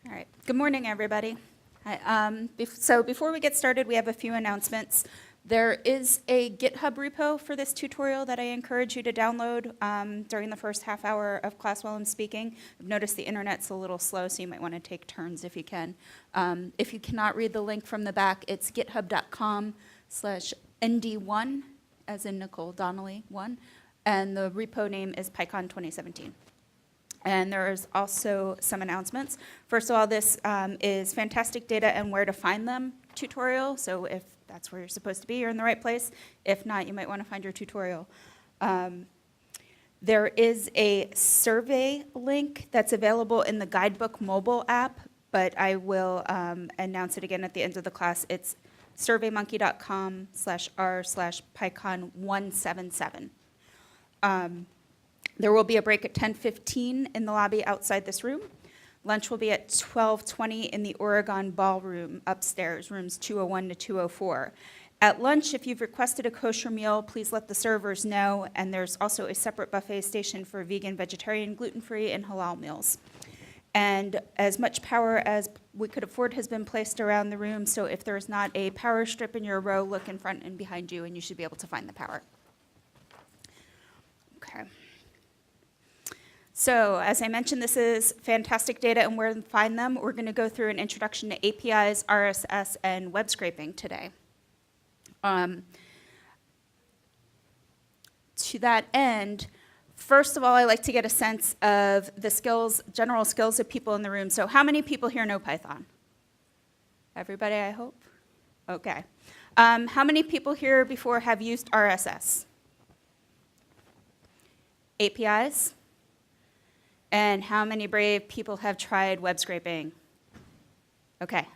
[SPEAKER 1] All right. Good morning, everybody. Hi, so before we get started, we have a few announcements. There is a GitHub repo for this tutorial that I encourage you to download during the first half hour of class while I'm speaking. I've noticed the internet's a little slow, so you might want to take turns if you can. If you cannot read the link from the back, it's github.com/nd1, as in Nicole Donnelly 1, and the repo name is PyCon 2017. And there is also some announcements. First of all, this is fantastic data and where to find them tutorial. So if that's where you're supposed to be, you're in the right place. If not, you might want to find your tutorial. There is a survey link that's available in the Guidebook mobile app, but I will announce it again at the end of the class. It's surveymonkey.com/r/PyCon177. There will be a break at 10:15 in the lobby outside this room. Lunch will be at 12:20 in the Oregon Ballroom upstairs, rooms 201 to 204. At lunch, if you've requested a kosher meal, please let the servers know, and there's also a separate buffet station for vegan, vegetarian, gluten-free, and halal meals. And as much power as we could afford has been placed around the room, so if there's not a power strip in your row, look in front and behind you, and you should be able to find the power. Okay. So as I mentioned, this is fantastic data and where to find them. We're going to go through an introduction to APIs, RSS, and web scraping today. To that end, first of all, I like to get a sense of the skills, general skills of people in the room. So how many people here know Python? Everybody, I hope? Okay. How many people here before have used RSS? APIs? And how many brave people have tried web scraping? Okay.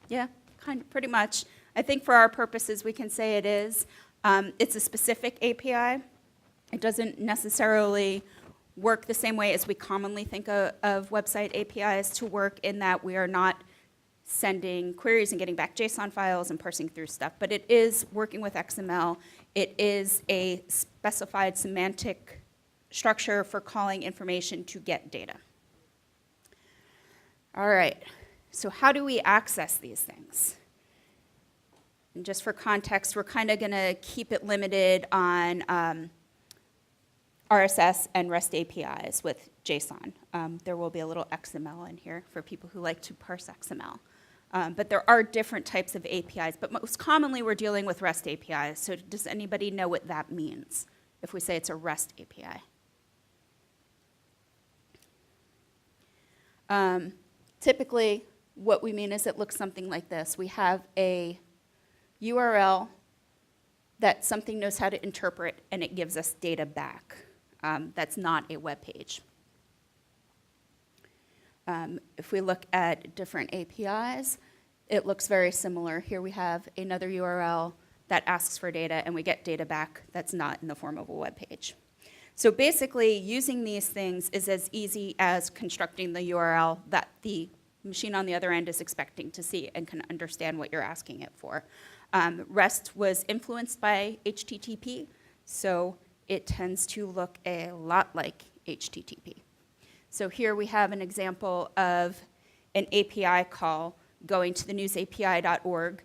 [SPEAKER 1] Yeah, kind of, pretty much. I think for our purposes, we can say it is. It's a specific API. It doesn't necessarily work the same way as we commonly think of website APIs to work, in that we are not sending queries and getting back JSON files and parsing through stuff, but it is working with XML. It is a specified semantic structure for calling information to get data. All right, so how do we access these things? And just for context, we're kind of going to keep it limited on RSS and REST APIs with JSON. There will be a little XML in here for people who like to parse XML. But there are different types of APIs, but most commonly we're dealing with REST APIs. So does anybody know what that means if we say it's a REST API? Typically, what we mean is it looks something like this. We have a URL that something knows how to interpret, and it gives us data back. That's not a web page. If we look at different APIs, it looks very similar. Here we have another URL that asks for data, and we get data back that's not in the form of a web page. So basically, using these things is as easy as constructing the URL that the machine on the other end is expecting to see and can understand what you're asking it for. REST was influenced by HTTP, so it tends to look a lot like HTTP. So here we have an example of an API call going to the newsapi.org.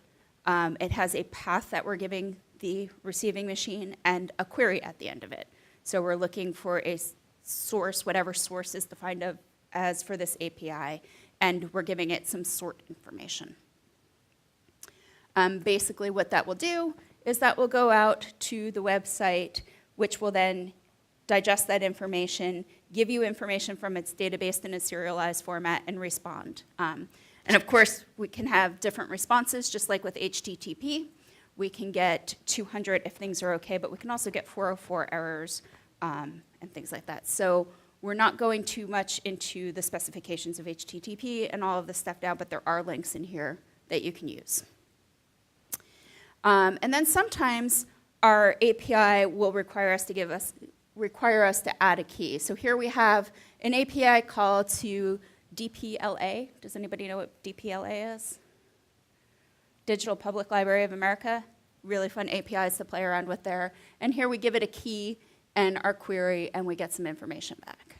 [SPEAKER 1] It has a path that we're giving the receiving machine and a query at the end of it. So we're looking for a source, whatever source is defined as for this API, and we're giving it some sort information. Basically what that will do is that will go out to the website, which will then digest that information, give you information from its database in a serialized format, and respond. And of course, we can have different responses, just like with HTTP. We can get 200 if things are okay, but we can also get 404 errors and things like that. So we're not going too much into the specifications of HTTP and all of this stuff now, but there are links in here that you can use. And then sometimes our API will require us to add a key. So here we have an API call to DPLA. Does anybody know what DPLA is? Digital Public Library of America. Really fun APIs to play around with there. And here we give it a key and our query, and we get some information back.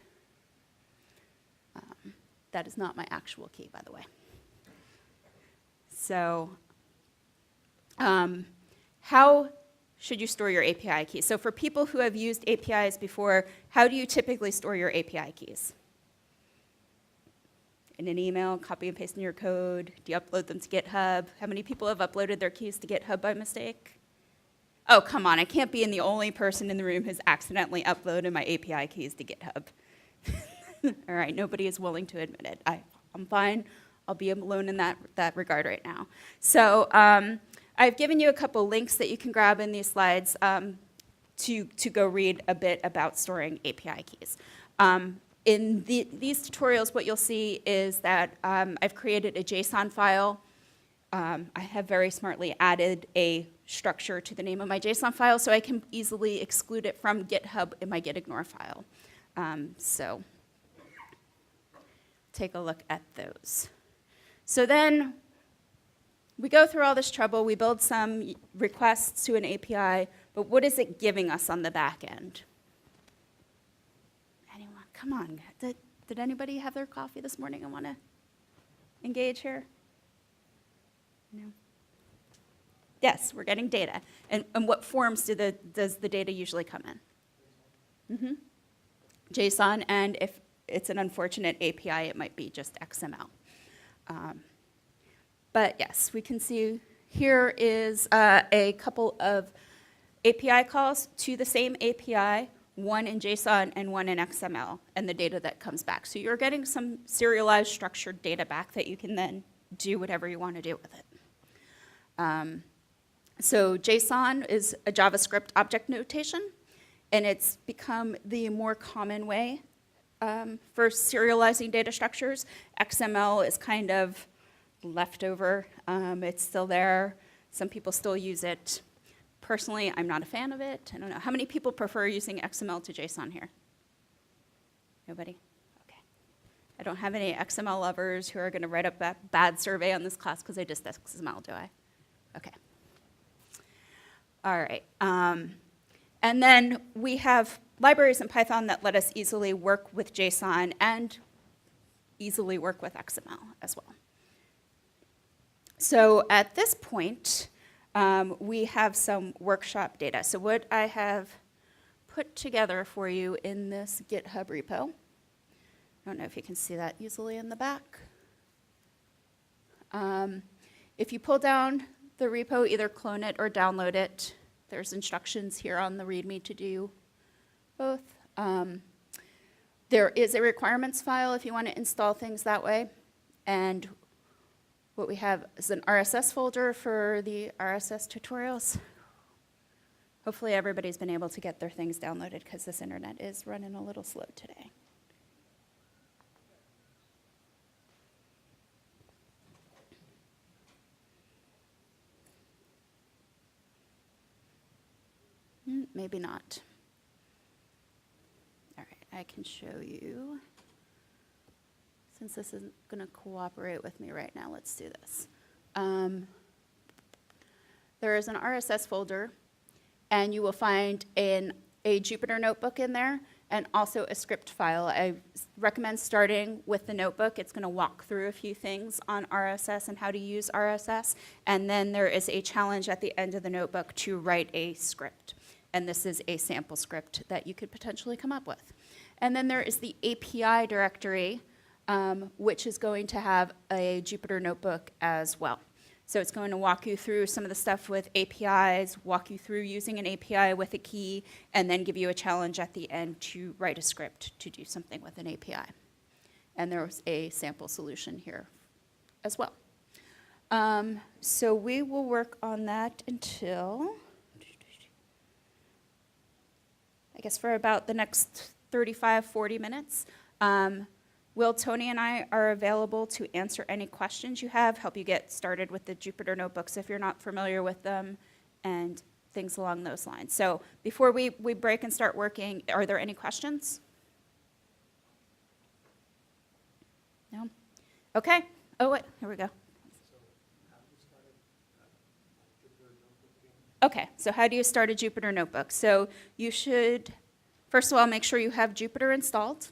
[SPEAKER 1] That is not my actual key, by the way. So how should you store your API keys? So for people who have used APIs before, how do you typically store your API keys? In an email, copy and paste in your code? Do you upload them to GitHub? How many people have uploaded their keys to GitHub by mistake? Oh, come on, I can't be the only person in the room who's accidentally uploaded my API keys to GitHub. All right, nobody is willing to admit it. I'm fine. I'll be alone in that regard right now. So I've given you a couple links that you can grab in these slides to go read a bit about storing API keys. In these tutorials, what you'll see is that I've created a JSON file. I have very smartly added a structure to the name of my JSON file so I can easily exclude it from GitHub in my gitignore file. So take a look at those. So then we go through all this trouble. We build some requests to an API, but what is it giving us on the back end? Anyone? Come on. Did anybody have their coffee this morning and want to engage here? No? Yes, we're getting data. And what forms does the data usually come in? Mm-hmm. JSON, and if it's an unfortunate API, it might be just XML. But yes, we can see here is a couple of API calls to the same API, one in JSON and one in XML, and the data that comes back. So you're getting some serialized structured data back that you can then do whatever you want to do with it. So JSON is a JavaScript object notation, and it's become the more common way for serializing data structures. XML is kind of leftover. It's still there. Some people still use it. Personally, I'm not a fan of it. I don't know. How many people prefer using XML to JSON here? Nobody? Okay. I don't have any XML lovers who are going to write up that bad survey on this class because I just XML, do I? Okay. All right. And then we have libraries in Python that let us easily work with JSON and easily work with XML as well. So at this point, we have some workshop data. So what I have put together for you in this GitHub repo, I don't know if you can see that easily in the back. If you pull down the repo, either clone it or download it. There's instructions here on the README to do both. There is a requirements file if you want to install things that way. And what we have is an RSS folder for the RSS tutorials. Hopefully everybody's been able to get their things downloaded because this internet is running a little slow today. Maybe not. All right, I can show you. Since this isn't going to cooperate with me right now, let's do this. There is an RSS folder, and you will find a Jupyter notebook in there, and also a script file. I recommend starting with the notebook. It's going to walk through a few things on RSS and how to use RSS, and then there is a challenge at the end of the notebook to write a script. And this is a sample script that you could potentially come up with. And then there is the API directory, which is going to have a Jupyter notebook as well. So it's going to walk you through some of the stuff with APIs, walk you through using an API with a key, and then give you a challenge at the end to write a script to do something with an API. And there's a sample solution here as well. So we will work on that until, I guess, for about the next 35, 40 minutes. Will, Tony, and I are available to answer any questions you have, help you get started with the Jupyter notebooks if you're not familiar with them, and things along those lines. So before we break and start working, are there any questions? No? Okay. Oh, wait, here we go. Okay, so how do you start a Jupyter notebook? So you should, first of all, make sure you have Jupyter installed.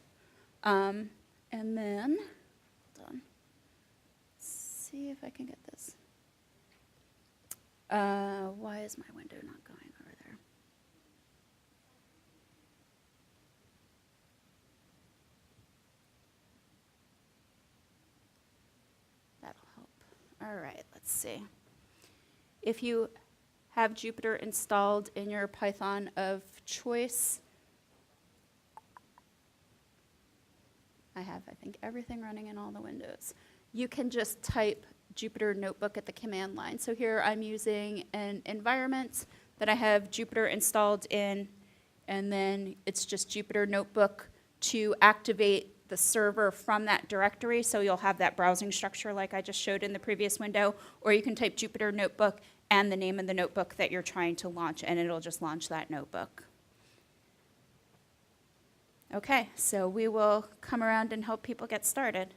[SPEAKER 1] And then, hold on, let's see if I can get this. Why is my window not going over there? That'll help. All right, let's see. If you have Jupyter installed in your Python of choice, I have, I think, everything running in all the windows. You can just type Jupyter Notebook at the command line. So here I'm using an environment that I have Jupyter installed in, and then it's just Jupyter Notebook to activate the server from that directory. So you'll have that browsing structure like I just showed in the previous window, or you can type Jupyter Notebook and the name of the notebook that you're trying to launch, and it'll just launch that notebook. Okay, so we will come around and help people get started.